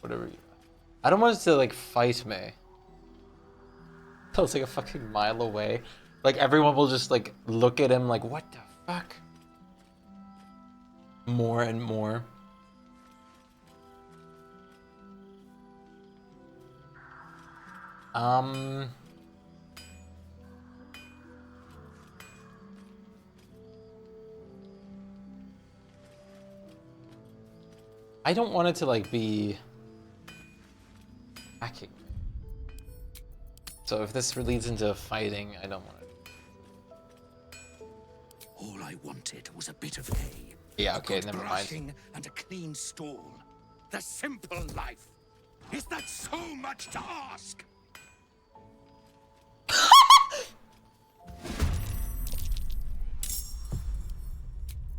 Whatever you... I don't want it to, like, fight me. It's like a fucking mile away. Like, everyone will just, like, look at him like, what the fuck? More and more. I don't want it to, like, be hacking me. So if this leads into fighting, I don't want it. All I wanted was a bit of hay. Yeah, okay, a good never mind. brushing and a clean stall. The simple life. Is that so much to ask?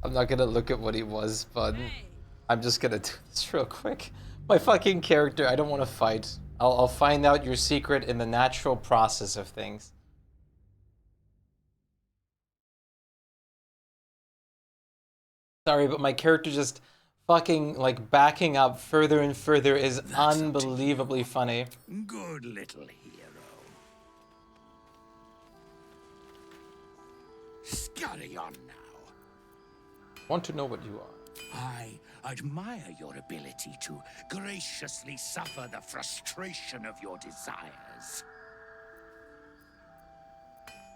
I'm not gonna look at what he was, but I'm just gonna do this real quick. My fucking character, I don't want to fight. I'll find out your secret in the natural process of things. Sorry, but my character just fucking, like, backing up further and further is unbelievably funny. Good little hero. Scurry on now. Want to know what you are. I admire your ability to graciously suffer the frustration of your desires.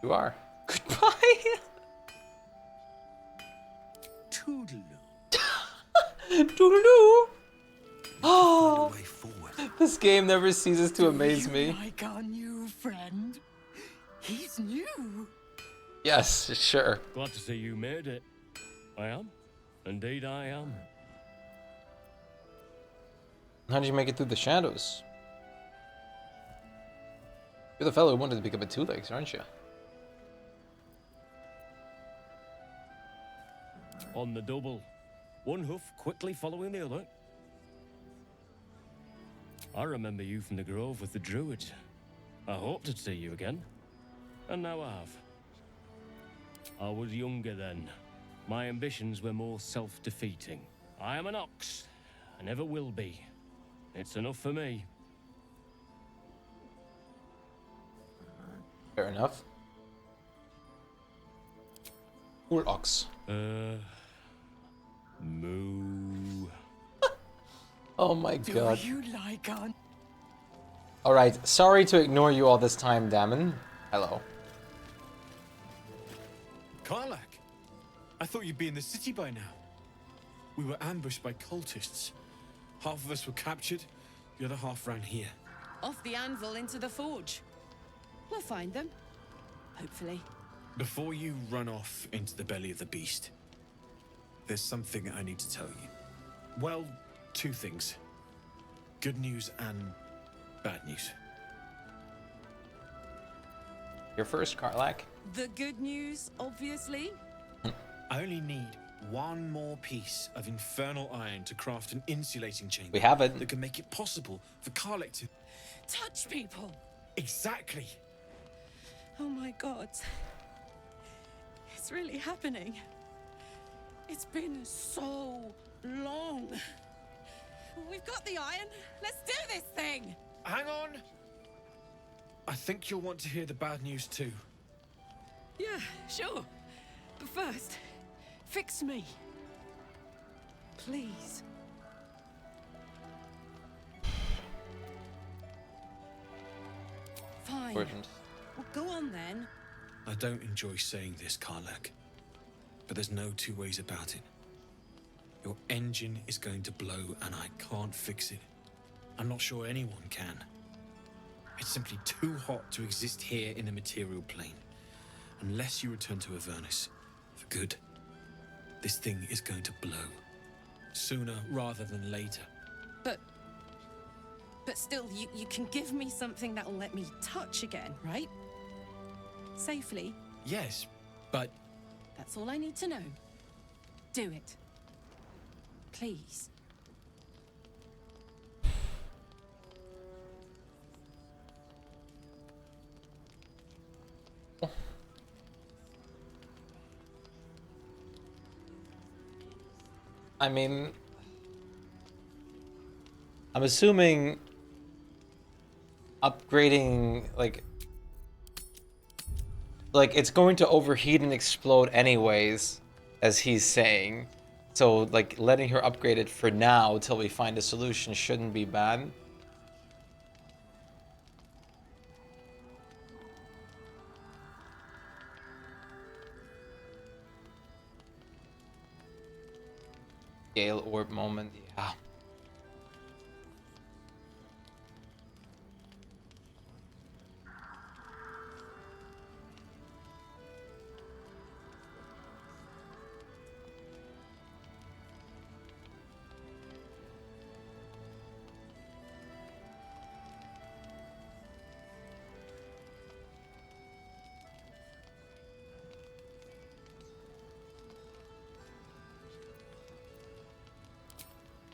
You are. Goodbye. Toodaloo. Toodaloo. Oh, this game never ceases to amaze me. Like our new friend? He's new. Yes, sure. Glad to see you made it. I am. Indeed, I am. How did you make it through the shadows? You're the fellow who wanted to become a two-legs, aren't you? On the double. One hoof quickly following the other. I remember you from the grove with the druid. I hoped to see you again. And now I have. I was younger then. My ambitions were more self-defeating. I am an ox. I never will be. It's enough for me. Fair enough. Cool ox. Moo. Oh my god. Do you like on? Alright, sorry to ignore you all this time, Damon. Hello. Karlak, I thought you'd be in the city by now. We were ambushed by cultists. Half of us were captured, the other half ran here. Off the anvil into the forge. We'll find them. Hopefully. Before you run off into the belly of the beast, there's something I need to tell you. Well, two things. Good news and bad news. You're first, Karlak. The good news, obviously. I only need one more piece of infernal iron to craft an insulating chamber. We have it. That can make it possible for Karlak to touch people. Exactly. Oh my god. It's really happening. It's been so long. We've got the iron. Let's do this thing. Hang on. I think you'll want to hear the bad news too. Yeah, sure. But first, fix me. Please. Fine. Important. Well, go on then. I don't enjoy saying this, Karlak, but there's no two ways about it. Your engine is going to blow and I can't fix it. I'm not sure anyone can. It's simply too hot to exist here in the material plane. Unless you return to Avernus for good, this thing is going to blow. Sooner rather than later. But still, you can give me something that'll let me touch again, right? Safely. Yes, but... That's all I need to know. Do it. Please. I mean, I'm assuming upgrading, like it's going to overheat and explode anyways, as he's saying. So, like, letting her upgrade it for now till we find a solution shouldn't be bad. Gale orb moment, yeah.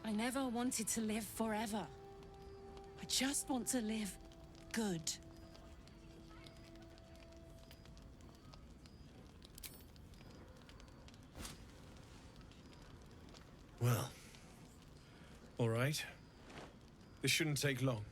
I never wanted to live forever. I just want to live good. Well, all right. This shouldn't take long.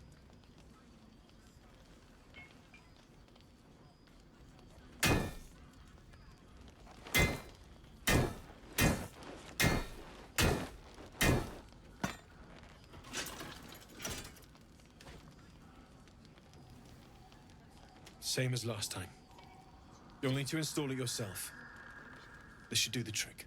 Same as last time. You'll need to install it yourself. This should do the trick.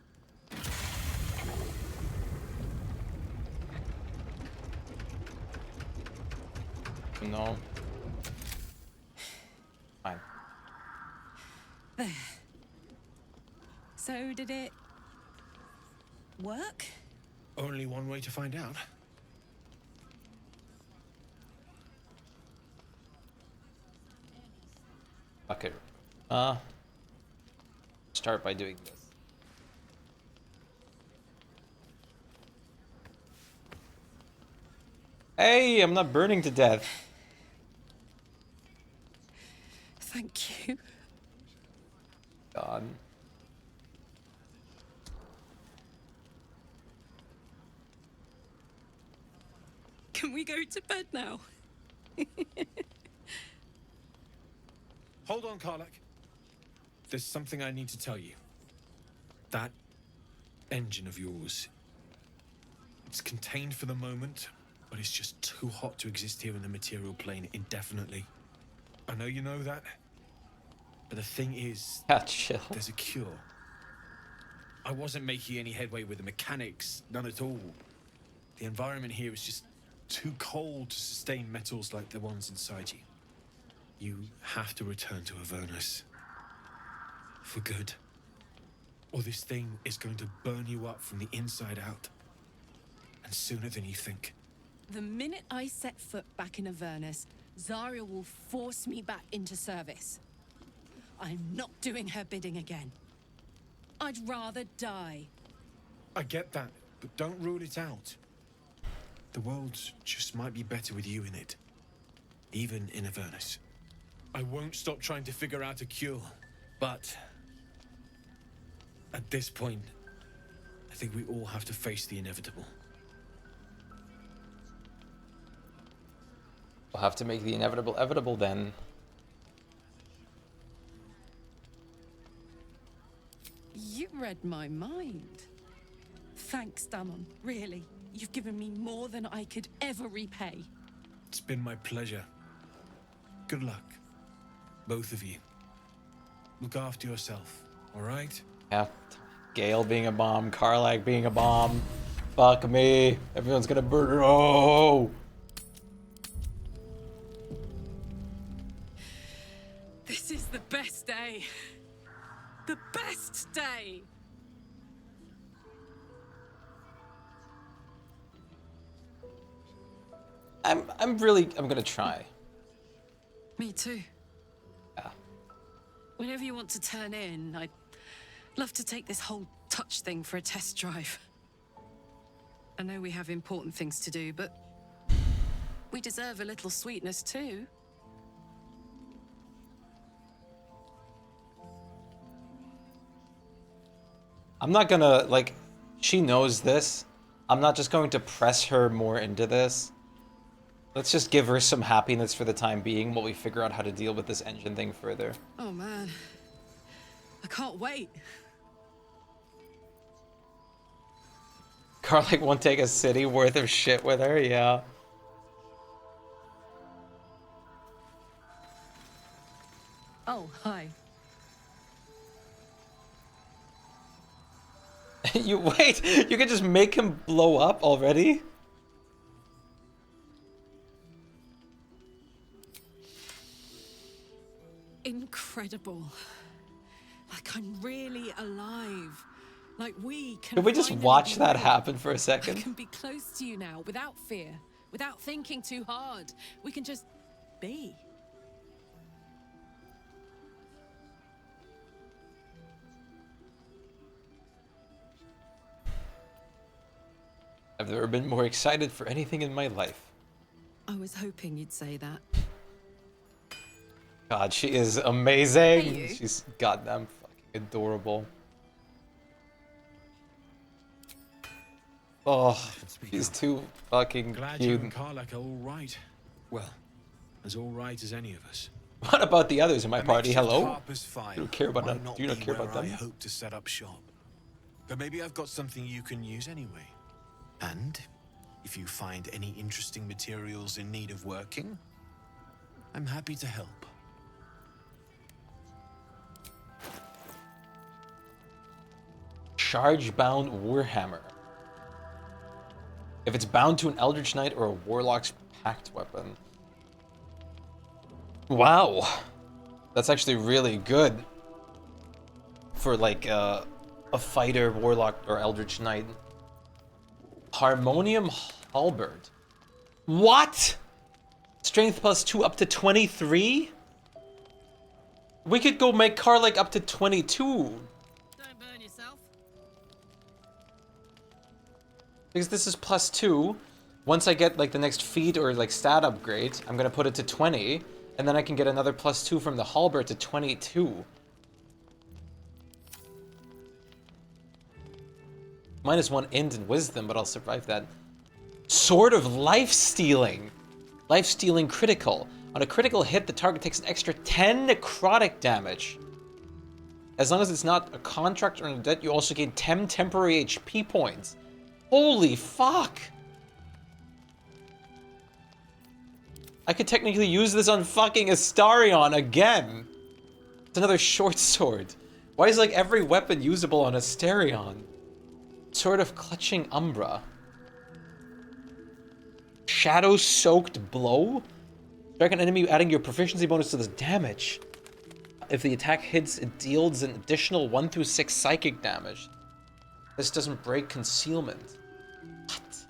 No. Fine. There. So did it work? Only one way to find out. Okay. Start by doing this. Hey, I'm not burning to death. Thank you. God. Can we go to bed now? Hold on, Karlak. There's something I need to tell you. That engine of yours, it's contained for the moment, but it's just too hot to exist here in the material plane indefinitely. I know you know that, but the thing is, chill. There's a cure. I wasn't making any headway with the mechanics, none at all. The environment here is just too cold to sustain metals like the ones inside you. You have to return to Avernus. For good. Or this thing is going to burn you up from the inside out. And sooner than you think. The minute I set foot back in Avernus, Zarya will force me back into service. I'm not doing her bidding again. I'd rather die. I get that, but don't rule it out. The world just might be better with you in it. Even in Avernus. I won't stop trying to figure out a cure, but at this point, I think we all have to face the inevitable. We'll have to make the inevitable evitable then. You read my mind. Thanks, Damon. Really. You've given me more than I could ever repay. It's been my pleasure. Good luck. Both of you. Look after yourself, all right? Yeah. Gale being a bomb, Karlak being a bomb. Fuck me. Everyone's gonna burn. Oh! This is the best day. The best day. I'm gonna try. Me too. Yeah. Whenever you want to turn in, I'd love to take this whole touch thing for a test drive. I know we have important things to do, but we deserve a little sweetness too. I'm not gonna, like, she knows this. I'm not just going to press her more into this. Let's just give her some happiness for the time being while we figure out how to deal with this engine thing further. Oh man, I can't wait. Karlak won't take a city worth of shit with her, yeah. Oh, hi. You wait, you can just make him blow up already? Incredible. Like I'm really alive. Like we can. Could we just finally watch be that real. happen for a I second? can be close to you now without fear, without thinking too hard. We can just be. I've never been more excited for anything in my life. I was hoping you'd say that. God, she is amazing. Hey, you. She's goddamn fucking adorable. Oh, she's too fucking Glad cute. you and Karlak are all right. Well, as all right as any of us. What about the others in my party? Hello? Harper's fire You don't care about them. might Do you not be care where about them? I hope to set up shop. But maybe I've got something you can use anyway. And if you find any interesting materials in need of working, I'm happy to help. Charge-bound Warhammer. If it's bound to an Eldritch Knight or a Warlock's pact weapon. Wow. That's actually really good. For like a fighter, Warlock, or Eldritch Knight. Harmonium Halberd. What? Strength +2 up to 23? We could go make Karlak up to 22. Don't burn yourself. Because this is +2. Once I get like the next feat or like stat upgrade, I'm gonna put it to 20. And then I can get another +2 from the halberd to 22. -1 int and wisdom, but I'll survive that. Sword of life stealing. Life stealing critical. On a critical hit, the target takes an extra 10 necrotic damage. As long as it's not a contract or a debt, you also gain 10 temporary HP points. Holy fuck! I could technically use this on fucking Astarion again! It's another short sword. Why is like every weapon usable on Astarion? Sword of Clutching Umbra. Shadow-soaked blow? Strike an enemy adding your proficiency bonus to the damage. If the attack hits, it deals an additional 1 through 6 psychic damage. This doesn't break concealment. What?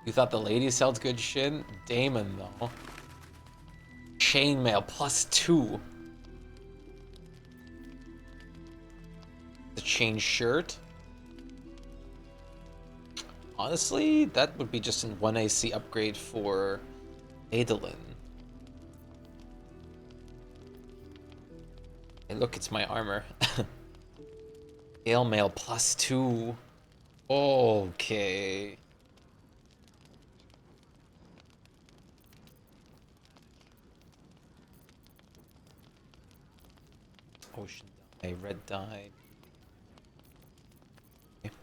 You thought the lady sounds good shit? Damon, though. Chainmail +2. The chain shirt. Honestly, that would be just an 1 AC upgrade for Adolin. Hey, look, it's my armor. Gale mail +2. Okay. Ocean dye, red dye. Okay.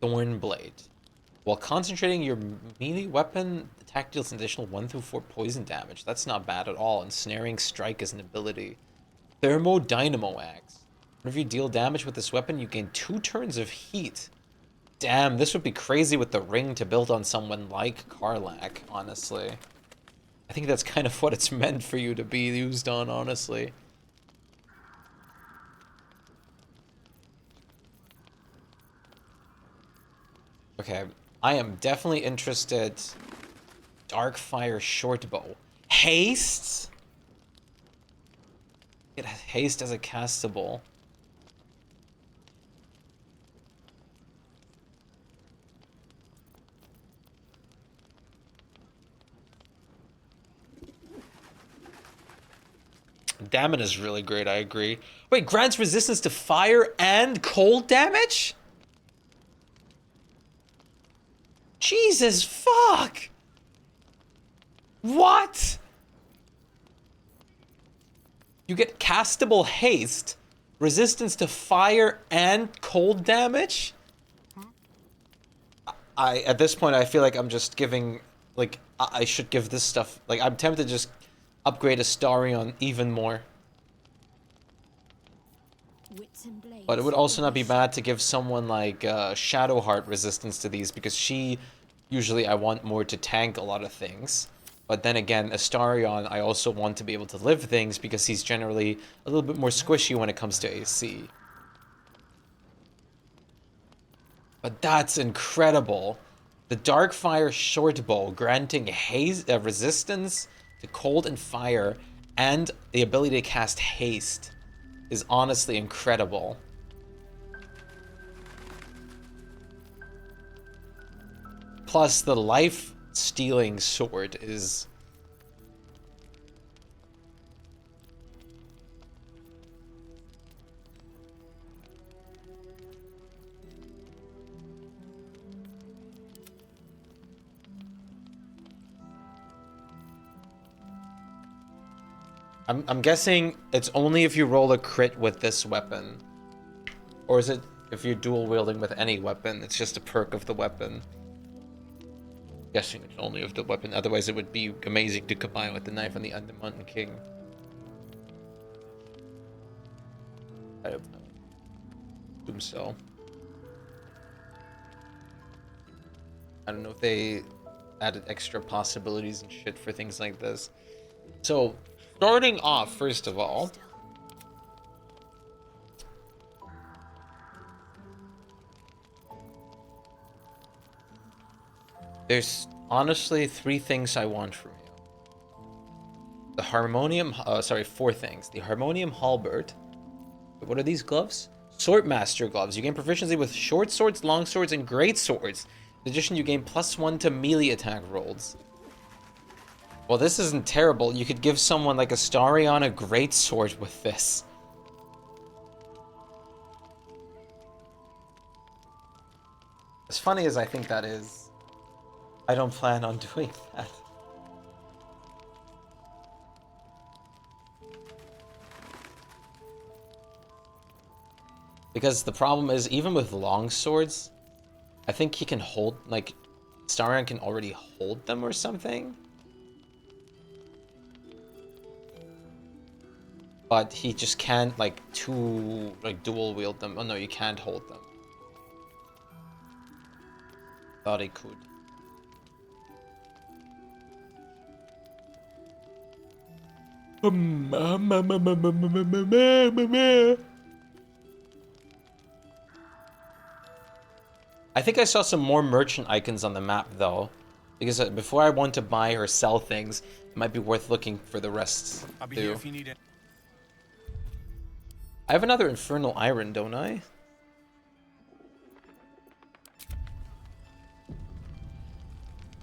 Thorn blade. While concentrating your melee weapon, the attack deals an additional 1 through 4 poison damage. That's not bad at all. Ensnaring strike is an ability. Thermodynamo axe. Whenever you deal damage with this weapon, you gain 2 turns of heat. Damn, this would be crazy with the ring to build on someone like Karlak, honestly. I think that's kind of what it's meant for you to be used on, honestly. Okay, I am definitely interested. Darkfire Shortbow. Haste? It has haste as a castable. Damon is really great, I agree. Wait, grants resistance to fire and cold damage? Jesus fuck! What? You get castable haste, resistance to fire and cold damage? At this point, I feel like I'm just giving, like, I should give this stuff, like, I'm tempted to just upgrade Astarion even more. But it would also not be bad to give someone like Shadowheart resistance to these, because she, usually I want more to tank a lot of things. But then again, Astarion, I also want to be able to live things because he's generally a little bit more squishy when it comes to AC. But that's incredible. The Darkfire Shortbow, granting resistance to cold and fire, and the ability to cast haste. is honestly incredible. Plus, the life-stealing sword is... I'm guessing it's only if you roll a crit with this weapon. Or is it if you're dual wielding with any weapon? It's just a perk of the weapon. Guessing it's only of the weapon. Otherwise, it would be amazing to combine with the knife and the Undermountain King. I don't know. Assume so. I don't know if they added extra possibilities and shit for things like this. So, starting off, first of all, there's honestly 3 things I want from you. The harmonium, sorry, 4 things. The harmonium halberd. What are these gloves? Swordmaster gloves. You gain proficiency with short swords, long swords, and great swords. In addition, you gain +1 to melee attack rolls. Well, this isn't terrible. You could give someone like a Starion a great sword with this. As funny as I think that is, I don't plan on doing that. Because the problem is, even with long swords, I think he can hold, like, Starion can already hold them or something. But he just can't, like, dual wield them. Oh no, you can't hold them. Thought he could. I think I saw some more merchant icons on the map, though. Because before I want to buy or sell things, it might be worth looking for the rest, I'll be too. here if you need it. I have another Infernal Iron, don't I?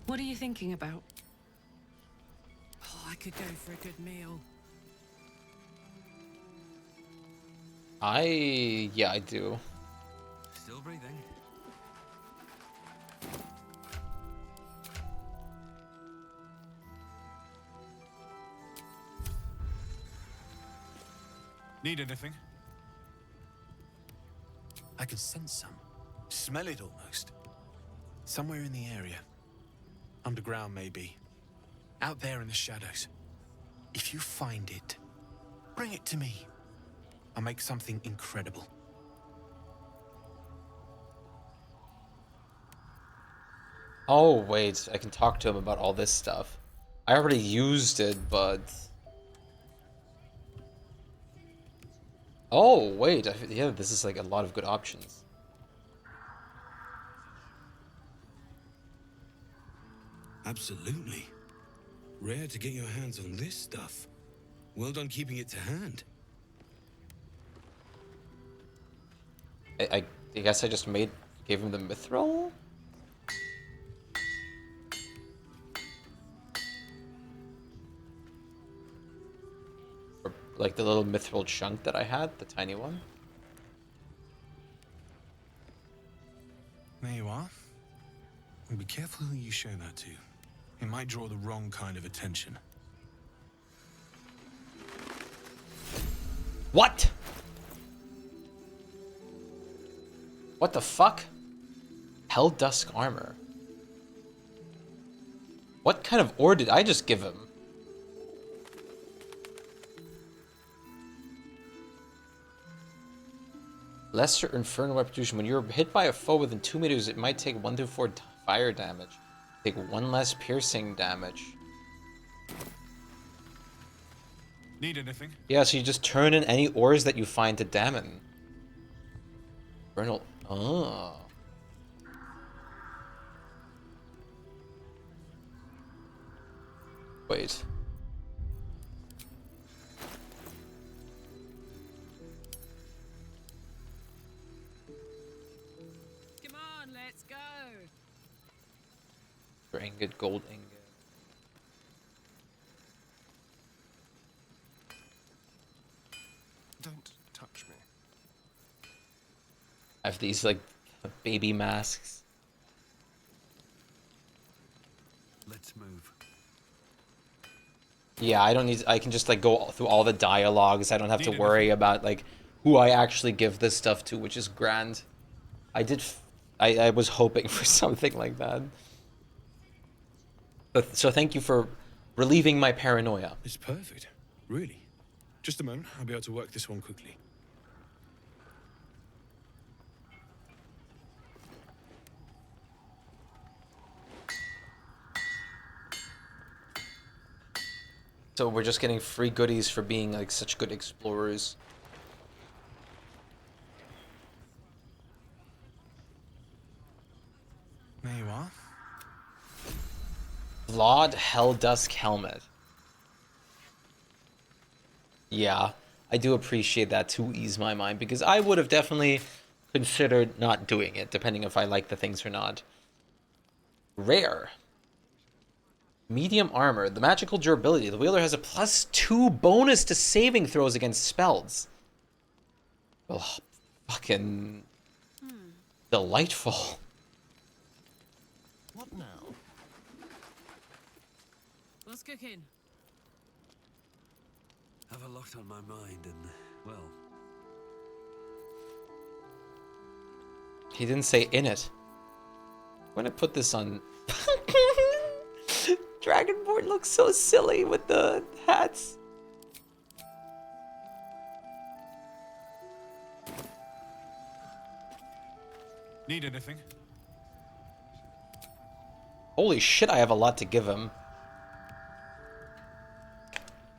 What are you thinking about? Oh, I could go for a good meal. Yeah, I do. Still breathing. Need anything? I can sense some. Smell it almost. Somewhere in the area. Underground, maybe. Out there in the shadows. If you find it, bring it to me. I'll make something incredible. Oh, wait. I can talk to him about all this stuff. I already used it, but... Oh, wait. Yeah, this is like a lot of good options. Absolutely. Rare to get your hands on this stuff. Well done keeping it to hand. I guess I just gave him the mithril? Or like the little mithril chunk that I had, the tiny one. There you are. And be careful who you show that to. It might draw the wrong kind of attention. What? What the fuck? Hell Dusk armor. What kind of ore did I just give him? Lesser Infernal Reputation. When you're hit by a foe within 2 meters, it might take 1 to 4 fire damage. Take 1 less piercing damage. Need anything? Yeah, so you just turn in any ores that you find to damn. Infernal. Oh. Wait. ingot, gold ingot. Don't touch me. I have these like baby masks. Let's move. Yeah, I don't need. I can just like go through all the dialogues. I don't have to worry about like who I actually give this stuff to, which is grand. I was hoping for something like that. But, so thank you for relieving my paranoia. It's perfect. Really. Just a moment. I'll be able to work this one quickly. So we're just getting free goodies for being like such good explorers. There you are. Vlad Helldusk helmet. Yeah, I do appreciate that to ease my mind, because I would have definitely considered not doing it, depending if I like the things or not. Rare. Medium armor. The magical durability. The wielder has a +2 bonus to saving throws against spells. Well, fucking delightful. What now? What's cooking? Have a lot on my mind and, well... He didn't say in it. I'm gonna put this on... Dragonborn looks so silly with the hats. Need anything? Holy shit, I have a lot to give him.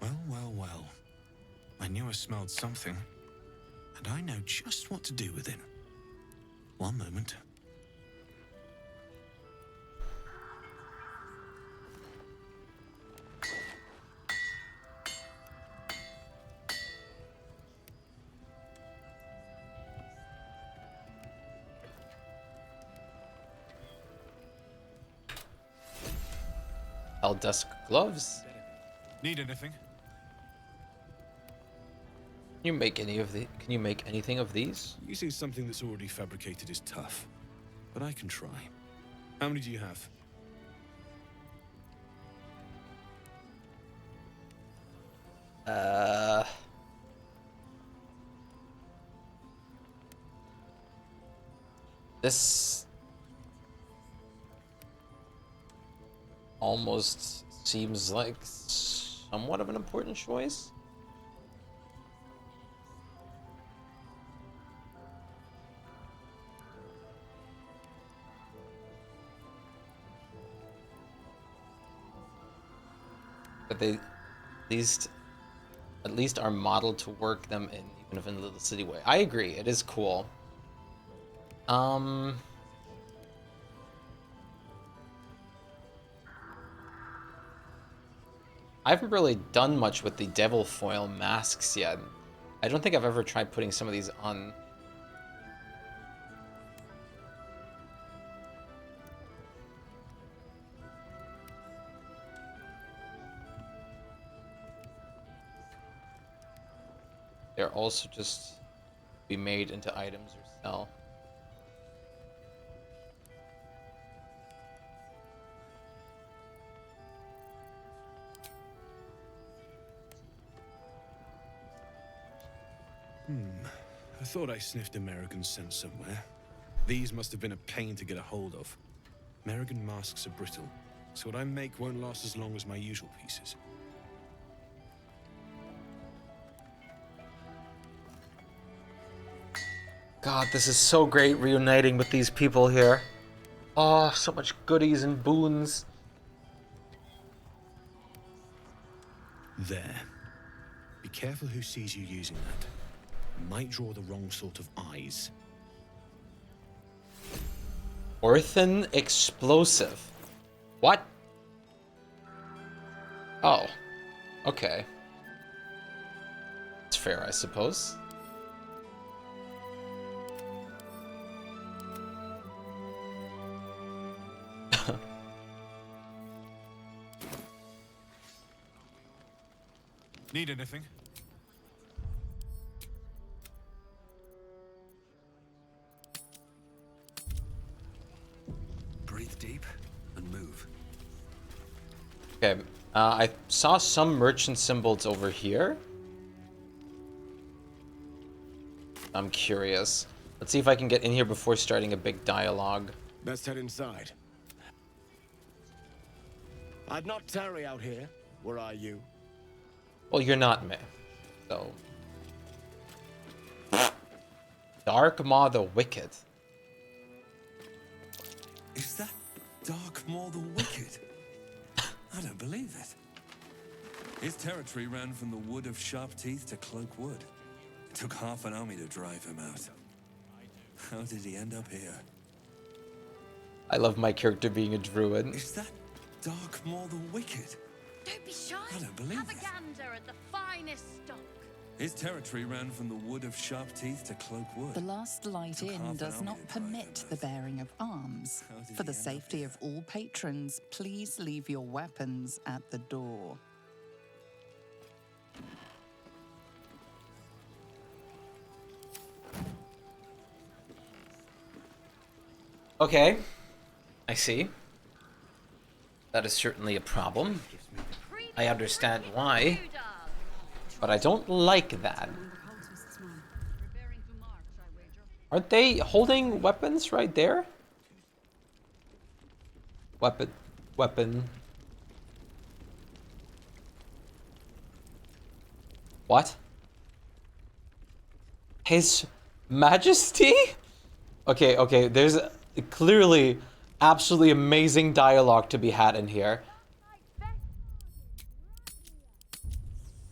Well, well, well. I knew I smelled something, and I know just what to do with it. One moment. Helldusk gloves. Need anything? Can you make any of the? Can you make anything of these? Using something that's already fabricated is tough, but I can try. How many do you have? This almost seems like somewhat of an important choice. But they, at least are modeled to work them in, even if in a little city way. I agree, it is cool. I haven't really done much with the devil foil masks yet. I don't think I've ever tried putting some of these on. They're also just be made into items or sell. I thought I sniffed American scent somewhere. These must have been a pain to get a hold of. American masks are brittle, so what I make won't last as long as my usual pieces. God, this is so great reuniting with these people here. Oh, so much goodies and boons. There. Be careful who sees you using that. Might draw the wrong sort of eyes. Orthan explosive. What? Oh. Okay. It's fair, I suppose. Need anything? Breathe deep and move. Okay, I saw some merchant symbols over here. I'm curious. Let's see if I can get in here before starting a big dialogue. Best head inside. I'd not tarry out here, were I you. Well, you're not me, so... Dark Maw the Wicked. Is that Dark Maw the Wicked? I don't believe it. His territory ran from the Wood of Sharp Teeth to Cloak Wood. It took half an army to drive him out. How did he end up here? I love my character being a druid. Is that Dark Maw the Wicked? Don't be shy. I don't believe Have a it. gander at the finest stock. His territory ran from the Wood of Sharp Teeth to Cloak Wood. The Last Light Inn does not permit the bearing of arms. For the safety of all patrons, please leave your weapons at the door. Okay, I see. That is certainly a problem. I understand why, but I don't like that. Aren't they holding weapons right there? Weapon. What? His Majesty? Okay, there's clearly absolutely amazing dialogue to be had in here.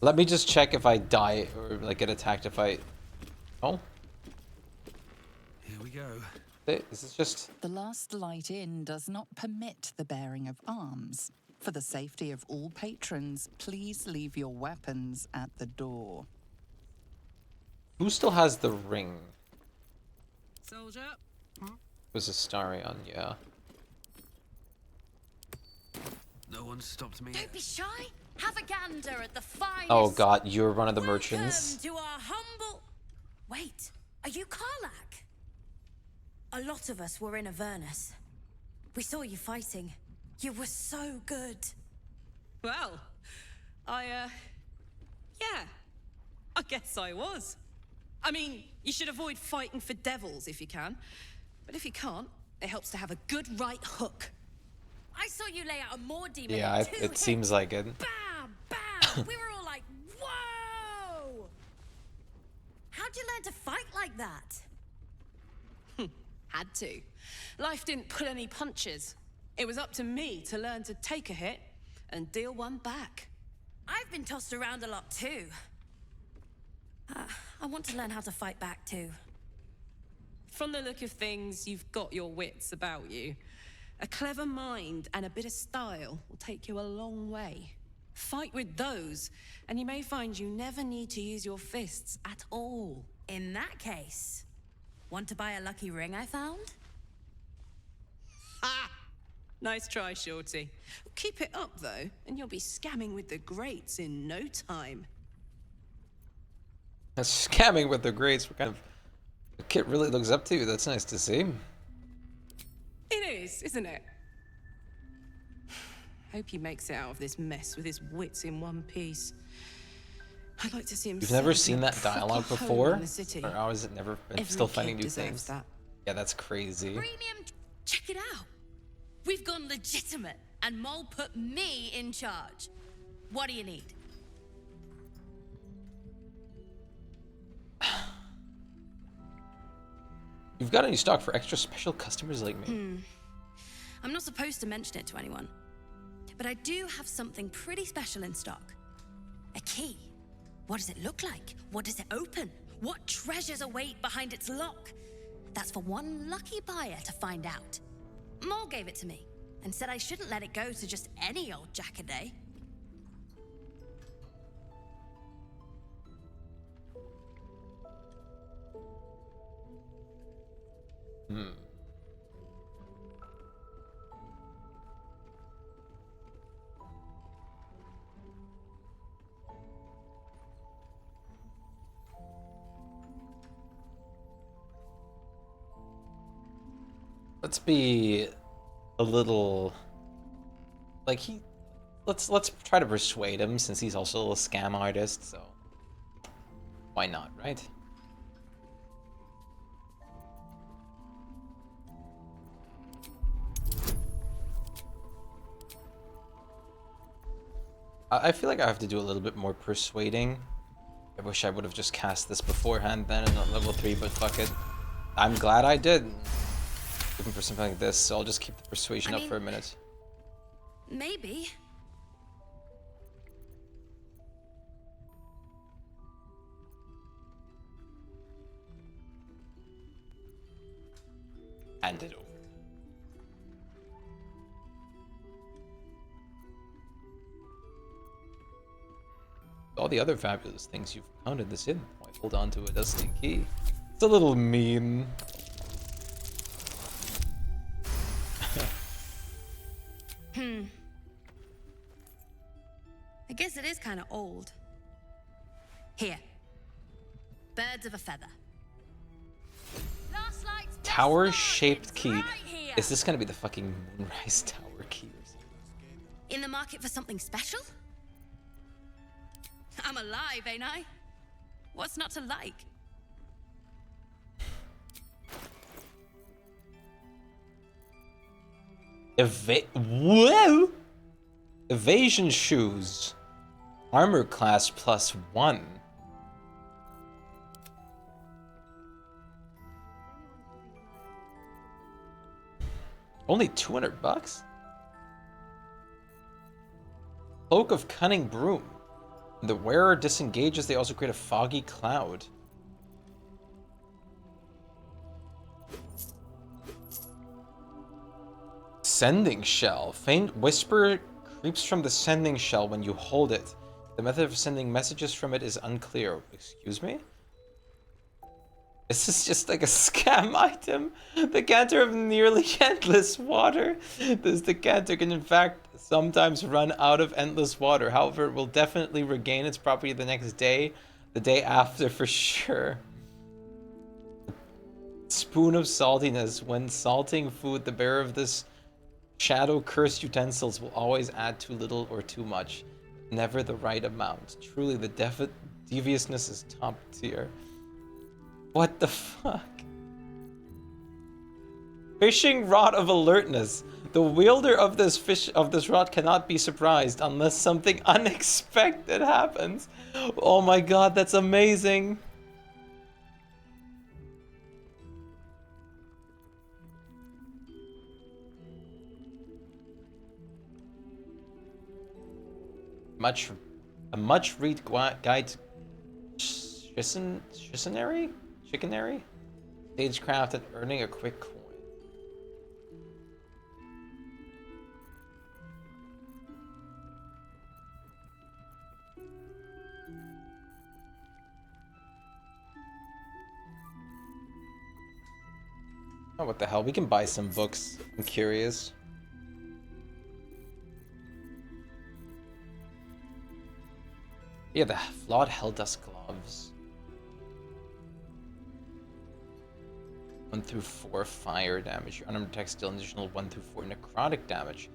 Let me just check if I die or like get attacked if I... Oh? Here we go. This is just... The Last Light Inn does not permit the bearing of arms. For the safety of all patrons, please leave your weapons at the door. Who still has the ring? Soldier. It was Astarion, yeah. No one stopped me. Don't be shy. Have a gander at the finest. Oh god, you're one of the merchants. Welcome to our humble... Wait, are you Karlak? A lot of us were in Avernus. We saw you fighting. You were so good. Well, yeah, I guess I was. I mean, you should avoid fighting for devils if you can. But if you can't, it helps to have a good right hook. I saw you lay out a more demon. Yeah, it seems like it. Bam, bam. We were all like, whoa! How'd you learn to fight like that? Had to. Life didn't pull any punches. It was up to me to learn to take a hit and deal one back. I've been tossed around a lot too. I want to learn how to fight back too. From the look of things, you've got your wits about you. A clever mind and a bit of style will take you a long way. Fight with those, and you may find you never need to use your fists at all. In that case, want to buy a lucky ring I found? Ha! Nice try, Shorty. Keep it up, though, and you'll be scamming with the greats in no time. Scamming with the greats. What kind of... The kid really looks up to you. That's nice to see. It is, isn't it? Hope he makes it out of this mess with his wits in one piece. I'd like to see him. You've never settle seen a that dialogue proper home before? in the city. Or how has it never been Every still kid finding new deserves things? that. Yeah, that's crazy. Premium, check it out. We've gone legitimate, and Mole put me in charge. What do you need? You've got any stock for extra special customers like me? I'm not supposed to mention it to anyone, but I do have something pretty special in stock. A key. What does it look like? What does it open? What treasures await behind its lock? That's for one lucky buyer to find out. Mole gave it to me and said I shouldn't let it go to just any old jackaday. Let's be a little like let's try to persuade him since he's also a scam artist, so why not, right? I feel like I have to do a little bit more persuading. I wish I would have just cast this beforehand then and not level 3, but fuck it. I'm glad I did. Looking for something like this, so I'll just keep the persuasion up for a minute. Maybe. Hand it over. All the other fabulous things you've counted this in. Why hold on to a dusty key? It's a little mean. I guess it is kind of old. Here. Birds of a feather. Tower-shaped key. Is this gonna be the fucking Moonrise Tower key or something? In the market for something special? I'm alive, ain't I? What's not to like? Whoa! Evasion shoes. Armor class +1. Only $200? Cloak of Cunning Broom. When the wearer disengages, they also create a foggy cloud. Sending Shell. Faint whisper creeps from the sending shell when you hold it. The method of sending messages from it is unclear. Excuse me? Is this just like a scam item? Decanter of nearly endless water. This decanter can in fact sometimes run out of endless water. However, it will definitely regain its property the next day. The day after for sure. Spoon of saltiness. When salting food, the bearer of this shadow cursed utensils will always add too little or too much. Never the right amount. Truly, the deviousness is top tier. What the fuck? Fishing rod of alertness. The wielder of this rod cannot be surprised unless something unexpected happens. Oh my god, that's amazing. A much read guide to chicanery? Stagecraft and earning a quick coin. Oh, what the hell? We can buy some books. I'm curious. Yeah, the flawed Helldust gloves. 1 through 4 fire damage. Your unarmed attack still an additional 1 through 4 necrotic damage.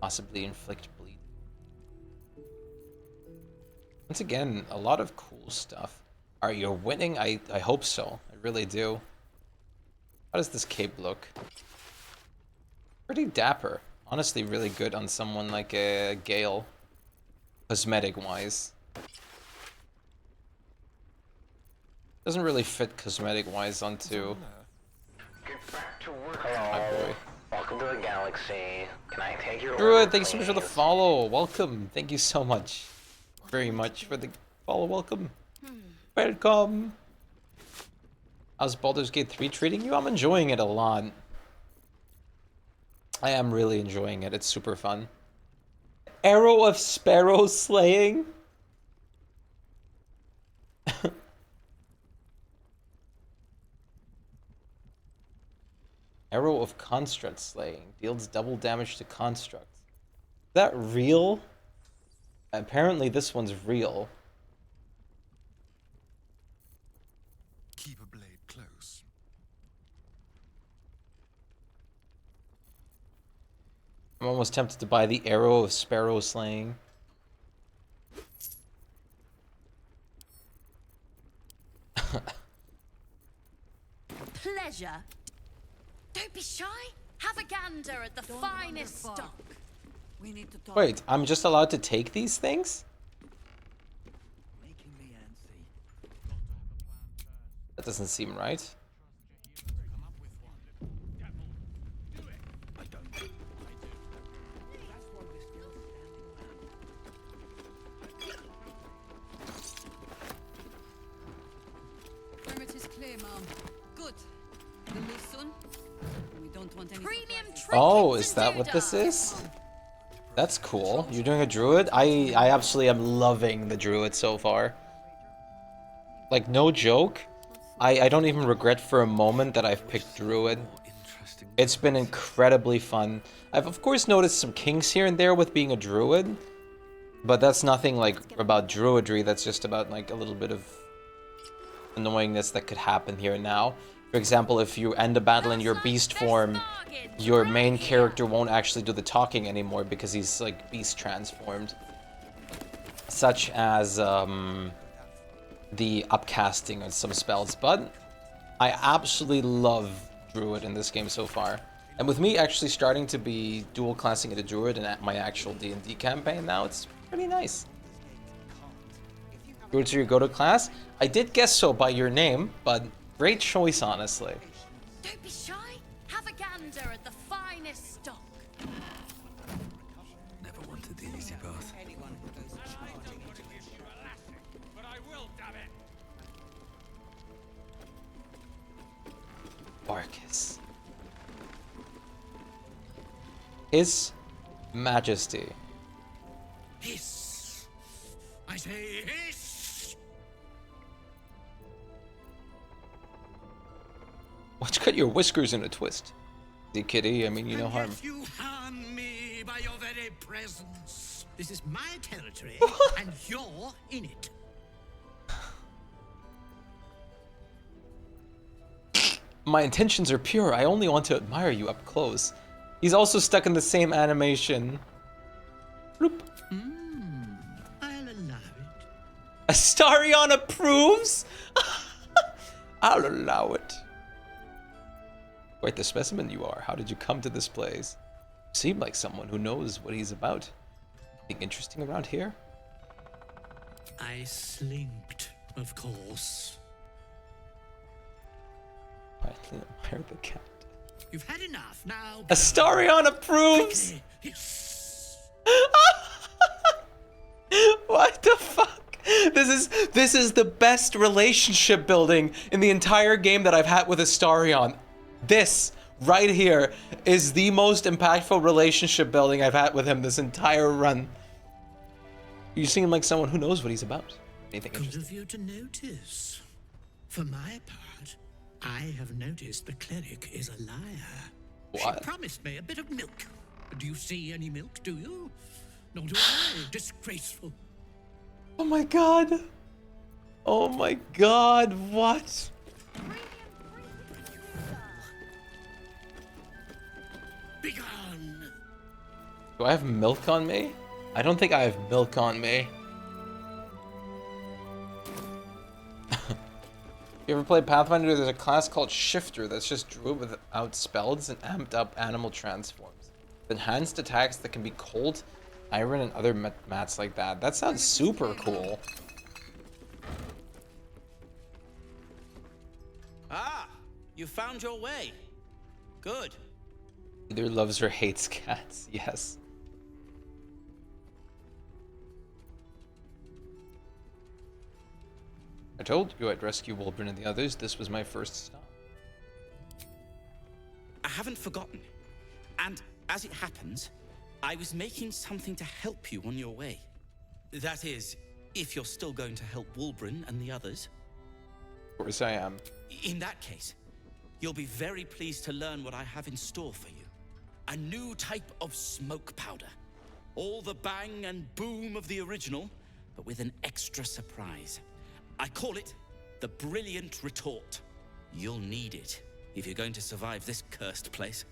Possibly inflict bleed. Once again, a lot of cool stuff. Are you winning? I hope so. I really do. How does this cape look? Pretty dapper. Honestly, really good on someone like a Gale. Cosmetic-wise. Doesn't really fit cosmetic-wise onto my boy. Welcome to the galaxy. Can I take your Druid, order, thank you so much for the follow. Welcome. Thank you so much. Very much for the follow. Welcome. Welcome. How's Baldur's Gate 3 treating you? I'm enjoying it a lot. I am really enjoying it. It's super fun. Arrow of Sparrow Slaying? Arrow of Construct Slaying. Deals double damage to constructs. Is that real? Apparently this one's real. Keep a blade close. I'm almost tempted to buy the Arrow of Sparrow Slaying. Pleasure. Don't be shy. Have a gander at the finest stock. We need to talk. Wait, I'm just allowed to take these things? That doesn't seem right. Perimeter's clear, Mom. Good. The listen. We don't want any Premium Oh, is that what this is? That's cool. You're doing a druid? I absolutely am loving the druid so far. Like, no joke. I don't even regret for a moment that I've picked druid. It's been incredibly fun. I've of course noticed some kinks here and there with being a druid, but that's nothing like about druidry. That's just about like a little bit of annoyingness that could happen here and now. For example, if you end a battle in your beast form, your main character won't actually do the talking anymore because he's like beast transformed. Such as the upcasting of some spells, but I absolutely love druid in this game so far. And with me actually starting to be dual classing into druid in my actual D&D campaign now, it's pretty nice. Druid's your go-to class? I did guess so by your name, but great choice, honestly. Don't be shy. Have a gander at the finest stock. Never wanted the easy path. But I will, damn it! Barcus. His Majesty. Hiss! I say hiss! What's cut your whiskers in a twist? The kitty, I mean, you no harm. You harm me by your very presence. This is my territory, and you're in it. My intentions are pure. I only want to admire you up close. He's also stuck in the same animation. Bloop. I'll allow it. Astarion approves? I'll allow it. Quite the specimen you are. How did you come to this place? You seem like someone who knows what he's about. Anything interesting around here? I slinked, of course. I admire the cat. You've had enough now. Astarion approves! What the fuck? This is the best relationship building in the entire game that I've had with Astarion. This right here is the most impactful relationship building I've had with him this entire run. You seem like someone who knows what he's about. Anything Good interesting? of you to notice. For my part, I have noticed the cleric is a liar. What? She promised me a bit of milk. Do you see any milk, do you? Nor do I. Disgraceful. Oh my god. Oh my god, what? Begone! Do I have milk on me? I don't think I have milk on me. You ever played Pathfinder? There's a class called Shifter that's just druid without spells and amped up animal transforms. Enhanced attacks that can be cold, iron, and other mats like that. That sounds super cool. Ah, you found your way. Good. Either loves or hates cats. Yes. I told you I'd rescue Wolbrin and the others. This was my first stop. I haven't forgotten. And as it happens, I was making something to help you on your way. That is, if you're still going to help Wolbrin and the others. Of course I am. In that case, you'll be very pleased to learn what I have in store for you. A new type of smoke powder. All the bang and boom of the original, but with an extra surprise. I call it the Brilliant Retort. You'll need it if you're going to survive this cursed place.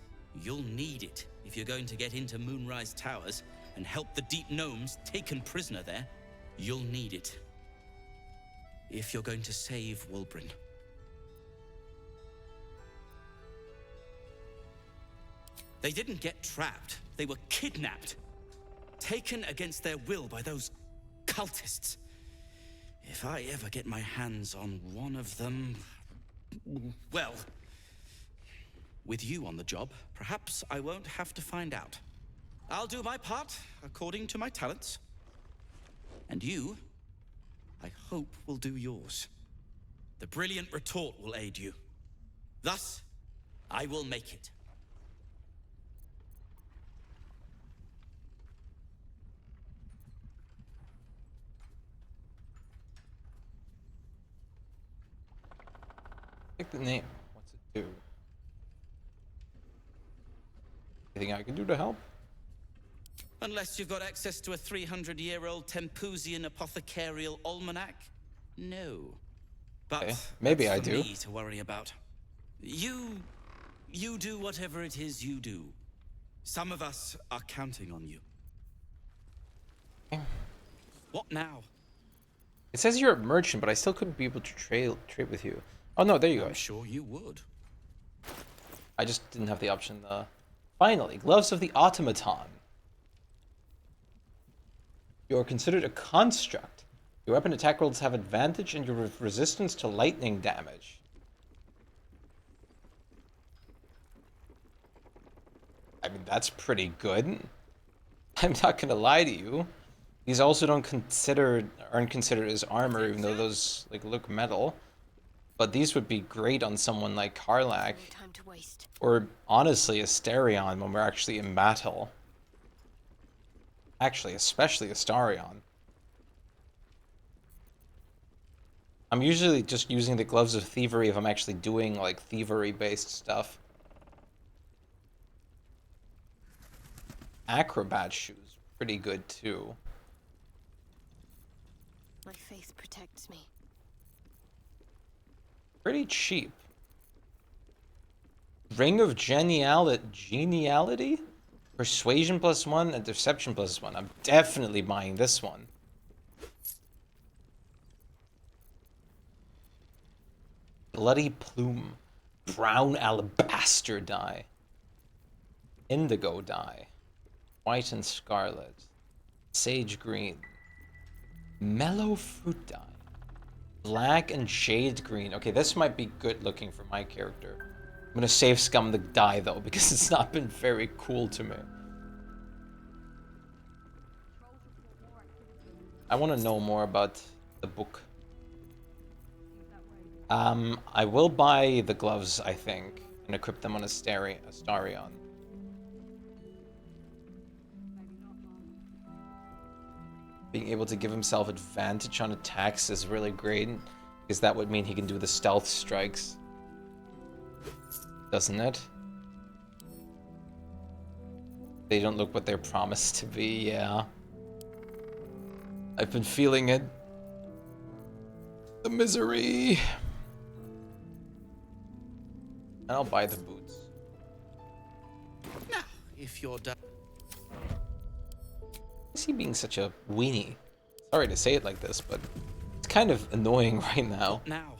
You'll need it if you're going to get into Moonrise Towers and help the Deep Gnomes taken prisoner there. You'll need it if you're going to save Wulbren. They didn't get trapped. They were kidnapped. Taken against their will by those cultists. If I ever get my hands on one of them... well... with you on the job, perhaps I won't have to find out. I'll do my part according to my talents. And you, I hope, will do yours. The brilliant retort will aid you. Thus, I will make it. Pick the name. What's it do? Anything I can do to help? Unless you've got access to a 300-year-old Tempusian apothecarial almanac? No. But okay. Maybe I for do. Me to worry about. You do whatever it is you do. Some of us are counting on you. What now? It says you're a merchant, but I still couldn't be able to trade with you. Oh no, there you go. I'm sure you would. I just didn't have the option. Finally, Gloves of the Automaton. You are considered a construct. Your weapon attack rolls have advantage and your resistance to lightning damage. I mean, that's pretty good. I'm not gonna lie to you. These also aren't considered as armor, even though those look metal. But these would be great on someone like Karlach. Time to waste. Or honestly, Asterion when we're actually in battle. Actually, especially Asterion. I'm usually just using the Gloves of Thievery if I'm actually doing like thievery-based stuff. Acrobat shoes, pretty good too. My faith protects me. Pretty cheap. Ring of Geniality? Persuasion +1 and Deception +1. I'm definitely buying this one. Bloody Plume. Brown Alabaster dye. Indigo dye. White and Scarlet. Sage Green. Mellow Fruit dye. Black and Shade Green. Okay, this might be good looking for my character. I'm gonna save scum the dye though, because it's not been very cool to me. I want to know more about the book. I will buy the gloves, I think, and equip them on Astarion. Being able to give himself advantage on attacks is really great, because that would mean he can do the stealth strikes. Doesn't it? They don't look what they're promised to be, yeah. I've been feeling it. The misery. And I'll buy the boots. Now, if you're done. Is he being such a weenie? Sorry to say it like this, but it's kind of annoying right now. Now.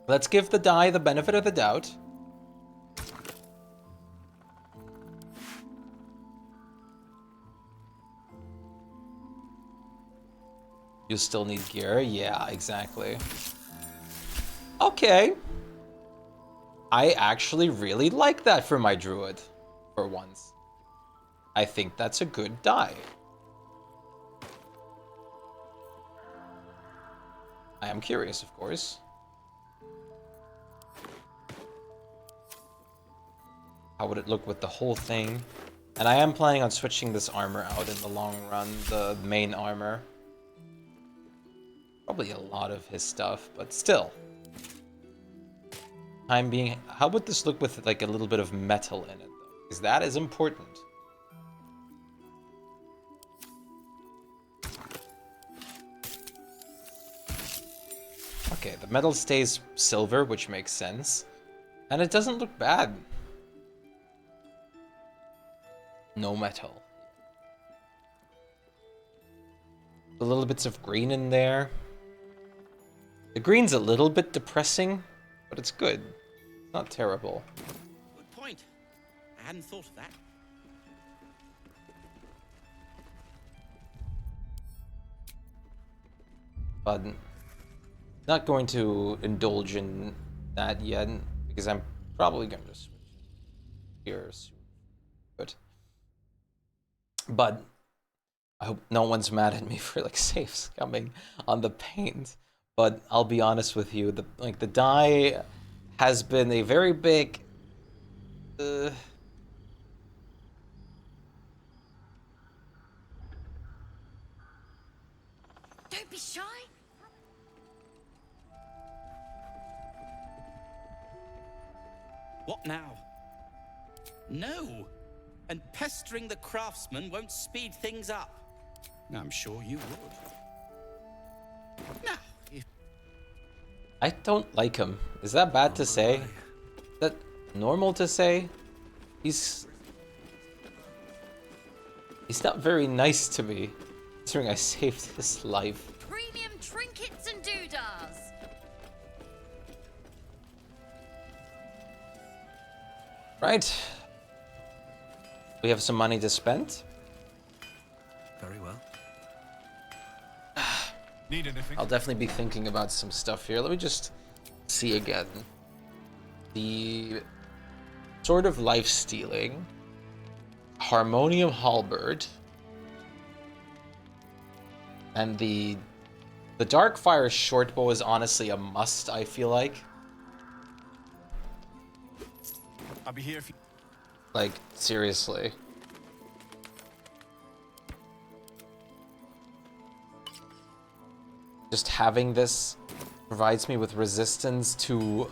Let's give the die the benefit of the doubt. You still need gear? Yeah, exactly. Okay. I actually really like that for my druid, for once. I think that's a good die. I am curious, of course. How would it look with the whole thing? And I am planning on switching this armor out in the long run, the main armor. Probably a lot of his stuff, but still. Time being, how would this look with like a little bit of metal in it though? Because that is important. Okay, the metal stays silver, which makes sense. And it doesn't look bad. No metal. The little bits of green in there. The green's a little bit depressing, but it's good. It's not terrible. Good point. I hadn't thought of that. But not going to indulge in that yet, because I'm probably going to switch here soon. Good. But I hope no one's mad at me for like saves coming on the paint. But I'll be honest with you, the dye has been a very big Don't be shy. What now? No! And pestering the craftsman won't speed things up. I'm sure you would. Now, if... I don't like him. Is that bad to say? Is that normal to say? He's not very nice to me, considering I saved his life. Premium trinkets and doodahs. Right. We have some money to spend. Very well. Need anything? I'll definitely be thinking about some stuff here. Let me just see again. The sort of life stealing, harmonium halberd, and the dark fire shortbow is honestly a must, I feel like. I'll be here if you... Like, seriously. Just having this provides me with resistance to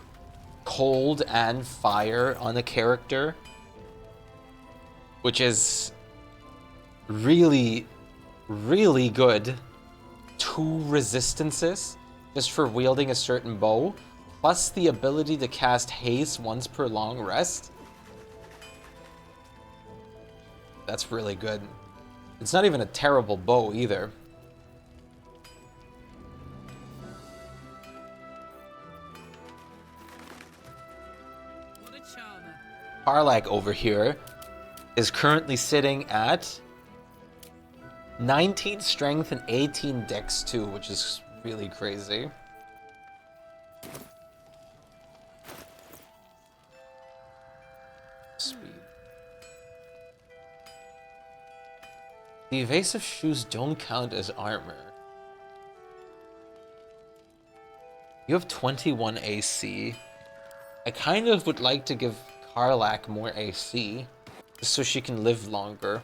cold and fire on a character, which is really, really good. 2 resistances just for wielding a certain bow, plus the ability to cast haste once per long rest. That's really good. It's not even a terrible bow either. What a charmer. Karlak over here is currently sitting at 19 strength and 18 dex too, which is really crazy. Speed. The evasive shoes don't count as armor. You have 21 AC. I kind of would like to give Karlak more AC, just so she can live longer.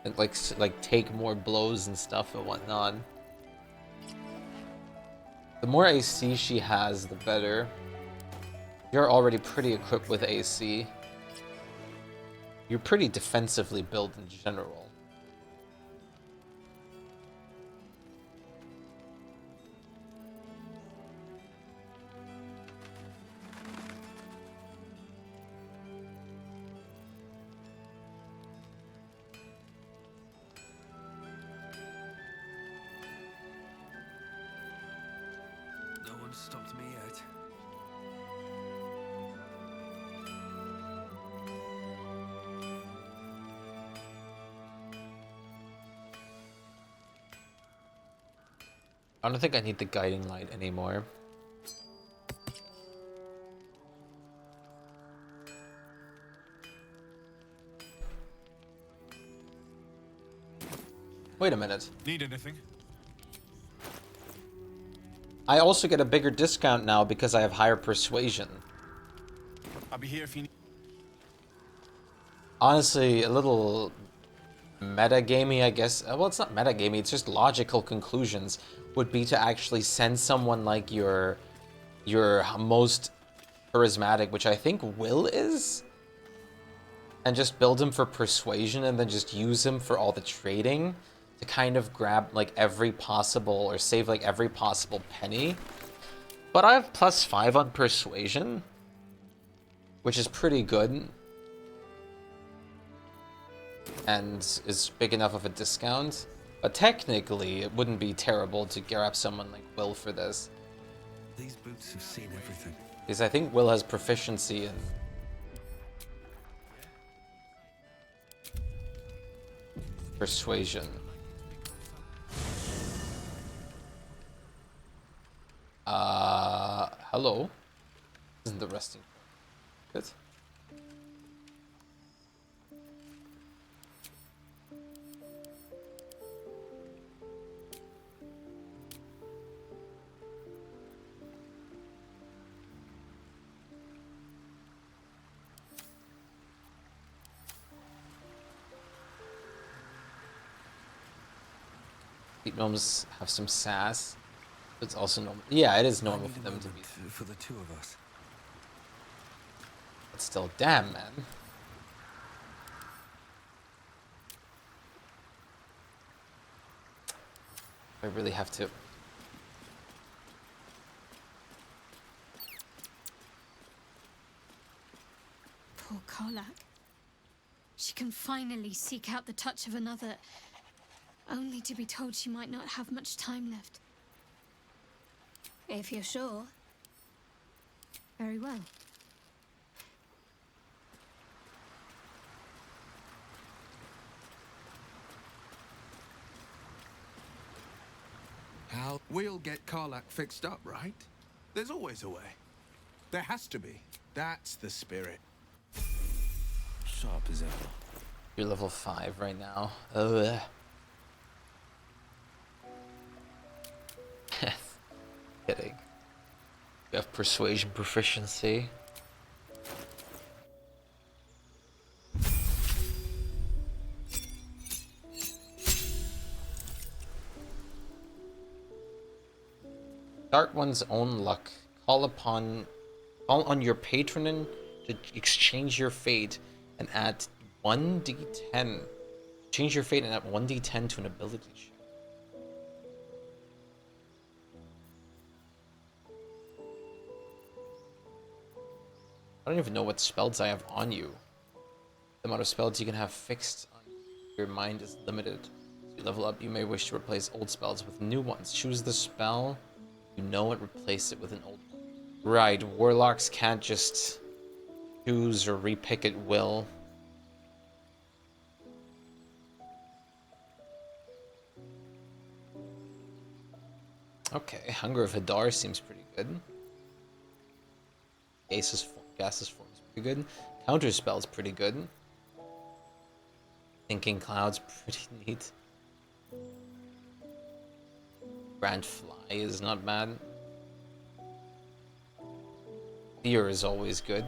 And like take more blows and stuff and whatnot. The more AC she has, the better. You're already pretty equipped with AC. You're pretty defensively built in general. No one stopped me yet. I don't think I need the guiding light anymore. Wait a minute. Need anything? I also get a bigger discount now because I have higher persuasion. I'll be here if you need... Honestly, a little metagamey, I guess. Well, it's not metagamey, it's just logical conclusions would be to actually send someone like your most charismatic, which I think Will is, and just build him for persuasion and then just use him for all the trading. to kind of grab like every possible or save like every possible penny. But I have +5 on persuasion, which is pretty good. And is big enough of a discount. But technically, it wouldn't be terrible to grab someone like Will for this. These boots have seen everything. Because I think Will has proficiency in persuasion. Hello? Isn't the resting good? Gnomes have some sass. It's also normal. Yeah, it is normal for them to be. For the two of us. But still, damn, man. I really have to. Poor Karlak. She can finally seek out the touch of another, only to be told she might not have much time left. If you're sure. Very well. How? We'll get Karlak fixed up, right? There's always a way. There has to be. That's the spirit. Sharp as ever. You're level 5 right now. Ugh. Kidding. You have persuasion proficiency. Start one's own luck. Call on your patron to exchange your fate and add 1d10. Change your fate and add 1d10 to an ability check. I don't even know what spells I have on you. The amount of spells you can have fixed on your mind is limited. As you level up, you may wish to replace old spells with new ones. Choose the spell you know and replace it with an old one. Right, warlocks can't just choose or repick at will. Okay, Hunger of Hadar seems pretty good. Gaseous form is pretty good. Counter spell's pretty good. Thinking Cloud's pretty neat. Grand Fly is not bad. Fear is always good.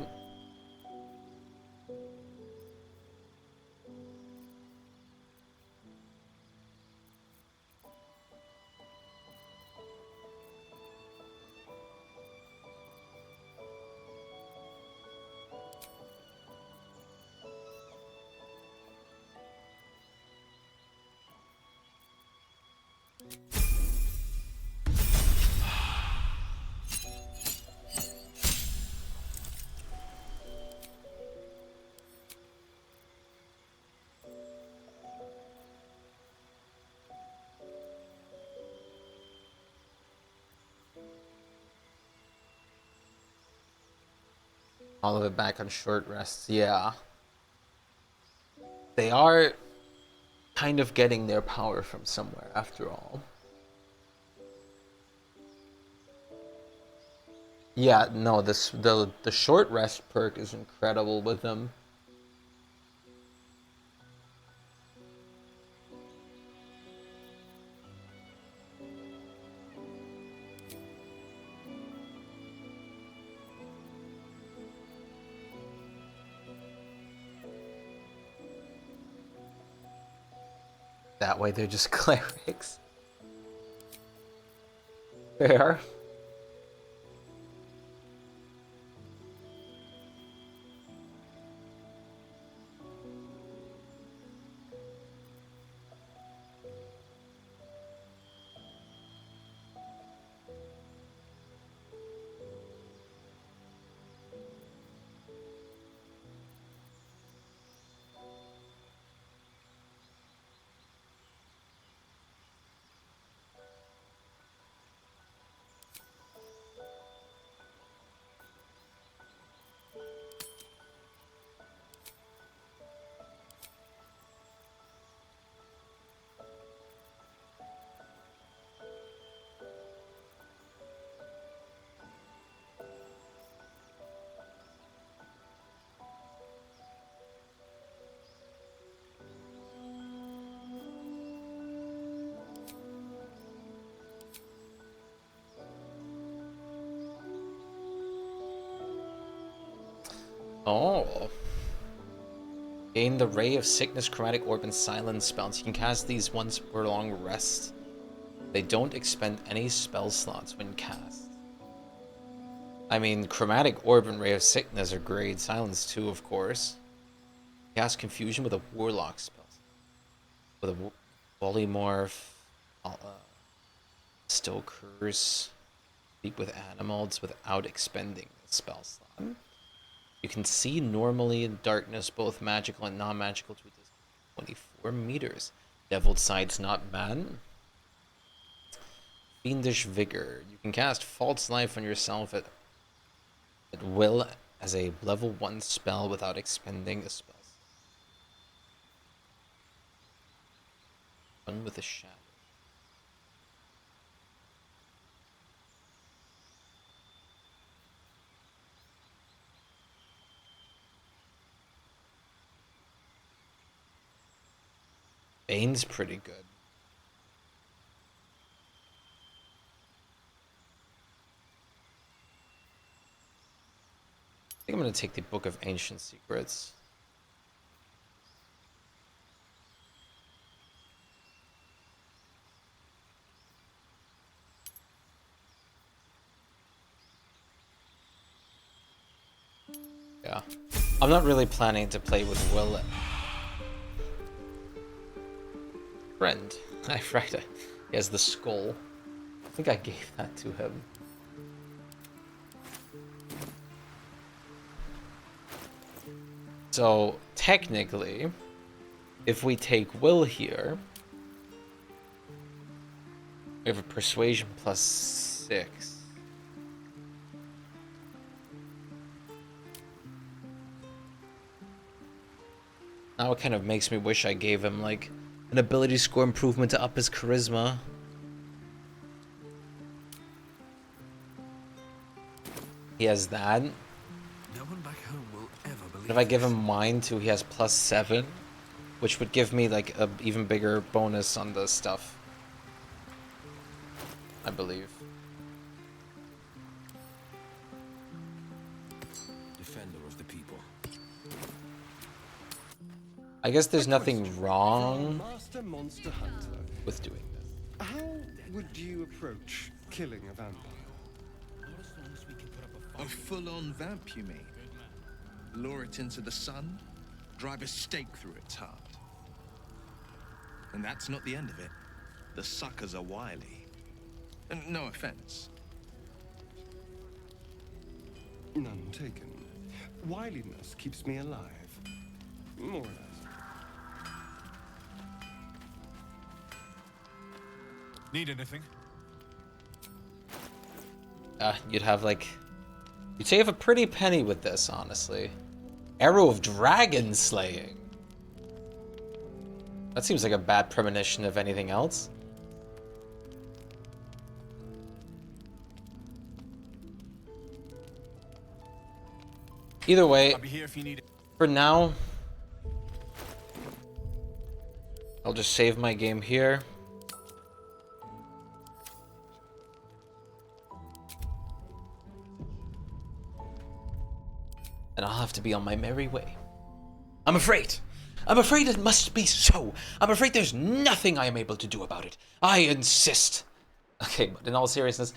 All of it back on short rests, yeah. They are kind of getting their power from somewhere after all. Yeah, no, the short rest perk is incredible with them. That way they're just clerics. Fair. Oh. Gain the Ray of Sickness, Chromatic Orb, and Silence spells. You can cast these once per long rest. They don't expend any spell slots when cast. I mean, Chromatic Orb and Ray of Sickness are great. Silence too, of course. Cast Confusion with a Warlock spell. With a Polymorph. Still Curse. Speak with Animals without expending the spell slot. You can see normally in darkness, both magical and non-magical, to a distance of 24 meters. Devil's Sight's not bad. Fiendish Vigor. You can cast False Life on yourself at will as a level 1 spell without expending a spell. One with a shadow. Bane's pretty good. I think I'm going to take the Book of Ancient Secrets. Yeah. I'm not really planning to play with Will. Friend. Right. He has the skull. I think I gave that to him. So, technically, if we take Will here, we have a Persuasion plus 6. Now it kind of makes me wish I gave him, like, an ability score improvement to up his charisma. He has that. No one back home will ever believe If I give him mine too, he has plus 7, which would give me like a even bigger bonus on the stuff, I believe. Defender of the people. I guess there's nothing wrong Master Monster Hunter. with doing this. How would you approach killing a vampire? A full-on vamp, you mean? Lure it into the sun, drive a stake through its heart. And that's not the end of it. The suckers are wily. And no offense. None taken. Wiliness keeps me alive. More or less. Need anything? You'd have like... You'd save a pretty penny with this, honestly. Arrow of Dragon Slaying. That seems like a bad premonition of anything else. Either way, I'll be here if you need it. For now, I'll just save my game here. And I'll have to be on my merry way. I'm afraid. I'm afraid it must be so. I'm afraid there's nothing I am able to do about it. I insist. Okay, but in all seriousness,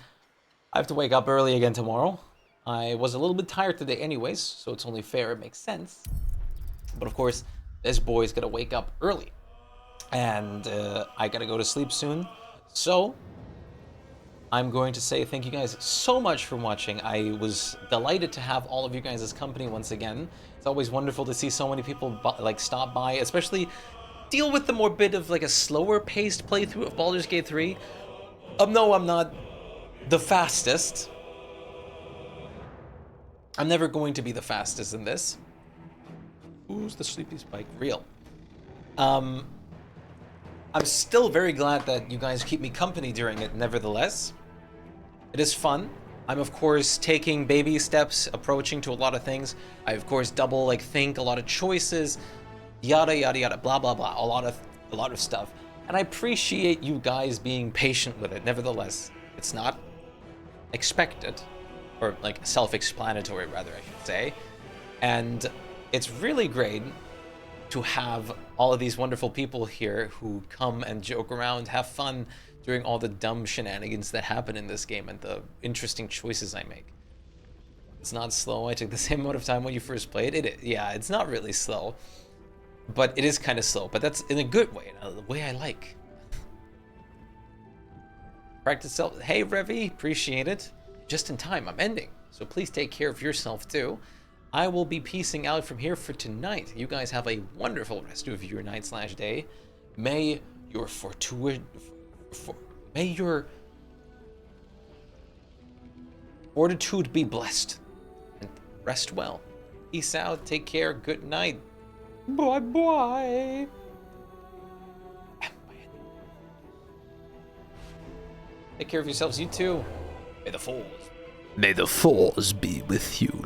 I have to wake up early again tomorrow. I was a little bit tired today anyways, so it's only fair, it makes sense. But of course, this boy's gonna wake up early. And I gotta go to sleep soon. So, I'm going to say thank you guys so much for watching. I was delighted to have all of you guys as company once again. It's always wonderful to see so many people like stop by, especially deal with the more bit of like a slower paced playthrough of Baldur's Gate 3. No, I'm not the fastest. I'm never going to be the fastest in this. Who's the sleepy Spike? Real. I'm still very glad that you guys keep me company during it, nevertheless. It is fun. I'm, of course, taking baby steps, approaching to a lot of things. I, of course, double, think, a lot of choices, yada, yada, yada, blah, blah, blah, a lot of stuff. And I appreciate you guys being patient with it, nevertheless. It's not expected, or, self-explanatory, rather, I should say. And it's really great to have all of these wonderful people here who come and joke around, have fun during all the dumb shenanigans that happen in this game and the interesting choices I make. It's not slow. I took the same amount of time when you first played it. Yeah, it's not really slow, but it is kind of slow, but that's in a good way, the way I like. Practice self. Hey, Revy, appreciate it. Just in time, I'm ending, so please take care of yourself too. I will be peacing out from here for tonight. You guys have a wonderful rest of your night/day. May your may your fortitude be blessed, and rest well. Peace out. Take care. Good night. Bye bye. Take care of yourselves, you too. May the force be with you.